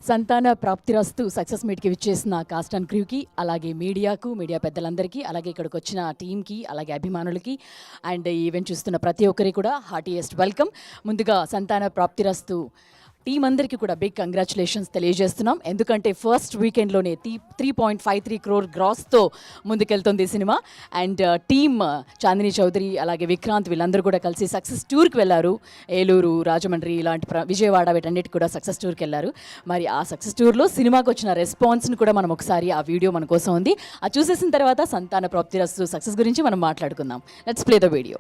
సంతాన ప్రాప్తిరస్తు సక్సెస్ మీట్కి విచ్చేసిన cost and క్రూకి, అలాగే మీడియాకు, మీడియా పెద్దలందరికీ, అలాగే ఇక్కడికి వచ్చిన టీంకి, అలాగే అభిమానులకి అండ్ ఈ ఈవెంట్ చూస్తున్న ప్రతి ఒక్కరికి కూడా హార్టియెస్ట్ వెల్కమ్. ముందుగా సంతాన ప్రాప్తిరస్తు టీం అందరికీ కూడా బిగ్ కంగ్రాచులేషన్స్ తెలియజేస్తున్నాం. ఎందుకంటే ఫస్ట్ వీకెండ్లోనే 3.53 crore గ్రాస్తో ముందుకెళ్తుంది సినిమా. అండ్ టీమ్ చాందిని చౌదరి అలాగే విక్రాంత్ వీళ్ళందరూ కూడా కలిసి సక్సెస్ టూర్కి వెళ్ళారు. ఏలూరు, రాజమండ్రి ఇలాంటి విజయవాడ వీటన్నిటికి కూడా సక్సెస్ టూర్కి వెళ్ళారు. మరి ఆ సక్సెస్ టూర్లో సినిమాకి వచ్చిన రెస్పాన్స్ని కూడా మనం ఒకసారి ఆ వీడియో మన కోసం ఉంది, అది చూసేసిన తర్వాత సంతాన ప్రాప్తిరస్తు సక్సెస్ గురించి మనం మాట్లాడుకుందాం. Let's play the video.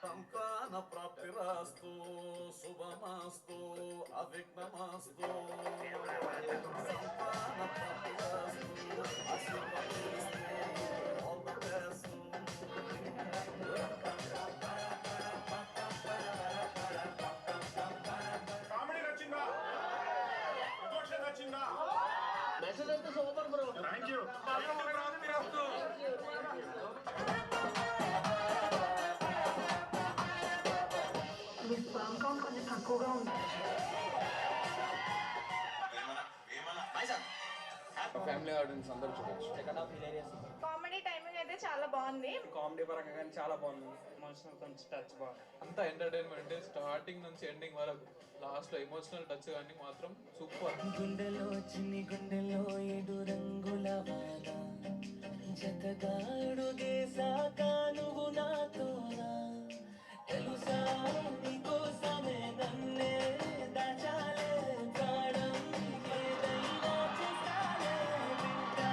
సంతాన ప్రాప్తిరాస్తు శుభమాస్తు అవిఘ్నమాస్తు సంతాన ప్రాప్తిరాస్తు ఆశీర్వదిస్తు ఆల్ ది బెస్ట్. కామెడీ నచ్చిందా? ఎమోషన్ నచ్చిందా? మెసేజ్ అయితే సూపర్ బ్రో. Thank you. ప్రాప్తిరస్తు. కొంచెం తక్కువగా ఉంది. ఫ్యామిలీ ఆడియన్స్ అందరూ చూడొచ్చు. కామెడీ టైమింగ్ అయితే చాలా బాగుంది. కామెడీ పరంగా కానీ చాలా బాగుంది. ఎమోషనల్ కొంచెం టచ్ బాగుంది. అంతా ఎంటర్టైన్మెంట్ స్టార్టింగ్ నుంచి ఎండింగ్ వరకు. లాస్ట్ లో ఎమోషనల్ టచ్ కానీ మాత్రం సూపర్. గుండెలో చిన్ని గుండెలో 7 రంగుల వాన జతగా అడుగేశాక నువ్వు నాతోనా తెలుసా నీకోసమే నన్నే దాచాలే ప్రాణం ఏదైనా చేస్తాలే వింటా.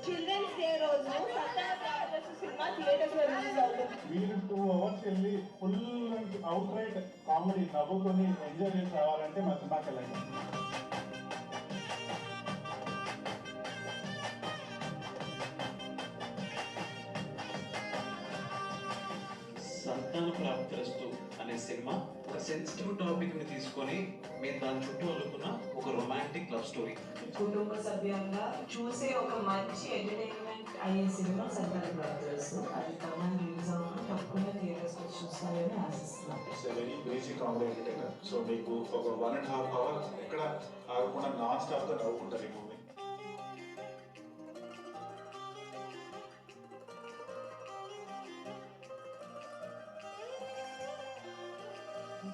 చిల్డ్రన్స్ డే రోజు సంతాన ప్రాప్తిరస్తు సినిమా థియేటర్స్ లో రిలీజ్ అవుతుంది. మీరు 2 hours వెళ్ళి ఫుల్ అవుట్ రైట్ కామెడీ నవ్వుకొని ఎంజాయ్ చేసి రావాలంటే మా సినిమాకి వెళ్ళండి. సంతాన ప్రాప్తిరస్తు అనే సినిమా ఒక సెన్సిటివ్ టాపిక్ ని తీసుకొని మేము దాని చుట్టూ అల్లుకున్న ఒక రొమాంటిక్ లవ్ స్టోరీ. కుటుంబ సభ్యంగా చూసే ఒక మంచి ఎంటర్టైన్మెంట్ అయ్యే సినిమా సంతాన ప్రాప్తిరస్తు. అది తమన్ రిలీజ్ అవుతుంది. తప్పకుండా థియేటర్స్ వచ్చి చూస్తారని ఆశిస్తున్నాం. It's very basic comedy entertainer. So మీకు ఒక 1.5 hours ఎక్కడ ఆగకుండా నాన్ స్టాప్ గా నవ్వుకుంటారు ఈ మూవీ.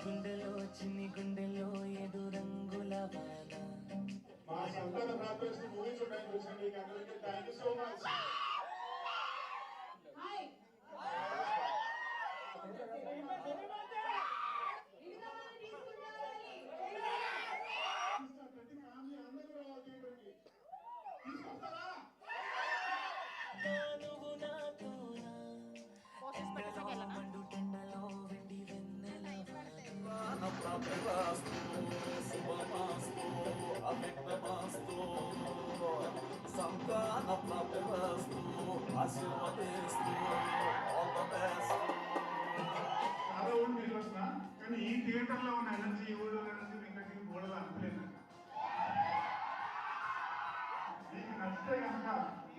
గుండెలో చిన్ని గుండెలో 7 రంగుల వాన. మా సంతాన ప్రాప్తిరస్తు మూవీ చూడడానికి వచ్చిన మీకు అందరికీ థ్యాంక్ యూ సో మచ్. ప్రతి ఫ్యామిలీ అందరూ నువ్వు నాతోనా ఎండలో మండుటెండలో వెండి వెన్నెలవా ప్రాప్తిరాస్తు శుభమాస్తు అవిఘ్నమాస్తు సంతాన ప్రాప్తిరాస్తు ఆశీర్వదిస్తూ ఆల్ ద బెస్ట్. చాలా ఊళ్ళు తిరిగి వస్తున్నా కానీ ఈ థియేటర్లో ఉన్న ఎనర్జీ ఈ ఊళ్ళో ఎనర్జీ మీకు గోడలు అనిపించలేదు. మీకు నచ్చితే కనుక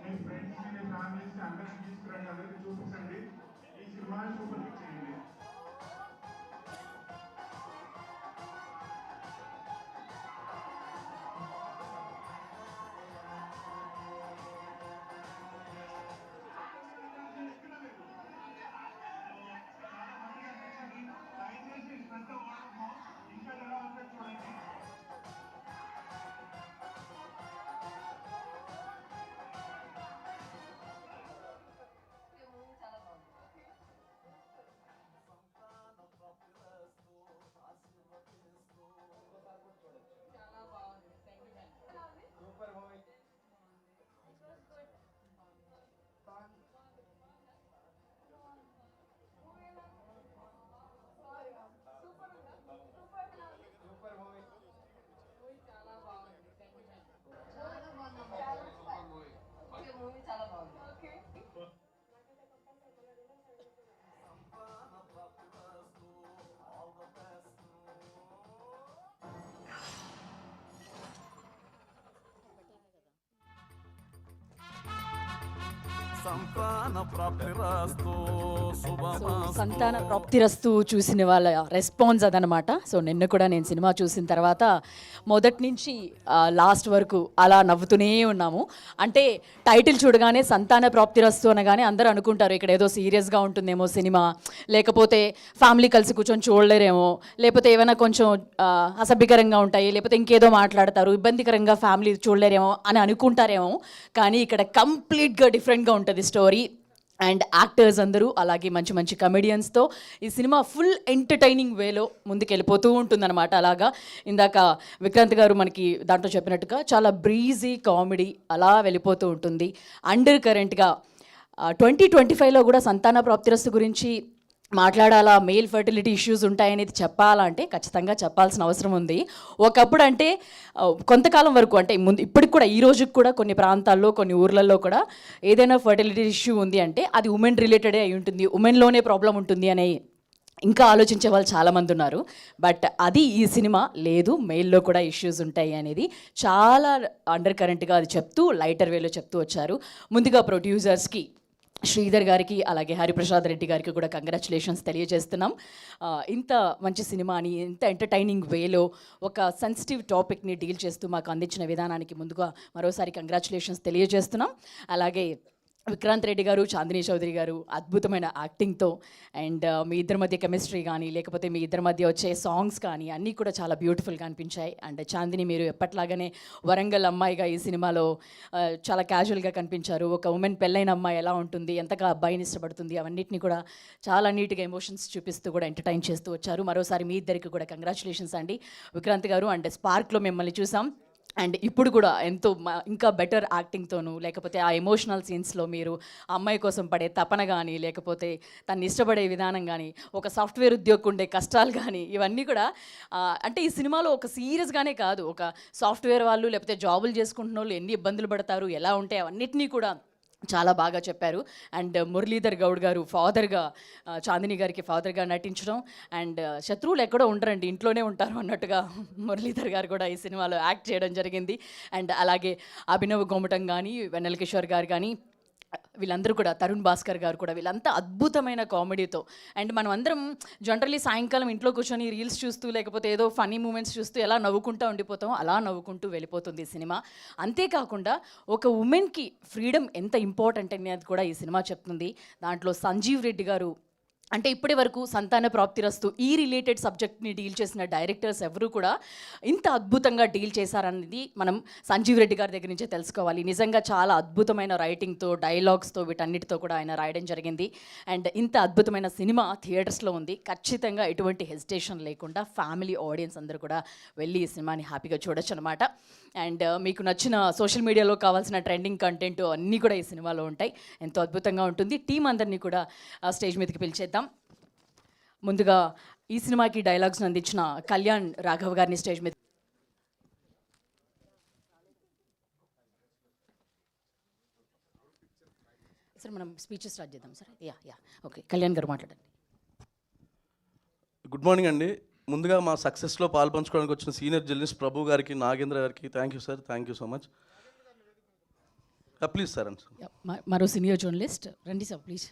మీ ఫ్రెండ్స్ మీ ఫ్యామిలీస్ అందరికీ తీసుకురండి, అందరికీ చూపించండి. ఈ సినిమాని సూపర్ హిట్ చేయండి. సంతాన ప్రాప్తిరాస్తు సో శుభమాస్తు. సంతాన ప్రాప్తిరస్తు చూసిన వాళ్ళ రెస్పాన్స్ అదనమాట. సో నిన్న కూడా నేను సినిమా చూసిన తర్వాత మొదటి నుంచి లాస్ట్ వరకు అలా నవ్వుతూనే ఉన్నాము. అంటే టైటిల్ చూడగానే సంతాన ప్రాప్తిరస్తు అనగానే అందరూ అనుకుంటారు ఇక్కడ ఏదో సీరియస్గా ఉంటుందేమో సినిమా, లేకపోతే ఫ్యామిలీ కలిసి కూర్చొని చూడలేరేమో, లేకపోతే ఏమైనా కొంచెం అసభ్యకరంగా ఉంటాయి, లేకపోతే ఇంకేదో మాట్లాడతారు, ఇబ్బందికరంగా ఫ్యామిలీ చూడలేరేమో అని అనుకుంటారేమో. కానీ ఇక్కడ కంప్లీట్గా డిఫరెంట్గా ఉంటుంది స్టోరీ. అండ్ యాక్టర్స్ అందరూ అలాగే మంచి మంచి కమెడియన్స్తో ఈ సినిమా ఫుల్ ఎంటర్టైనింగ్ వేలో ముందుకు వెళ్ళిపోతూ ఉంటుందన్నమాట. అలాగా ఇందాక విక్రాంత్ గారు మనకి దాంట్లో చెప్పినట్టుగా చాలా బ్రీజీ కామెడీ అలా వెళ్ళిపోతూ ఉంటుంది. అండర్ కరెంట్గా 2025లో కూడా సంతాన ప్రాప్తిరస్తు గురించి మాట్లాడాలా, మేల్ ఫర్టిలిటీ ఇష్యూస్ ఉంటాయనేది చెప్పాలంటే ఖచ్చితంగా చెప్పాల్సిన అవసరం ఉంది. ఒకప్పుడు అంటే కొంతకాలం వరకు అంటే ముందు ఇప్పటికి కూడా ఈ రోజుకి కూడా కొన్ని ప్రాంతాల్లో కొన్ని ఊర్లలో కూడా ఏదైనా ఫర్టిలిటీ ఇష్యూ ఉంది అంటే అది ఉమెన్ రిలేటెడే అయి ఉంటుంది, ఉమెన్లోనే ప్రాబ్లం ఉంటుంది అని ఇంకా ఆలోచించే వాళ్ళు చాలామంది ఉన్నారు. బట్ అది ఈ సినిమా లేదు, మెయిల్లో కూడా ఇష్యూస్ ఉంటాయి అనేది చాలా అండర్ కరెంట్గా అది చెప్తూ లైటర్ వేలో చెప్తూ వచ్చారు. ముందుగా ప్రొడ్యూసర్స్కి శ్రీధర్ గారికి అలాగే హరిప్రసాద్ రెడ్డి గారికి కూడా కంగ్రాచులేషన్స్ తెలియజేస్తున్నాం. ఇంత మంచి సినిమాని ఇంత ఎంటర్టైనింగ్ వేలో ఒక సెన్సిటివ్ టాపిక్ని డీల్ చేస్తూ మాకు అందించిన విధానానికి ముందుగా మరోసారి కంగ్రాచులేషన్స్ తెలియజేస్తున్నాం. అలాగే విక్రాంత్ రెడ్డి గారు, చాందిని చౌదరి గారు అద్భుతమైన యాక్టింగ్తో అండ్ మీ ఇద్దరి మధ్య కెమిస్ట్రీ కానీ లేకపోతే మీ ఇద్దరి మధ్య వచ్చే సాంగ్స్ కానీ అన్నీ కూడా చాలా బ్యూటిఫుల్గా అనిపించాయి. అండ్ చాందిని మీరు ఎప్పట్లాగానే వరంగల్ అమ్మాయిగా ఈ సినిమాలో చాలా క్యాజువల్గా కనిపించారు. ఒక ఉమెన్ పెళ్ళైన అమ్మాయి ఎలా ఉంటుంది, ఎంతగా అబ్బాయిని ఇష్టపడుతుంది, అవన్నిటిని కూడా చాలా నీట్గా ఎమోషన్స్ చూపిస్తూ కూడా ఎంటర్టైన్ చేస్తూ వచ్చారు. మరోసారి మీ ఇద్దరికి కూడా కంగ్రాచులేషన్స్ అండి విక్రాంత్ గారు. అండ్ స్పార్క్లో మిమ్మల్ని చూసాం అండ్ ఇప్పుడు కూడా ఎంతో ఇంకా బెటర్ యాక్టింగ్తోనూ లేకపోతే ఆ ఎమోషనల్ సీన్స్లో మీరు అమ్మాయి కోసం పడే తపన కానీ లేకపోతే తను ఇష్టపడే విధానం కానీ ఒక సాఫ్ట్వేర్ ఉద్యోగం ఉండే కష్టాలు కానీ ఇవన్నీ కూడా అంటే ఈ సినిమాలో ఒక సీరియస్గానే కాదు, ఒక సాఫ్ట్వేర్ వాళ్ళు లేకపోతే జాబులు చేసుకుంటున్న వాళ్ళు ఎన్ని ఇబ్బందులు పడతారు, ఎలా ఉంటాయి అవన్నిటినీ కూడా చాలా బాగా చెప్పారు. అండ్ మురళీధర్ గౌడ్ గారు ఫాదర్గా చాందిని గారికి ఫాదర్గా నటించడం అండ్ శత్రువులు ఎక్కడో ఉండరండి ఇంట్లోనే ఉంటారు అన్నట్టుగా మురళీధర్ గారు కూడా ఈ సినిమాలో యాక్ట్ చేయడం జరిగింది. అండ్ అలాగే అభినవ్ గోమటం కానీ వెన్నెల కిషోర్ గారు కానీ వీళ్ళందరూ కూడా తరుణ్ భాస్కర్ గారు కూడా వీళ్ళంతా అద్భుతమైన కామెడీతో అండ్ మనం అందరం జనరల్లీ సాయంకాలం ఇంట్లో కూర్చొని రీల్స్ చూస్తూ లేకపోతే ఏదో ఫనీ మూమెంట్స్ చూస్తూ ఎలా నవ్వుకుంటూ ఉండిపోతాం అలా నవ్వుకుంటూ వెళ్ళిపోతుంది ఈ సినిమా. అంతేకాకుండా ఒక ఉమెన్కి ఫ్రీడమ్ ఎంత ఇంపార్టెంట్ అనేది కూడా ఈ సినిమా చెప్తుంది. దాంట్లో సంజీవ్ రెడ్డి గారు అంటే ఇప్పటి వరకు సంతాన ప్రాప్తిరస్తు ఈ రిలేటెడ్ సబ్జెక్ట్ని డీల్ చేసిన డైరెక్టర్స్ ఎవరు కూడా ఇంత అద్భుతంగా డీల్ చేశారనేది మనం సంజీవ్ రెడ్డి గారి దగ్గర నుంచే తెలుసుకోవాలి. నిజంగా చాలా అద్భుతమైన రైటింగ్తో, డైలాగ్స్తో, వీటన్నిటితో కూడా ఆయన రాయడం జరిగింది. అండ్ ఇంత అద్భుతమైన సినిమా థియేటర్స్లో ఉంది. ఖచ్చితంగా ఎటువంటి హెసిటేషన్ లేకుండా ఫ్యామిలీ ఆడియన్స్ అందరూ కూడా వెళ్ళి ఈ సినిమాని హ్యాపీగా చూడొచ్చు అనమాట. అండ్ మీకు నచ్చిన సోషల్ మీడియాలో కావాల్సిన ట్రెండింగ్ కంటెంట్ అన్నీ కూడా ఈ సినిమాలో ఉంటాయి. ఎంతో అద్భుతంగా ఉంటుంది. టీం అందరినీ కూడా స్టేజ్ మీదకి పిలిచేద్దాం. ముందుగా ఈ సినిమాకి డైలాగ్స్ అందించిన కళ్యాణ్ రాఘవ్ గారిని స్టేజ్ మీద. సార్ మనం స్పీచెస్ స్టార్ట్ చేద్దాం సార్. యా ఓకే, కళ్యాణ్ గారు మాట్లాడండి. గుడ్ మార్నింగ్ అండి. ముందుగా మా సక్సెస్లో పాల్పంచుకోవడానికి వచ్చిన సీనియర్ జర్నలిస్ట్ ప్రభు గారికి, నాగేంద్ర గారికి thank you sir, thank you so much. Please sir అని మరో సీనియర్ జర్నలిస్ట్ రండి సార్ ప్లీజ్.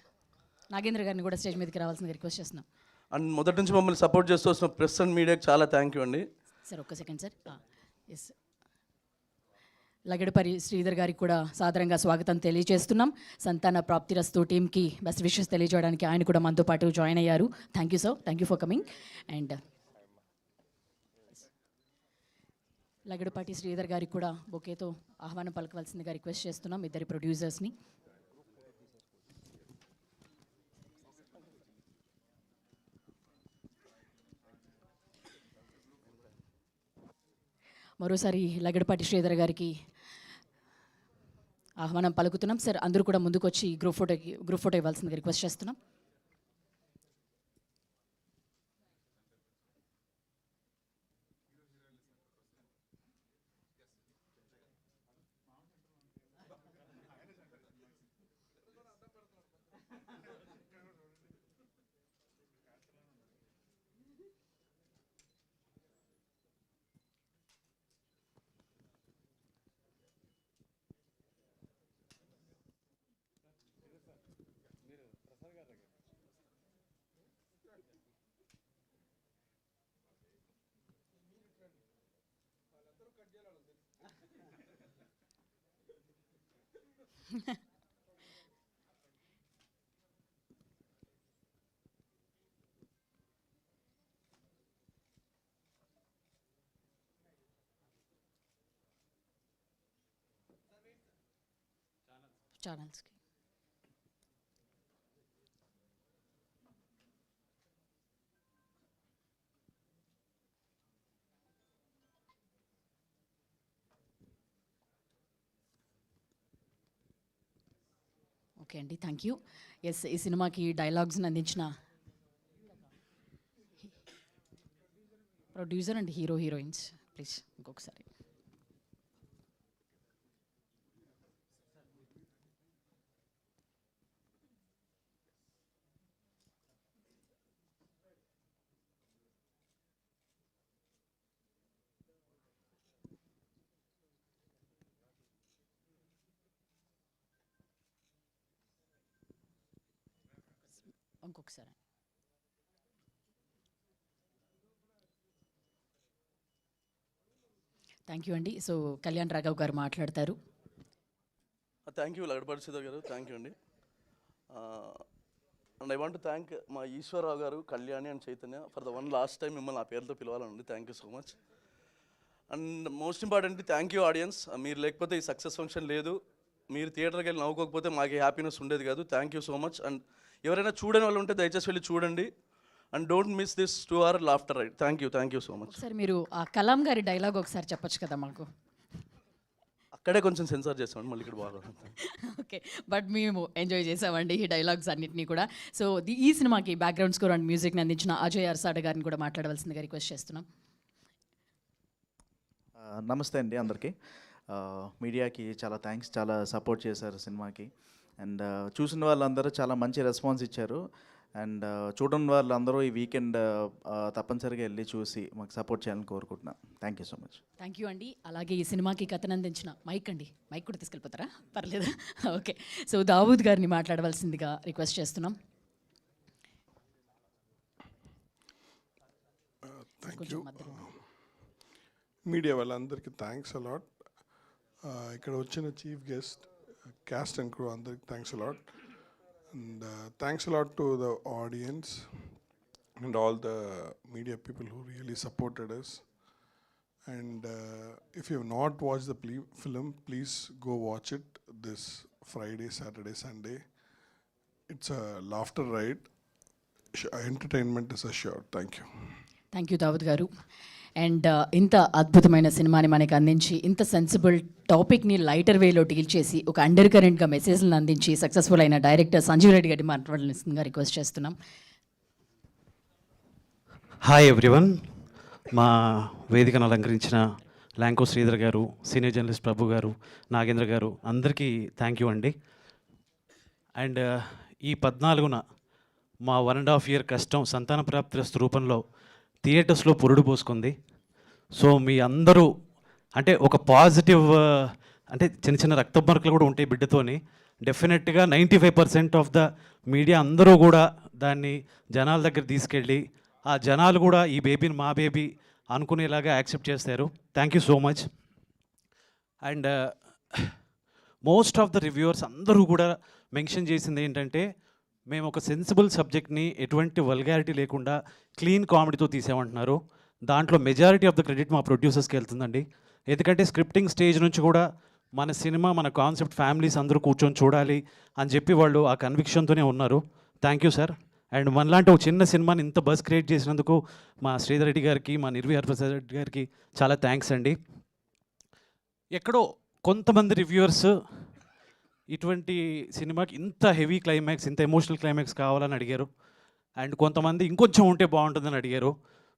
నాగేంద్ర గారిని కూడా స్టేజ్ మీదకి రావాల్సిందిగా రిక్వెస్ట్ చేస్తున్నాం. అండ్ మొదటి నుంచి మమ్మల్ని సపోర్ట్ చేస్తూ వస్తున్న ప్రెస్ అండ్ మీడియాకి చాలా థ్యాంక్ యూ అండి. సార్ ఒక్క సెకండ్ సార్. ఎస్, లగడపరి శ్రీధర్ గారికి కూడా సాదరంగా స్వాగతం తెలియజేస్తున్నాం. సంతాన ప్రాప్తిరస్తు టీమ్కి బెస్ట్ విషెస్ తెలియజేయడానికి ఆయన కూడా మనతో పాటు జాయిన్ అయ్యారు. Thank you sir, thank you for coming. And Lagadapati Sridhar గారికి కూడా బొకేతో ఆహ్వానం పలకవలసిందిగా రిక్వెస్ట్ చేస్తున్నాం ఇద్దరి ప్రొడ్యూసర్స్ని. మరోసారి లగడపాటి శ్రీధర్ గారికి ఆహ్వానం పలుకుతున్నాం. సార్ అందరూ కూడా ముందుకు వచ్చి గ్రూప్ ఫోటో ఇవ్వాల్సిందిగా రిక్వెస్ట్ చేస్తున్నాం. ఛానల్స్కి ఓకే అండి, థ్యాంక్ యూ. ఎస్, ఈ సినిమాకి డైలాగ్స్ని అందించిన ప్రొడ్యూసర్ అండ్ హీరోయిన్స్ ప్లీజ్ ఇంకొకసారి. ఇంకొకసారి. థ్యాంక్ యూ అండి. సో కళ్యాణ్ రాఘవ్ గారు మాట్లాడతారు. థ్యాంక్ యూ లగడపాటి శ్రీధర్ గారు, థ్యాంక్ యూ అండి. And I want to thank మా ఈశ్వరరావు గారు, Kalyani and Chaitanya for the one last time మిమ్మల్ని ఆ పేరుతో పిలవాలండి. Thank you so much. And most importantly thank you audience. మీరు లేకపోతే ఈ సక్సెస్ ఫంక్షన్ లేదు. మీరు థియేటర్కి వెళ్ళి నవ్వుకోకపోతే మాకు హ్యాపీనెస్ ఉండేది కాదు. Thank you so much. And ఎవరైనా చూడని వాళ్ళు ఉంటే దయచేసి వెళ్ళి చూడండి. And don't miss this 2 hour laughter ride. Thank you so much. Sir మీరు ఆ కలాం గారి డైలాగ్ ఒకసారి చెప్పొచ్చు కదా మాకు. అక్కడే కొంచెం సెన్సార్ చేస్తామండి, మళ్ళీ ఇక్కడ బాగా. ఓకే, బట్ మేము ఎంజాయ్ చేసామండి ఈ డైలాగ్స్ అన్నింటినీ కూడా. సో ఈ సినిమాకి బ్యాక్గ్రౌండ్ స్కోర్ అండ్ మ్యూజిక్ని అందించిన అజయ్ అర్సాడ్ గారిని కూడా మాట్లాడవలసిందిగా రిక్వెస్ట్ చేస్తున్నాం. నమస్తే అండి అందరికీ. మీడియాకి చాలా థ్యాంక్స్, చాలా సపోర్ట్ చేశారు సినిమాకి. అండ్ చూసిన వాళ్ళందరూ చాలా మంచి రెస్పాన్స్ ఇచ్చారు. అండ్ చూడని వాళ్ళందరూ ఈ వీకెండ్ తప్పనిసరిగా వెళ్ళి చూసి మాకు సపోర్ట్ చేయాలని కోరుకుంటున్నాను. Thank you so much. Thank you అండి. అలాగే ఈ సినిమాకి కథను అందించిన మైక్ కూడా తీసుకెళ్ళిపోతారా? పర్లేదు. ఓకే, సో దావూద్ గారిని మాట్లాడవలసిందిగా రిక్వెస్ట్ చేస్తున్నాం. Thank you. మీడియా వాళ్ళందరికీ థ్యాంక్స్ అలాట్. ఇక్కడ వచ్చిన chief guest, cast and crew అందరికి thanks a lot. And thanks a lot to the audience and all the media people who really supported us. And if you have not watched the film, please go watch it this Friday, Saturday, Sunday. It's a laughter ride. Entertainment is assured. Thank you. Thank you Dawood గారు. And ఇంత అద్భుతమైన సినిమాని మనకి అందించి ఇంత sensible టాపిక్ని lighter వేలో deal చేసి ఒక అండర్ కరెంట్గా మెసేజ్లను అందించి సక్సెస్ఫుల్ అయిన డైరెక్టర్ సంజీవ్ రెడ్డి గారిని మాట్లాడాల్సిందిగా రిక్వెస్ట్ చేస్తున్నాం. Hi everyone. మా వేదికను అలంకరించిన ల్యాంకో శ్రీధర్ గారు, సీనియర్ జర్నలిస్ట్ ప్రభు గారు, నాగేంద్ర గారు అందరికీ థ్యాంక్ యూ అండి. అండ్ ఈ 14న మా 1.5 year కష్టం సంతాన ప్రాప్తి రూపంలో థియేటర్స్లో పురుడు పోసుకుంది. సో మీ అందరూ అంటే ఒక పాజిటివ్ అంటే చిన్న చిన్న రక్త మార్కులు కూడా ఉంటాయి బిడ్డతోని. డెఫినెట్గా 95% ఆఫ్ ద మీడియా అందరూ కూడా దాన్ని జనాల దగ్గర తీసుకెళ్ళి ఆ జనాలు కూడా ఈ బేబీని మా బేబీ అనుకునేలాగా యాక్సెప్ట్ చేస్తారు. Thank you so much. And most of the reviewers అందరూ కూడా మెన్షన్ చేసింది ఏంటంటే మేము ఒక సెన్సిబుల్ సబ్జెక్ట్ని ఎటువంటి వల్గారిటీ లేకుండా క్లీన్ కామెడీతో తీసామంటున్నారు. దాంట్లో మెజారిటీ ఆఫ్ ద క్రెడిట్ మా ప్రొడ్యూసర్స్కి వెళ్తుందండి. ఎందుకంటే స్క్రిప్టింగ్ స్టేజ్ నుంచి కూడా మన సినిమా మన కాన్సెప్ట్ ఫ్యామిలీస్ అందరూ కూర్చొని చూడాలి అని చెప్పి వాళ్ళు ఆ కన్విక్షన్తోనే ఉన్నారు. Thank you sir. అండ్ మనలాంటి ఒక చిన్న సినిమాని ఇంత బస్ క్రియేట్ చేసినందుకు మా శ్రీధర్ రెడ్డి గారికి, మా నిర్విహార్ ప్రసాద్ రెడ్డి గారికి చాలా థ్యాంక్స్ అండి. ఎక్కడో కొంతమంది రివ్యూవర్స్ ఇటువంటి సినిమాకి ఇంత హెవీ క్లైమాక్స్, ఇంత ఎమోషనల్ క్లైమాక్స్ కావాలని అడిగారు. అండ్ కొంతమంది ఇంకొంచెం ఉంటే బాగుంటుందని అడిగారు.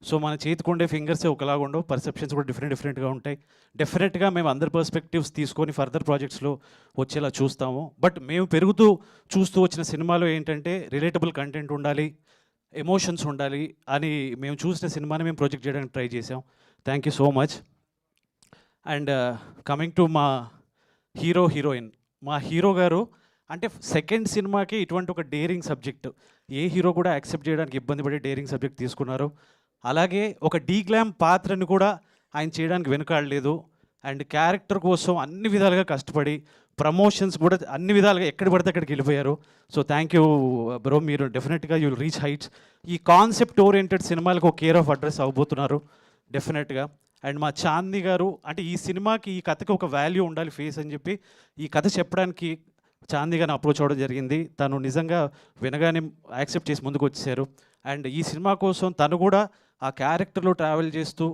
సో మన చేతికి ఉండే ఫింగర్సే ఒకలాగా ఉండవు, పర్సెప్షన్స్ కూడా డిఫరెంట్గా ఉంటాయి. డెఫినెట్గా మేము అందరి పర్స్పెక్టివ్స్ తీసుకొని ఫర్దర్ ప్రాజెక్ట్స్లో వచ్చేలా చూస్తాము. బట్ మేము చూస్తూ వచ్చిన సినిమాలో ఏంటంటే రిలేటబుల్ కంటెంట్ ఉండాలి, ఎమోషన్స్ ఉండాలి అని మేము చూసిన సినిమాని మేము ప్రొజెక్ట్ చేయడానికి ట్రై చేసాం. Thank you so much. And coming to మా హీరోయిన్, మా హీరో గారు అంటే సెకండ్ సినిమాకి ఇటువంటి ఒక డేరింగ్ సబ్జెక్ట్ ఏ హీరో కూడా యాక్సెప్ట్ చేయడానికి ఇబ్బంది పడే డేరింగ్ సబ్జెక్ట్ తీసుకున్నారు. అలాగే ఒక డీగ్లామ్ పాత్రని కూడా ఆయన చేయడానికి వెనుకాడలేదు. అండ్ క్యారెక్టర్ కోసం అన్ని విధాలుగా కష్టపడి ప్రమోషన్స్ కూడా అన్ని విధాలుగా ఎక్కడ పడితే అక్కడికి వెళ్ళిపోయారు. So thank you bro. మీరు డెఫినెట్గా యూ విల్ రీచ్ హైట్స్. ఈ కాన్సెప్ట్ ఓరియంటెడ్ సినిమాలకు ఒక కేర్ ఆఫ్ అడ్రస్ అవ్వబోతున్నారు డెఫినెట్గా. అండ్ మా చాందీ గారు అంటే ఈ సినిమాకి ఈ కథకి ఒక వాల్యూ ఉండాలి ఫేస్ అని చెప్పి ఈ కథ చెప్పడానికి చాందీ గారిని అప్రోచ్ అవ్వడం జరిగింది. తను నిజంగా వినగానే యాక్సెప్ట్ చేసి ముందుకు వచ్చేసారు. అండ్ ఈ సినిమా కోసం తను కూడా ఆ క్యారెక్టర్లో ట్రావెల్ చేస్తూ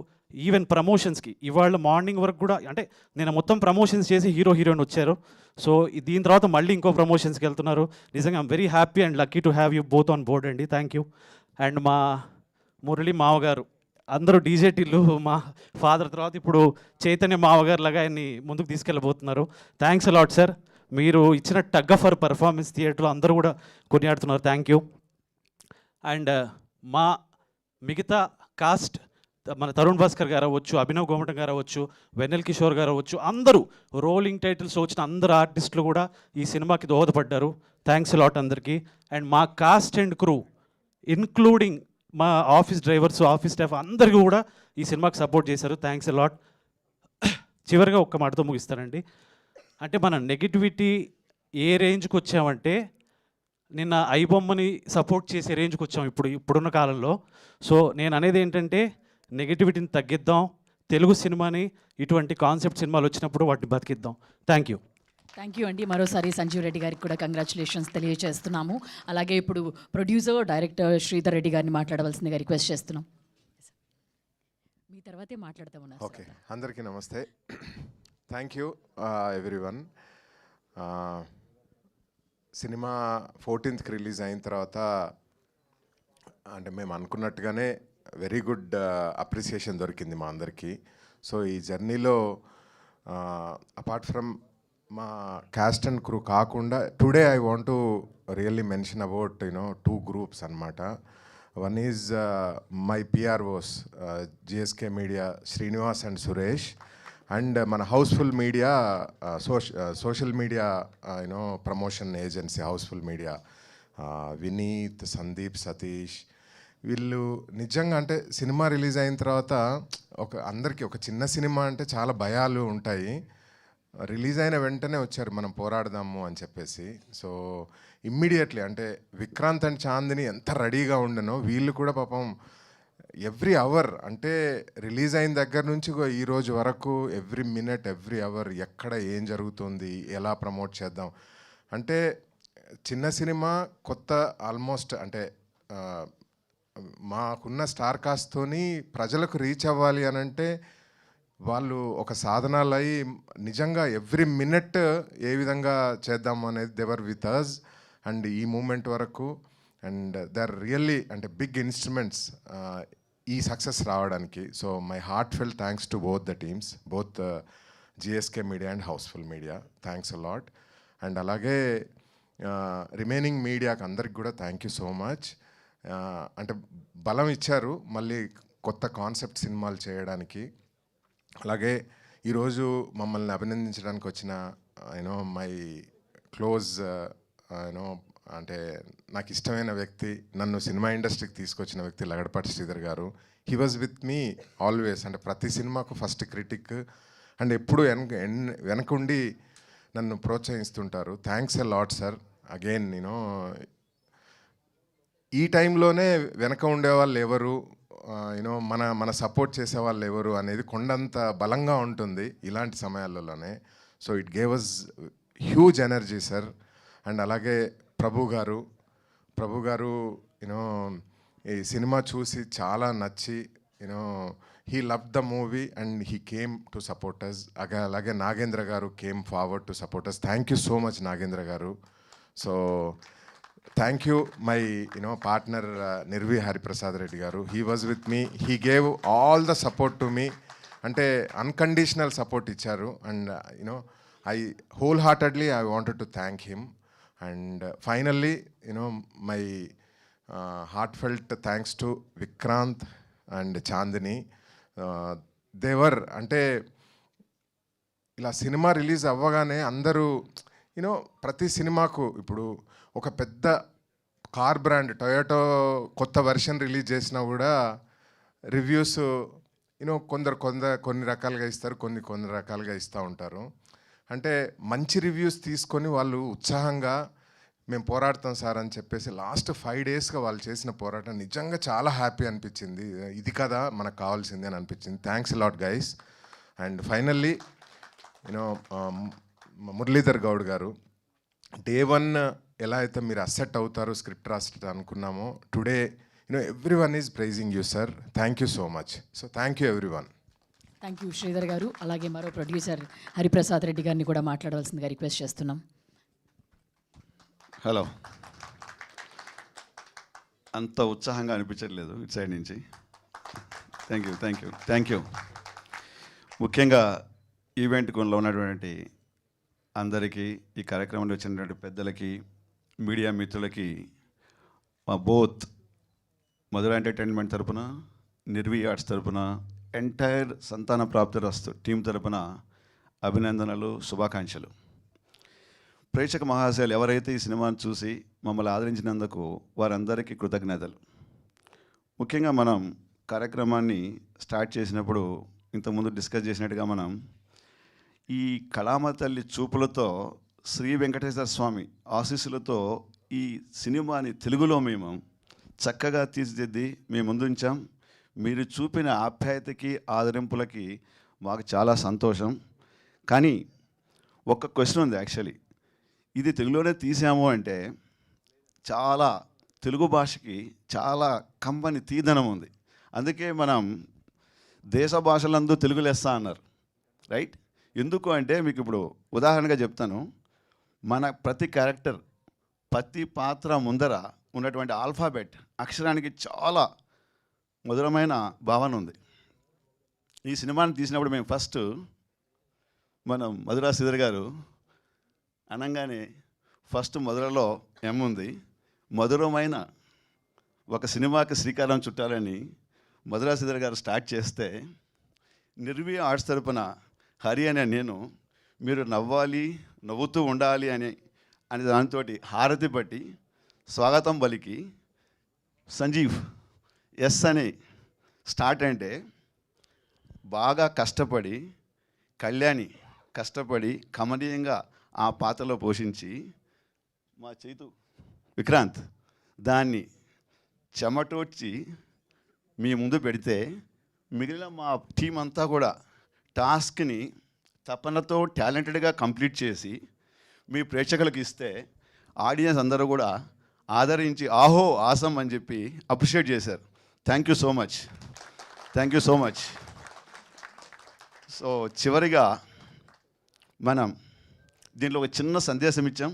ఈవెన్ ప్రమోషన్స్కి ఇవాళ మార్నింగ్ వరకు కూడా అంటే నేను మొత్తం ప్రమోషన్స్ చేసి హీరోయిన్ వచ్చారు. సో దీని తర్వాత మళ్ళీ ఇంకో ప్రమోషన్స్కి వెళ్తున్నారు. నిజంగా I'm very happy and lucky to have you both on board అండి. Thank you. అండ్ మా మురళి మావగారు అందరూ డీజేటీలు మా ఫాదర్ తర్వాత ఇప్పుడు చైతన్య మావగారు లాగా ఆయన్ని ముందుకు తీసుకెళ్ళబోతున్నారు. Thanks a lot sir. మీరు ఇచ్చిన టగ్ ఫర్ పర్ఫార్మెన్స్ థియేటర్లో అందరూ కూడా కొనియాడుతున్నారు. Thank you. అండ్ మా మిగతా కాస్ట్ మన తరుణ్ భాస్కర్ గారు అవ్వచ్చు, అభినవ్ గోమటం గారు అవ్వచ్చు, వెన్నెల్ కిషోర్ గారు అవ్వచ్చు, అందరూ రోలింగ్ టైటిల్స్ వచ్చిన అందరు ఆర్టిస్టులు కూడా ఈ సినిమాకి దోహదపడ్డారు. థ్యాంక్స్ అలాట్ అందరికీ. అండ్ మా కాస్ట్ అండ్ క్రూ ఇన్క్లూడింగ్ మా ఆఫీస్ డ్రైవర్స్, ఆఫీస్ స్టాఫ్ అందరికీ కూడా ఈ సినిమాకి సపోర్ట్ చేశారు. Thanks a lot. చివరిగా ఒక్క మాటతో ముగిస్తానండి. అంటే మన నెగిటివిటీ ఏ రేంజ్కి వచ్చామంటే నిన్న ఐబొమ్మని సపోర్ట్ చేసే రేంజ్కి వచ్చాం ఇప్పుడున్న కాలంలో. సో నేను అనేది ఏంటంటే నెగిటివిటీని తగ్గిద్దాం, తెలుగు సినిమాని ఇటువంటి కాన్సెప్ట్ సినిమాలు వచ్చినప్పుడు వాటిని బతికిద్దాం. Thank you. థ్యాంక్ యూ అండి. మరోసారి సంజీవ్ రెడ్డి గారికి కూడా కంగ్రాచులేషన్స్ తెలియజేస్తున్నాము. అలాగే ఇప్పుడు ప్రొడ్యూసర్ డైరెక్టర్ శ్రీధర్ రెడ్డి గారిని మాట్లాడవలసిందిగా రిక్వెస్ట్ చేస్తున్నాం. మీ తర్వాతే మాట్లాడుతూ ఉన్నారు. ఓకే, అందరికీ నమస్తే. Thank you everyone. Cinema 14th release అయిన తర్వాత అంటే మేము అనుకున్నట్టుగానే వెరీ గుడ్ అప్రిసియేషన్ దొరికింది మా అందరికీ. సో ఈ జర్నీలో అపార్ట్ ఫ్రమ్ మా క్యాస్ట్ అండ్ క్రూ కాకుండా today I want to really mention about 2 groups అనమాట. One is my PROs GSK media Srinivas and Suresh, and మన Housefull Media social media promotion agency Housefull Media Vineeth, Sandeep, Satish. వీళ్ళు నిజంగా అంటే సినిమా రిలీజ్ అయిన తర్వాత అందరికీ ఒక చిన్న సినిమా అంటే చాలా భయాలు ఉంటాయి. రిలీజ్ అయిన వెంటనే వచ్చారు మనం పోరాడదాము అని చెప్పేసి. సో ఇమ్మీడియట్లీ అంటే విక్రాంత్ అండ్ చాందిని ఎంత రెడీగా ఉండనో వీళ్ళు కూడా పాపం ఎవ్రీ అవర్ అంటే రిలీజ్ అయిన దగ్గర నుంచి ఈ రోజు వరకు ఎవ్రీ మినిట్ ఎవ్రీ అవర్ ఎక్కడ ఏం జరుగుతుంది, ఎలా ప్రమోట్ చేద్దాం అంటే చిన్న సినిమా కొత్త ఆల్మోస్ట్ అంటే మాకున్న స్టార్ కాస్ట్తోని ప్రజలకు రీచ్ అవ్వాలి అని అంటే వాళ్ళు ఒక సాధనాలు అయి నిజంగా ఎవ్రీ మినిట్ ఏ విధంగా చేద్దాము అనేది దేవర్ విత్ అస్ అండ్ ఈ మూమెంట్ వరకు అండ్ దే ఆర్ రియల్లీ అంటే బిగ్ ఇన్స్ట్రుమెంట్స్ ఈ సక్సెస్ రావడానికి. So my heartfelt thanks to both the teams, both GSK media and Housefull media, thanks a lot. And అలాగే remaining మీడియాకి అందరికి కూడా thank you so much. అంటే బలం ఇచ్చారు మళ్ళీ కొత్త కాన్సెప్ట్ సినిమాలు చేయడానికి. అలాగే ఈరోజు మమ్మల్ని అభినందించడానికి వచ్చిన యూనో మై క్లోజ్ యూనో అంటే నాకు ఇష్టమైన వ్యక్తి, నన్ను సినిమా ఇండస్ట్రీకి తీసుకొచ్చిన వ్యక్తి లగడపాటి శ్రీధర్ గారు. He was with me always, అంటే ప్రతి సినిమాకు ఫస్ట్ క్రిటిక్ అండ్ ఎప్పుడు వెనకుండి నన్ను ప్రోత్సహిస్తుంటారు. Thanks a lot sir. Again you know ఈ టైంలోనే వెనక ఉండేవాళ్ళు ఎవరు, యూనో మన సపోర్ట్ చేసేవాళ్ళు ఎవరు అనేది కొండంత బలంగా ఉంటుంది ఇలాంటి సమయాలలోనే. So it gave us huge energy sir. And అలాగే ప్రభు గారు యూనో ఈ సినిమా చూసి చాలా నచ్చి you know he love the movie and he came to support us. అలాగే నాగేంద్ర గారు came forward to support us. Thank you so much Nagendra గారు. So thank you my you know partner Nirvi Hariprasad Reddy గారు. He was with me, he gave all the support to me, అంటే unconditional support ఇచ్చారు. And you know I whole heartedly I wanted to thank him. And finally you know my heart felt thanks to Vikrant and Chandini. దేవర్ అంటే ఇలా cinema release అవ్వగానే అందరూ you know ప్రతి సినిమాకు ఇప్పుడు ఒక పెద్ద కార్ బ్రాండ్ టొయోటో కొత్త వెర్షన్ రిలీజ్ చేసినా కూడా రివ్యూస్ యూనో కొన్ని రకాలుగా ఇస్తారు, కొన్ని రకాలుగా ఇస్తూ ఉంటారు. అంటే మంచి రివ్యూస్ తీసుకొని వాళ్ళు ఉత్సాహంగా మేము పోరాడతాం సార్ అని చెప్పేసి లాస్ట్ 5 daysగా వాళ్ళు చేసిన పోరాటం నిజంగా చాలా హ్యాపీ అనిపించింది. ఇది కదా మనకు కావాల్సింది అని అనిపించింది. Thanks lot guys. And finally you know Muralidhar Goud గారు, డే 1 ఎలా అయితే మీరు అసెట్ అవుతారో స్క్రిప్ట్ రాస్తే అనుకున్నామో today you know everyone is praising you sir. Thank you so much. So thank you everyone. Thank you Sridhar గారు. అలాగే మరో ప్రొడ్యూసర్ హరిప్రసాద్ రెడ్డి గారిని కూడా మాట్లాడవలసిందిగా రిక్వెస్ట్ చేస్తున్నాం. హలో. అంత ఉత్సాహంగా అనిపించట్లేదు ఇటు సైడ్ నుంచి. Thank you. ముఖ్యంగా ఈవెంట్ కొనలో ఉన్నటువంటి అందరికీ, ఈ కార్యక్రమంలో వచ్చినటువంటి పెద్దలకి, మీడియా మిత్రులకి, మా బోత్ మధుర ఎంటర్టైన్మెంట్ తరపున, నిర్వి ఆర్ట్స్ తరపున, ఎంటైర్ సంతాన ప్రాప్తిరస్తు టీం తరపున అభినందనలు, శుభాకాంక్షలు. ప్రేక్షక మహాశయాలు ఎవరైతే ఈ సినిమాను చూసి మమ్మల్ని ఆదరించినందుకు వారందరికీ కృతజ్ఞతలు. ముఖ్యంగా మనం కార్యక్రమాన్ని స్టార్ట్ చేసినప్పుడు ఇంతకుముందు డిస్కస్ చేసినట్టుగా మనం ఈ కళామ తల్లి చూపులతో, శ్రీ వెంకటేశ్వర స్వామి ఆశీస్సులతో ఈ సినిమాని తెలుగులో మేము చక్కగా తీర్చిదిద్ది మేము ముందుంచాం. మీరు చూపిన ఆప్యాయతకి, ఆదరింపులకి మాకు చాలా సంతోషం. కానీ ఒక్క క్వశ్చన్ ఉంది. యాక్చువల్లీ ఇది తెలుగులోనే తీసాము అంటే చాలా తెలుగు భాషకి చాలా కమ్మని తీదనం ఉంది. అందుకే మనం దేశ భాషలందు తెలుగు లెస్స అన్నారు, రైట్? ఎందుకు అంటే మీకు ఇప్పుడు ఉదాహరణగా చెప్తాను. మన ప్రతి క్యారెక్టర్, ప్రతి పాత్ర ముందర ఉన్నటువంటి ఆల్ఫాబెట్ అక్షరానికి చాలా మధురమైన భావన ఉంది. ఈ సినిమాని తీసినప్పుడు మేము ఫస్ట్ మనం మధురా శ్రీధర్ గారు అనగానే ఫస్ట్ మధురలో ఎం ఉంది. మధురమైన ఒక సినిమాకి శ్రీకారం చుట్టాలని మధురా శ్రీధర్ గారు స్టార్ట్ చేస్తే, నిర్వి ఆర్ట్స్ తరపున హరి అనే నేను మీరు నవ్వాలి, నవ్వుతూ ఉండాలి అని దానితో హారతి పట్టి స్వాగతం పలికి సంజీవ్ ఎస్ అని స్టార్ట్ అంటే బాగా కష్టపడి కళ్యాణి కష్టపడి కమనీయంగా ఆ పాత్రలో పోషించి మా చైతు విక్రాంత్ దాన్ని చెమటోడ్చి మీ ముందు పెడితే మిగిలిన మా టీం అంతా కూడా టాస్క్ని తపనతో టాలెంటెడ్గా కంప్లీట్ చేసి మీ ప్రేక్షకులకు ఇస్తే ఆడియన్స్ అందరూ కూడా ఆదరించి ఆహో ఆసం అని చెప్పి అప్రిషియేట్ చేశారు. Thank you so much, thank you so much. So చివరిగా మనం దీంట్లో ఒక చిన్న సందేశం ఇచ్చాం.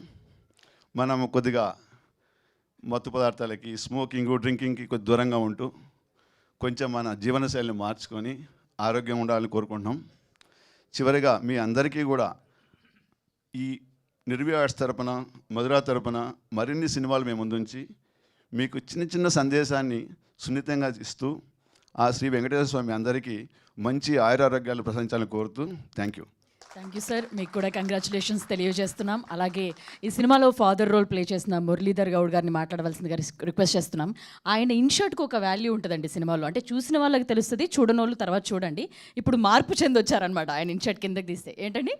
మనం కొద్దిగా మత్తు పదార్థాలకి, స్మోకింగ్, డ్రింకింగ్కి కొద్ది దూరంగా ఉంటూ కొంచెం మన జీవనశైలిని మార్చుకొని ఆరోగ్యం ఉండాలని కోరుకుంటున్నాం. చివరిగా మీ అందరికీ కూడా ఈ నిర్వ్యూ ఆర్ట్స్ తరపున, మధురా తరపున మరిన్ని సినిమాలు మేము ముందుంచి మీకు చిన్న చిన్న సందేశాన్ని సున్నితంగా ఇస్తూ ఆ శ్రీ వెంకటేశ్వర స్వామి అందరికీ మంచి ఆయురారోగ్యాలు ప్రసాదించాలని కోరుతూ thank you. Thank you sir, మీకు కూడా కంగ్రాచులేషన్స్ తెలియజేస్తున్నాం. అలాగే ఈ సినిమాలో ఫాదర్ రోల్ ప్లే చేసిన మురళీధర్ గౌడ్ గారిని మాట్లాడవలసిందిగా రిక్వెస్ట్ చేస్తున్నాం. ఆయన ఇన్షర్ట్కి ఒక వాల్యూ ఉంటుందండి సినిమాలో, అంటే చూసిన వాళ్ళకి తెలుస్తుంది, చూడని వాళ్ళు తర్వాత చూడండి. ఇప్పుడు మార్పు చెందొచ్చారనమాట ఆయన ఇన్షర్ట్ కిందకి తీస్తే. ఏంటండి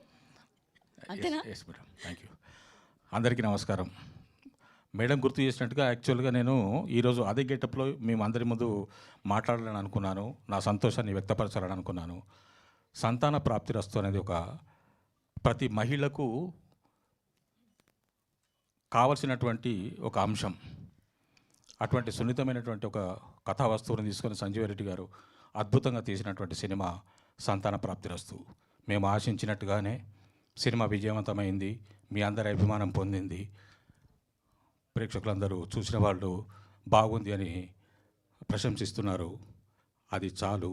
అంతేనా? Yes madam, thank you. అందరికీ నమస్కారం. మేడం గుర్తు చేసినట్టుగా యాక్చువల్గా నేను ఈరోజు అదే గెటప్లో మేము అందరి ముందు మాట్లాడాలని అనుకున్నాను, నా సంతోషాన్ని వ్యక్తపరచాలని అనుకున్నాను. సంతాన ప్రాప్తిరస్తు అనేది ఒక ప్రతి మహిళకు కావలసినటువంటి ఒక అంశం. అటువంటి సున్నితమైనటువంటి ఒక కథా వస్తువుని తీసుకొని సంజీవ్ రెడ్డి గారు అద్భుతంగా తీసినటువంటి సినిమా సంతాన ప్రాప్తిరస్తు. మేము ఆశించినట్టుగానే సినిమా విజయవంతమైంది, మీ అందరి అభిమానం పొందింది. ప్రేక్షకులందరూ చూసిన వాళ్ళు బాగుంది అని ప్రశంసిస్తున్నారు. అది చాలు,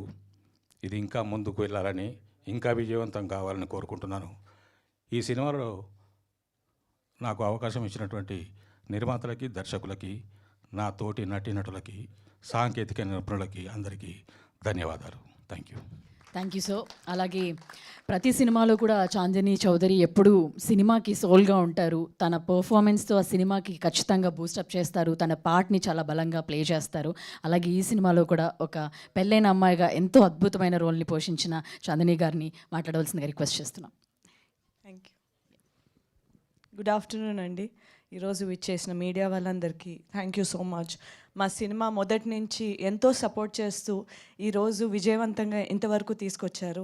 ఇది ఇంకా ముందుకు వెళ్ళాలని, ఇంకా విజయవంతం కావాలని కోరుకుంటున్నాను. ఈ సినిమాలో నాకు అవకాశం ఇచ్చినటువంటి నిర్మాతలకి, దర్శకులకి, నా తోటి నటీనటులకి, సాంకేతిక నిపుణులకి అందరికీ ధన్యవాదాలు. Thank you. Thank you so. అలాగే ప్రతి సినిమాలో కూడా చాందిని చౌదరి ఎప్పుడూ సినిమాకి సోల్గా ఉంటారు. తన పర్ఫార్మెన్స్తో ఆ సినిమాకి ఖచ్చితంగా బూస్టప్ చేస్తారు, తన పార్ట్ని చాలా బలంగా ప్లే చేస్తారు. అలాగే ఈ సినిమాలో కూడా ఒక పెళ్ళైన అమ్మాయిగా ఎంతో అద్భుతమైన రోల్ని పోషించిన చాందిని గారిని మాట్లాడవలసిందిగా రిక్వెస్ట్ చేస్తున్నాం. Thank you. గుడ్ ఆఫ్టర్నూన్ అండి. ఈరోజు విచ్చేసిన మీడియా వాళ్ళందరికీ థ్యాంక్ యూ సో మచ్. మా సినిమా మొదటి నుంచి ఎంతో సపోర్ట్ చేస్తూ ఈరోజు విజయవంతంగా ఇంతవరకు తీసుకొచ్చారు.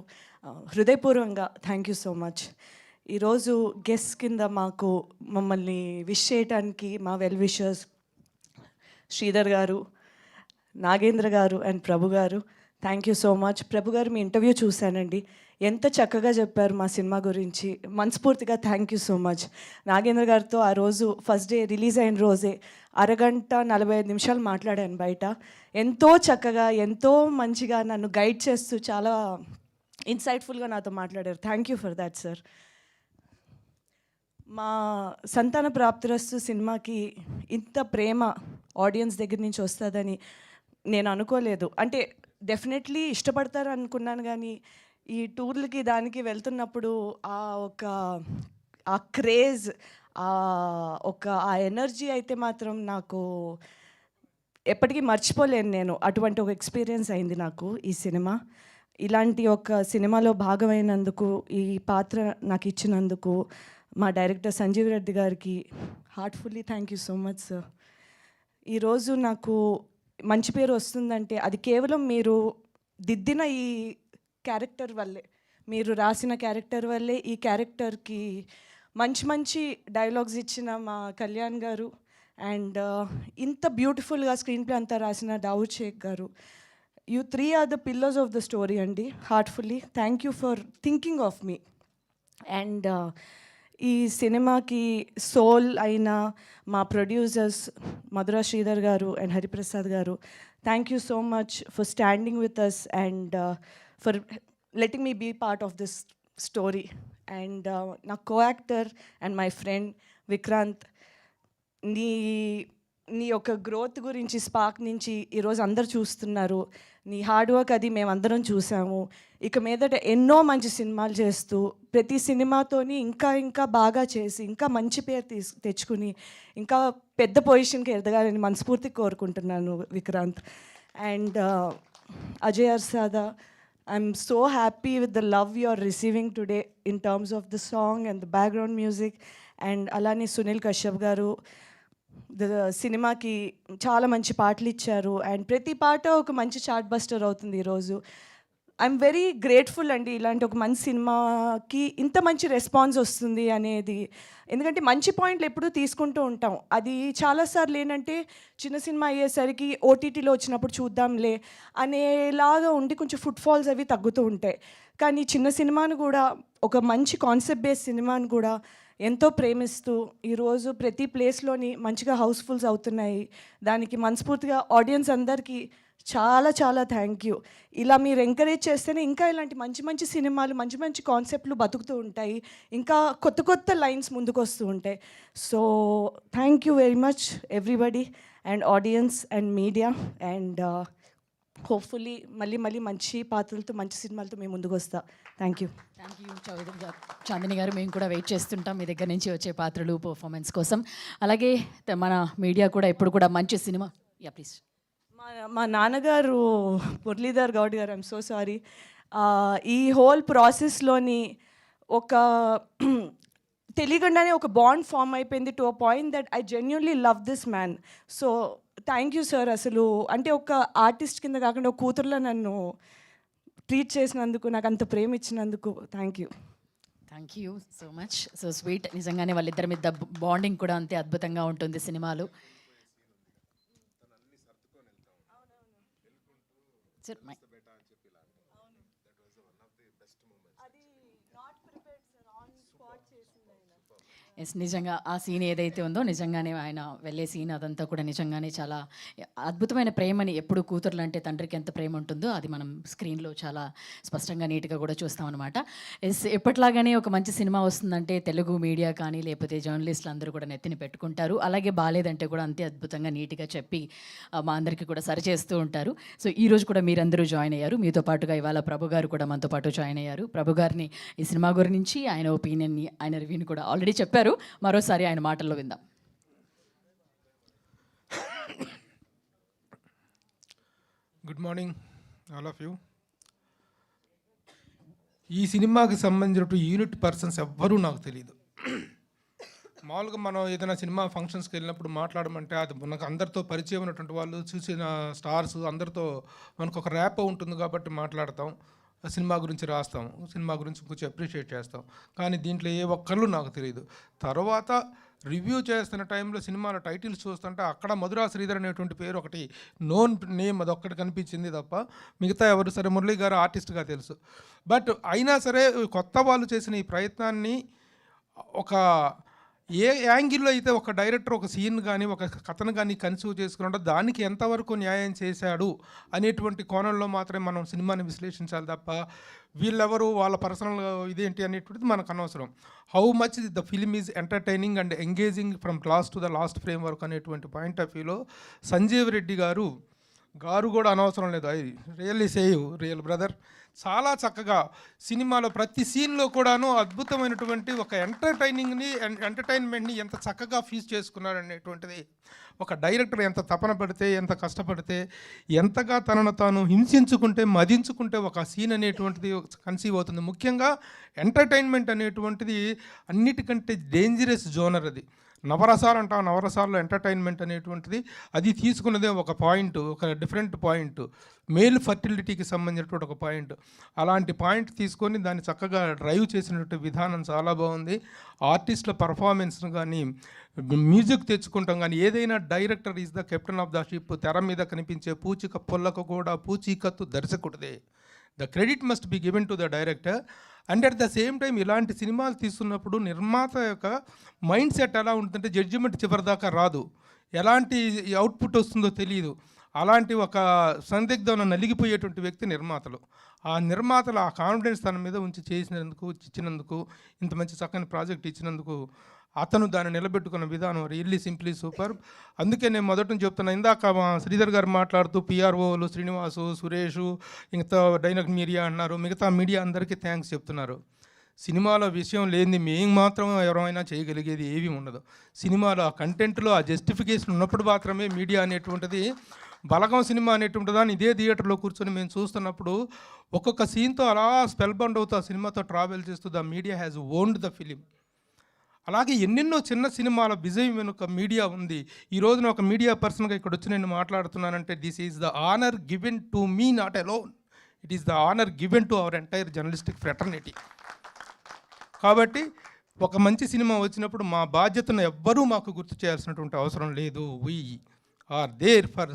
హృదయపూర్వకంగా థ్యాంక్ యూ సో మచ్. ఈరోజు గెస్ట్ కింద మమ్మల్ని విష్ చేయడానికి మా వెల్ విషర్స్ శ్రీధర్ గారు, నాగేంద్ర గారు అండ్ ప్రభు గారు, థ్యాంక్ యూ సో మచ్. ప్రభు గారు మీ ఇంటర్వ్యూ చూశానండి, ఎంత చక్కగా చెప్పారు మా సినిమా గురించి. మనస్ఫూర్తిగా thank you so much. Nagendra గారితో ఆ రోజు ఫస్ట్ డే రిలీజ్ అయిన రోజే 1:45 నిమిషాలు మాట్లాడాను బయట. ఎంతో చక్కగా, ఎంతో మంచిగా నన్ను గైడ్ చేస్తూ చాలా ఇన్సైట్ఫుల్గా నాతో మాట్లాడారు. Thank you for that sir. మా సంతాన ప్రాప్తిరస్తు సినిమాకి ఇంత ప్రేమ ఆడియన్స్ దగ్గర నుంచి వస్తుందని నేను అనుకోలేదు. అంటే డెఫినెట్లీ ఇష్టపడతారు అనుకున్నాను, కానీ ఈ టూర్లకి దానికి వెళ్తున్నప్పుడు ఆ క్రేజ్, ఆ ఎనర్జీ అయితే మాత్రం నాకు ఎప్పటికీ మర్చిపోలేను నేను. అటువంటి ఒక ఎక్స్పీరియన్స్ అయింది నాకు ఈ సినిమా. ఇలాంటి ఒక సినిమాలో భాగమైనందుకు, ఈ పాత్ర నాకు ఇచ్చినందుకు మా డైరెక్టర్ సంజీవ్ రెడ్డి గారికి heartfully thank you so much sir. ఈరోజు నాకు మంచి పేరు వస్తుందంటే అది కేవలం మీరు దిద్దిన ఈ క్యారెక్టర్ వల్లే, మీరు రాసిన క్యారెక్టర్ వల్లే. ఈ క్యారెక్టర్కి మంచి మంచి డైలాగ్స్ ఇచ్చిన మా కళ్యాణ్ గారు అండ్ ఇంత బ్యూటిఫుల్గా స్క్రీన్ ప్లే అంతా రాసిన దావుద్ షేక్ గారు, you 3 are the pillars of the story అండి. Heartfully thank you for thinking of me. And ఈ సినిమాకి సోల్ అయిన మా ప్రొడ్యూసర్స్ మధురా శ్రీధర్ గారు అండ్ హరిప్రసాద్ గారు, thank you so much for standing with us and for letting me be part of this story. And నా co-actor and my friend Vikrant, నీ యొక్క growth గురించి, స్పార్క్ నుంచి ఈరోజు అందరు చూస్తున్నారు. నీ హార్డ్ వర్క్ అది మేమందరం చూసాము. ఇక మీదట ఎన్నో మంచి సినిమాలు చేస్తూ ప్రతి సినిమాతోని ఇంకా ఇంకా బాగా చేసి ఇంకా మంచి పేరు తెచ్చుకుని ఇంకా పెద్ద పొజిషన్కి ఎదగాలని మనస్ఫూర్తిగా కోరుకుంటున్నాను Vikrant. And Ajay Arsada, I'm so happy with the love you're receiving today in terms of the song and the background music. And అలానే సునీల్ కశ్యప్ గారు సినిమాకి చాలా మంచి పాటలు ఇచ్చారు. అండ్ ప్రతి పాట ఒక మంచి చార్ట్ బస్టర్ అవుతుంది ఈరోజు. ఐఎమ్ వెరీ గ్రేట్ఫుల్ అండి ఇలాంటి ఒక మంచి సినిమాకి ఇంత మంచి రెస్పాన్స్ వస్తుంది అనేది. ఎందుకంటే మంచి పాయింట్లు ఎప్పుడూ తీసుకుంటూ ఉంటాం. అది చాలాసార్లు ఏంటంటే చిన్న సినిమా అయ్యేసరికి ఓటీటీలో వచ్చినప్పుడు చూద్దాంలే అనేలాగా ఉండి కొంచెం ఫుట్ఫాల్స్ అవి తగ్గుతూ ఉంటాయి. కానీ చిన్న సినిమాను కూడా ఒక మంచి కాన్సెప్ట్ బేస్డ్ సినిమాను కూడా ఎంతో ప్రేమిస్తూ ఈరోజు ప్రతి ప్లేస్లోని మంచిగా హౌస్ఫుల్స్ అవుతున్నాయి. దానికి మనస్ఫూర్తిగా ఆడియన్స్ అందరికీ చాలా చాలా థ్యాంక్ యూ. ఇలా మీరు ఎంకరేజ్ చేస్తేనే ఇంకా ఇలాంటి మంచి మంచి సినిమాలు మంచి మంచి కాన్సెప్ట్లు బతుకుతూ ఉంటాయి, ఇంకా కొత్త కొత్త లైన్స్ ముందుకు వస్తూ ఉంటాయి. So thank you very much everybody and audience and media. And hopefully మళ్ళీ మంచి పాత్రలతో మంచి సినిమాలతో మేము ముందుకు వస్తాం. Thank you. Thank you Chowdary గారు. చాందిని గారు, మేము కూడా వెయిట్ చేస్తుంటాం మీ దగ్గర నుంచి వచ్చే పాత్రలు పర్ఫార్మెన్స్ కోసం. అలాగే మన మీడియా కూడా ఎప్పుడు కూడా మంచి సినిమా. Yeah please. మా నాన్నగారు మురళీధర్ గౌడ్ గారు, ఐఎమ్ సో సారీ, ఈ హోల్ ప్రాసెస్లోని ఒక తెలియకుండానే ఒక బాండ్ ఫామ్ అయిపోయింది to a point that I genuinely love this man. So thank you sir. అసలు అంటే ఒక ఆర్టిస్ట్ కింద కాకుండా ఒక కూతురులో నన్ను ట్రీట్ చేసినందుకు, నాకు అంత ప్రేమ ఇచ్చినందుకు thank you. Thank you so much. So sweet. నిజంగానే వాళ్ళిద్దరి మీద బాండింగ్ కూడా అంతే అద్భుతంగా ఉంటుంది సినిమాలు. ఎస్, నిజంగా ఆ సీన్ ఏదైతే ఉందో నిజంగానే ఆయన వెళ్ళే సీన్ అదంతా కూడా నిజంగానే చాలా అద్భుతమైన ప్రేమని, ఎప్పుడు కూతుర్లు అంటే తండ్రికి ఎంత ప్రేమ ఉంటుందో అది మనం స్క్రీన్లో చాలా స్పష్టంగా నీట్గా కూడా చూస్తాం అనమాట. ఎస్, ఎప్పట్లాగానే ఒక మంచి సినిమా వస్తుందంటే తెలుగు మీడియా కానీ లేకపోతే జర్నలిస్టులు అందరూ కూడా నెత్తిని పెట్టుకుంటారు. అలాగే బాలేదంటే కూడా అంతే అద్భుతంగా నీట్గా చెప్పి మా అందరికీ కూడా సరిచేస్తూ ఉంటారు. సో ఈరోజు కూడా మీరందరూ జాయిన్ అయ్యారు. మీతో పాటుగా ఇవాళ ప్రభు గారు కూడా మనతో పాటు జాయిన్ అయ్యారు. ప్రభు గారిని ఈ సినిమా గురించి ఆయన ఒపీనియన్ని, ఆయన రివ్యూని కూడా ఆల్రెడీ చెప్పారు. మరోసారి ఆయన మాటల్లో విందాం. Good morning all of you. ఈ సినిమాకి సంబంధించిన యూనిట్ పర్సన్స్ ఎవ్వరూ నాకు తెలియదు. మామూలుగా మనం ఏదైనా సినిమా ఫంక్షన్స్కి వెళ్ళినప్పుడు మాట్లాడమంటే అది మనకు అందరితో పరిచయం ఉన్నటువంటి వాళ్ళు, చూసిన స్టార్స్ అందరితో మనకు ఒక ర్యాప్ ఉంటుంది కాబట్టి మాట్లాడతాం, సినిమా గురించి రాస్తాం, సినిమా గురించి కొంచెం అప్రిషియేట్ చేస్తాం. కానీ దీంట్లో ఏ ఒక్కళ్ళు నాకు తెలియదు. తర్వాత రివ్యూ చేస్తున్న టైంలో సినిమాల టైటిల్స్ చూస్తుంటే అక్కడ మధురా శ్రీధర్ అనేటువంటి పేరు ఒకటి నోన్ నేమ్, అది ఒక్కటి కనిపించింది తప్ప మిగతా ఎవరు, సరే మురళీ గారు ఆర్టిస్ట్గా తెలుసు, బట్ అయినా సరే కొత్త వాళ్ళు చేసిన ఈ ప్రయత్నాన్ని ఒక ఏ యాంగిల్లో అయితే ఒక డైరెక్టర్ ఒక సీన్ కానీ ఒక కథను కానీ కన్సీవ్ చేసుకున్నాడో దానికి ఎంతవరకు న్యాయం చేశాడు అనేటువంటి కోణంలో మాత్రమే మనం సినిమాని విశ్లేషించాలి తప్ప వీళ్ళెవరు, వాళ్ళ పర్సనల్ ఇదేంటి అనేటువంటిది మనకు అనవసరం. How much the film is entertaining and engaging from class to the last frame work అనేటువంటి పాయింట్ ఆఫ్ వ్యూలో సంజీవ్ రెడ్డి గారు కూడా అనవసరం లేదు. I really save real brother. చాలా చక్కగా సినిమాలో ప్రతి సీన్లో కూడాను అద్భుతమైనటువంటి ఒక ఎంటర్టైన్మెంట్ని ఎంత చక్కగా ఫీజ్ చేసుకున్నారు అనేటువంటిది, ఒక డైరెక్టర్ ఎంత తపన పడితే, ఎంత కష్టపడితే, ఎంతగా తనను తాను హింసించుకుంటే, మదించుకుంటే ఒక సీన్ అనేటువంటిది కన్సీవ్ అవుతుంది. ముఖ్యంగా ఎంటర్టైన్మెంట్ అనేటువంటిది అన్నిటికంటే డేంజరస్ జోనర్. అది నవరసాలు అంటాం, నవరసాల్లో ఎంటర్టైన్మెంట్ అనేటువంటిది అది తీసుకున్నదే ఒక పాయింట్, ఒక డిఫరెంట్ పాయింట్, మేల్ ఫర్టిలిటీకి సంబంధించినటువంటి ఒక పాయింట్. అలాంటి పాయింట్ తీసుకొని దాన్ని చక్కగా డ్రైవ్ చేసినటువంటి విధానం చాలా బాగుంది. ఆర్టిస్టుల పర్ఫార్మెన్స్ను కానీ, మ్యూజిక్ తెచ్చుకుంటాం కానీ, ఏదైనా director is the captain of the ship. తెర మీద కనిపించే పూచిక పొల్లకు కూడా పూచీకత్తు దర్శకుడిదే. The credit must be given to the director. And at the same time ఇలాంటి సినిమాలు తీస్తున్నప్పుడు నిర్మాత యొక్క మైండ్ సెట్ ఎలా ఉంటుందంటే జడ్జిమెంట్ చివరిదాకా రాదు, ఎలాంటి అవుట్పుట్ వస్తుందో తెలియదు. అలాంటి ఒక సందిగ్ధం నలిగిపోయేటువంటి వ్యక్తి నిర్మాతలు. ఆ నిర్మాతలు ఆ కాన్ఫిడెన్స్ తన మీద ఉంచి ఇచ్చినందుకు, ఇంత మంచి చక్కని ప్రాజెక్ట్ ఇచ్చినందుకు అతను దాన్ని నిలబెట్టుకున్న విధానం రియల్లీ సింప్లీ సూపర్. అందుకే నేను మొదట చెప్తున్నా, ఇందాక శ్రీధర్ గారు మాట్లాడుతూ పిఆర్ఓలు శ్రీనివాసు, సురేషు, ఇంకా డైనక్ మీడియా అన్నారు, మిగతా మీడియా అందరికీ థ్యాంక్స్ చెప్తున్నారు. సినిమాలో విషయం లేనిది మేము మాత్రం ఎవరైనా చేయగలిగేది ఏమీ ఉండదు. సినిమాలో ఆ కంటెంట్లో ఆ జస్టిఫికేషన్ ఉన్నప్పుడు మాత్రమే మీడియా అనేటువంటిది బలగం సినిమా అనేటువంటి దాన్ని ఇదే థియేటర్లో కూర్చొని మేము చూస్తున్నప్పుడు ఒక్కొక్క సీన్తో అలా స్పెల్ బౌండ్ అవుతూ ఆ సినిమాతో ట్రావెల్ చేస్తూ the media has owned the film. అలాగే ఎన్నెన్నో చిన్న సినిమాల విజయం వెనుక మీడియా ఉంది. ఈ రోజున ఒక మీడియా పర్సన్గా ఇక్కడ వచ్చి నేను మాట్లాడుతున్నానంటే this is the honour given to me, not alone, it is the honour given to our entire journalistic fraternity. కాబట్టి ఒక మంచి సినిమా వచ్చినప్పుడు మా బాధ్యతను ఎవ్వరూ మాకు గుర్తు చేయాల్సినటువంటి అవసరం లేదు. We are there for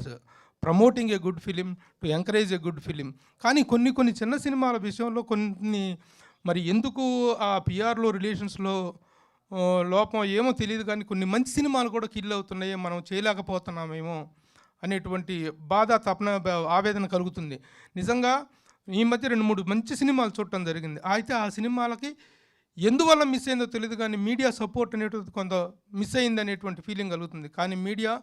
promoting a good film, to encourage a good film. కానీ కొన్ని చిన్న సినిమాల విషయంలో కొన్ని మరి ఎందుకు ఆ పిఆర్లో రిలేషన్స్లో లోపం ఏమో తెలియదు, కానీ కొన్ని మంచి సినిమాలు కూడా కిల్ అవుతున్నాయి, మనం చేయలేకపోతున్నామేమో అనేటువంటి బాధ, తపన, ఆవేదన కలుగుతుంది. నిజంగా ఈ మధ్య 2-3 మంచి సినిమాలు చూడటం జరిగింది. అయితే ఆ సినిమాలకి ఎందువల్ల మిస్ అయిందో తెలియదు, కానీ మీడియా సపోర్ట్ అనేటువంటి కొంత మిస్ అయింది అనేటువంటి ఫీలింగ్ కలుగుతుంది. కానీ మీడియా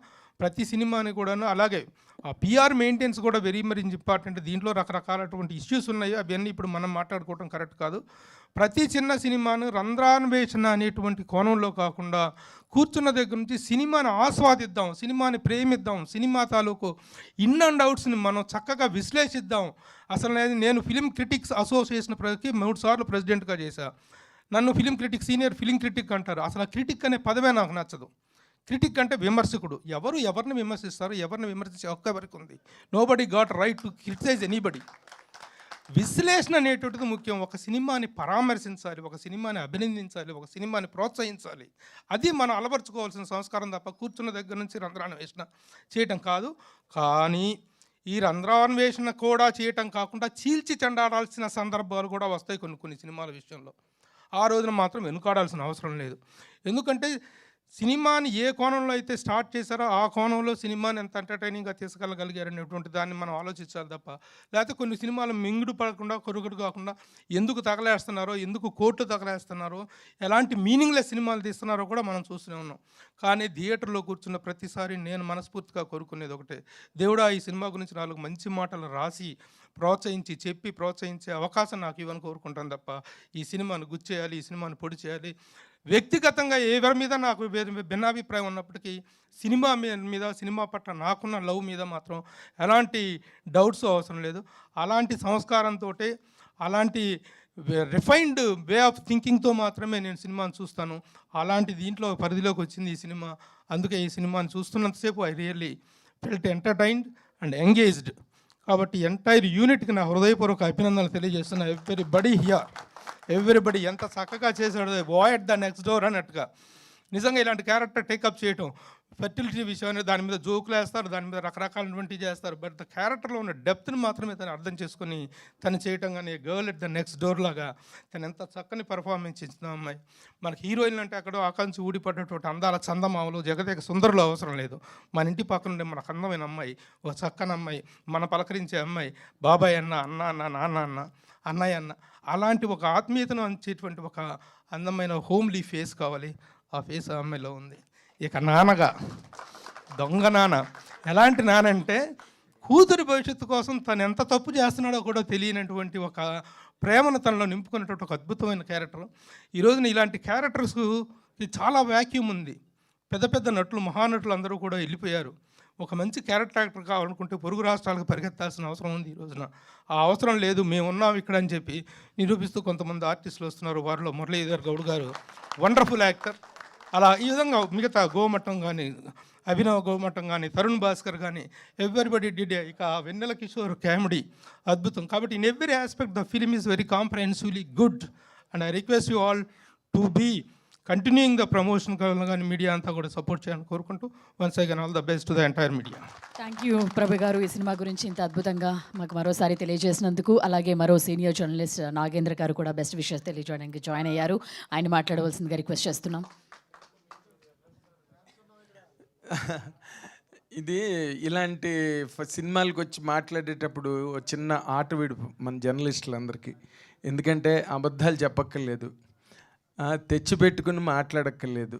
ప్రతి సినిమాని కూడాను, అలాగే ఆ పిఆర్ మెయింటెన్స్ కూడా వెరీ మరీ ఇంపార్టెంట్. దీంట్లో రకరకాలటువంటి ఇష్యూస్ ఉన్నాయి, అవన్నీ ఇప్పుడు మనం మాట్లాడుకోవడం కరెక్ట్ కాదు. ప్రతి చిన్న సినిమాను రంధ్రాన్వేషణ అనేటువంటి కోణంలో కాకుండా కూర్చున్న దగ్గర నుంచి సినిమాని ఆస్వాదిద్దాం, సినిమాని ప్రేమిద్దాం, సినిమా తాలూకు ఇన్ అండ్ అవుట్స్ని మనం చక్కగా విశ్లేషిద్దాం. అసలు నేను ఫిలిం క్రిటిక్స్ అసోసియేషన్ 3 సార్లు ప్రెసిడెంట్గా చేశా. నన్ను film critic, senior film critic అంటారు. అసలు ఆ క్రిటిక్ అనే పదమే నాకు నచ్చదు. క్రిటిక్ అంటే విమర్శకుడు. ఎవరిని విమర్శిస్తారు, ఎవరిని విమర్శించే హక్కు ఎవరికి ఉంది? Nobody got right to criticise anybody. విశ్లేషణ అనేటువంటిది ముఖ్యం. ఒక సినిమాని పరామర్శించాలి, ఒక సినిమాని అభినందించాలి, ఒక సినిమాని ప్రోత్సహించాలి. అది మనం అలవర్చుకోవాల్సిన సంస్కారం తప్ప కూర్చున్న దగ్గర నుంచి రంధ్రాన్వేషణ చేయటం కాదు. కానీ ఈ రంధ్రాన్వేషణ కూడా చేయటం కాకుండా చీల్చి చెండాడాల్సిన సందర్భాలు కూడా వస్తాయి కొన్ని సినిమాల విషయంలో. ఆ రోజున మాత్రం వెనుకాడాల్సిన అవసరం లేదు. ఎందుకంటే సినిమాని ఏ కోణంలో అయితే స్టార్ట్ చేశారో ఆ కోణంలో సినిమాని ఎంత ఎంటర్టైనింగ్గా తీసుకెళ్ళగలిగారనేటువంటి దాన్ని మనం ఆలోచించాలి తప్ప, లేకపోతే కొన్ని సినిమాలు మింగుడు పడకుండా, కొరుగుడు కాకుండా ఎందుకు తగలేస్తున్నారో, ఎందుకు కోర్టు తగలేస్తున్నారో, ఎలాంటి మీనింగ్లెస్ సినిమాలు తీస్తున్నారో కూడా మనం చూస్తూనే ఉన్నాం. కానీ థియేటర్లో కూర్చున్న ప్రతిసారి నేను మనస్ఫూర్తిగా కోరుకునేది ఒకటే, దేవుడా ఈ సినిమా గురించి 4 మంచి మాటలు రాసి ప్రోత్సహించి ప్రోత్సహించే అవకాశం నాకు ఇవ్వని కోరుకుంటాను తప్ప ఈ సినిమాను గుచ్చేయాలి, ఈ సినిమాను పొడి చేయాలి. వ్యక్తిగతంగా ఎవరి మీద నాకు భిన్నాభిప్రాయం ఉన్నప్పటికీ సినిమా పట్ల నాకున్న లవ్ మీద మాత్రం ఎలాంటి డౌట్స్ అవసరం లేదు. అలాంటి సంస్కారంతో, అలాంటి రిఫైన్డ్ వే ఆఫ్ థింకింగ్తో మాత్రమే నేను సినిమాను చూస్తాను. అలాంటి దీంట్లో పరిధిలోకి వచ్చింది ఈ సినిమా. అందుకే ఈ సినిమాని చూస్తున్నంతసేపు I really felt entertained and engaged. కాబట్టి ఎంటైర్ యూనిట్కి నా హృదయపూర్వక అభినందనలు తెలియజేస్తున్నా. ఎవ్రీబడి ఎంత చక్కగా చేశాడు, boy at the next door అన్నట్టుగా. నిజంగా ఇలాంటి క్యారెక్టర్ టేకప్ చేయటం, ఫెర్టిలిటీ విషయాన్ని దాని మీద జోకులు వేస్తారు, దాని మీద రకరకాలటువంటివి చేస్తారు. బట్ ద క్యారెక్టర్లో ఉన్న డెప్త్ని మాత్రమే తను అర్థం చేసుకుని తను చేయటం. కానీ girl at the next door లాగా తను ఎంత చక్కని పెర్ఫార్మెన్స్ ఇచ్చిన అమ్మాయి. మనకి హీరోయిన్ అంటే అక్కడ ఆకాంక్ష ఊడిపడ్డటువంటి అందాల చందమామలు, జగదేక సుందరులు అవసరం లేదు. మన ఇంటి పక్కన ఉండే మనకు అందమైన అమ్మాయి, ఒక చక్కని అమ్మాయి, మన పలకరించే అమ్మాయి, బాబాయ్ అన్న, అన్న అన్న, నాన్న అన్న, అన్నయ్య అన్న, అలాంటి ఒక ఆత్మీయతను అంచేటువంటి ఒక అందమైన హోమ్లీ ఫేస్ కావాలి. ఆ ఫేస్ ఆ అమ్మాయిలో ఉంది. ఇక నాన్నగా దొంగ నాన్న. ఎలాంటి నాన్న అంటే కూతురి భవిష్యత్తు కోసం తను ఎంత తప్పు చేస్తున్నాడో కూడా తెలియనటువంటి ఒక ప్రేమను తనలో నింపుకున్నటువంటి ఒక అద్భుతమైన క్యారెక్టర్. ఈరోజున ఇలాంటి క్యారెక్టర్స్కి చాలా వ్యాక్యూమ్ ఉంది. పెద్ద నటులు, మహానటులు అందరూ కూడా వెళ్ళిపోయారు. ఒక మంచి క్యారెక్టర్ యాక్టర్ కావాలనుకుంటే పొరుగు రాష్ట్రాలకు పరిగెత్తాల్సిన అవసరం ఉంది. ఈ రోజున ఆ అవసరం లేదు, మేము ఉన్నాం ఇక్కడ అని చెప్పి నిరూపిస్తూ కొంతమంది ఆర్టిస్టులు వస్తున్నారు. వారిలో మురళీధర్ గౌడ్ గారు వండర్ఫుల్ యాక్టర్. అలా ఈ విధంగా మిగతా గోమట్టం కానీ, అభినవ్ గోమట్టం కానీ, తరుణ్ భాస్కర్ కానీ, ఎవ్రీబడి డిడ్. ఇక వెన్నెల కిషోర్ కామెడీ అద్భుతం. కాబట్టి in every aspect the film is very comprehensively good. And I request you all to be continuing the promotion కానీ మీడియా అంతా కూడా సపోర్ట్ చేయాలని కోరుకుంటూ once again all the best to the entire media. Thank you Prabhu గారు, ఈ cinema గురించి ఇంత అద్భుతంగా మాకు మరోసారి తెలియజేసినందుకు. అలాగే మరో సీనియర్ జర్నలిస్ట్ నాగేంద్ర గారు కూడా బెస్ట్ విషయాలు తెలియజేయడానికి జాయిన్ అయ్యారు. ఆయన మాట్లాడవలసిందిగా రిక్వెస్ట్ చేస్తున్నాం. ఇది ఇలాంటి సినిమాలకు వచ్చి మాట్లాడేటప్పుడు చిన్న ఆట విడుపు మన జర్నలిస్టులందరికీ. ఎందుకంటే అబద్ధాలు చెప్పక్కర్లేదు, తెచ్చిపెట్టుకుని మాట్లాడక్కర్లేదు.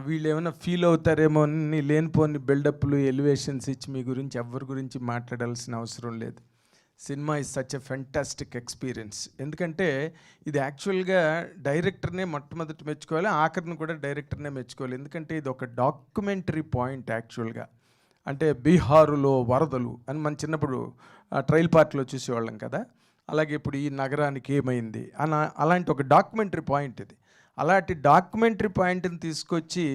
వీళ్ళు ఏమైనా ఫీల్ అవుతారేమో అని లేనిపోని బిల్డప్లు, ఎలివేషన్స్ ఇచ్చి మీ గురించి ఎవరి గురించి మాట్లాడాల్సిన అవసరం లేదు. Cinema is such a fantastic experience. ఎందుకంటే ఇది యాక్చువల్గా డైరెక్టర్నే మొట్టమొదటి మెచ్చుకోవాలి, ఆఖరిని కూడా డైరెక్టర్నే మెచ్చుకోవాలి. ఎందుకంటే ఇది ఒక డాక్యుమెంటరీ పాయింట్ యాక్చువల్గా. అంటే బీహారులో వరదలు అని మన చిన్నప్పుడు ట్రైల్ పార్క్లో చూసేవాళ్ళం కదా, అలాగే ఇప్పుడు ఈ నగరానికి ఏమైంది అలాంటి ఒక డాక్యుమెంటరీ పాయింట్ ఇది. అలాంటి డాక్యుమెంటరీ పాయింట్ని తీసుకొచ్చి,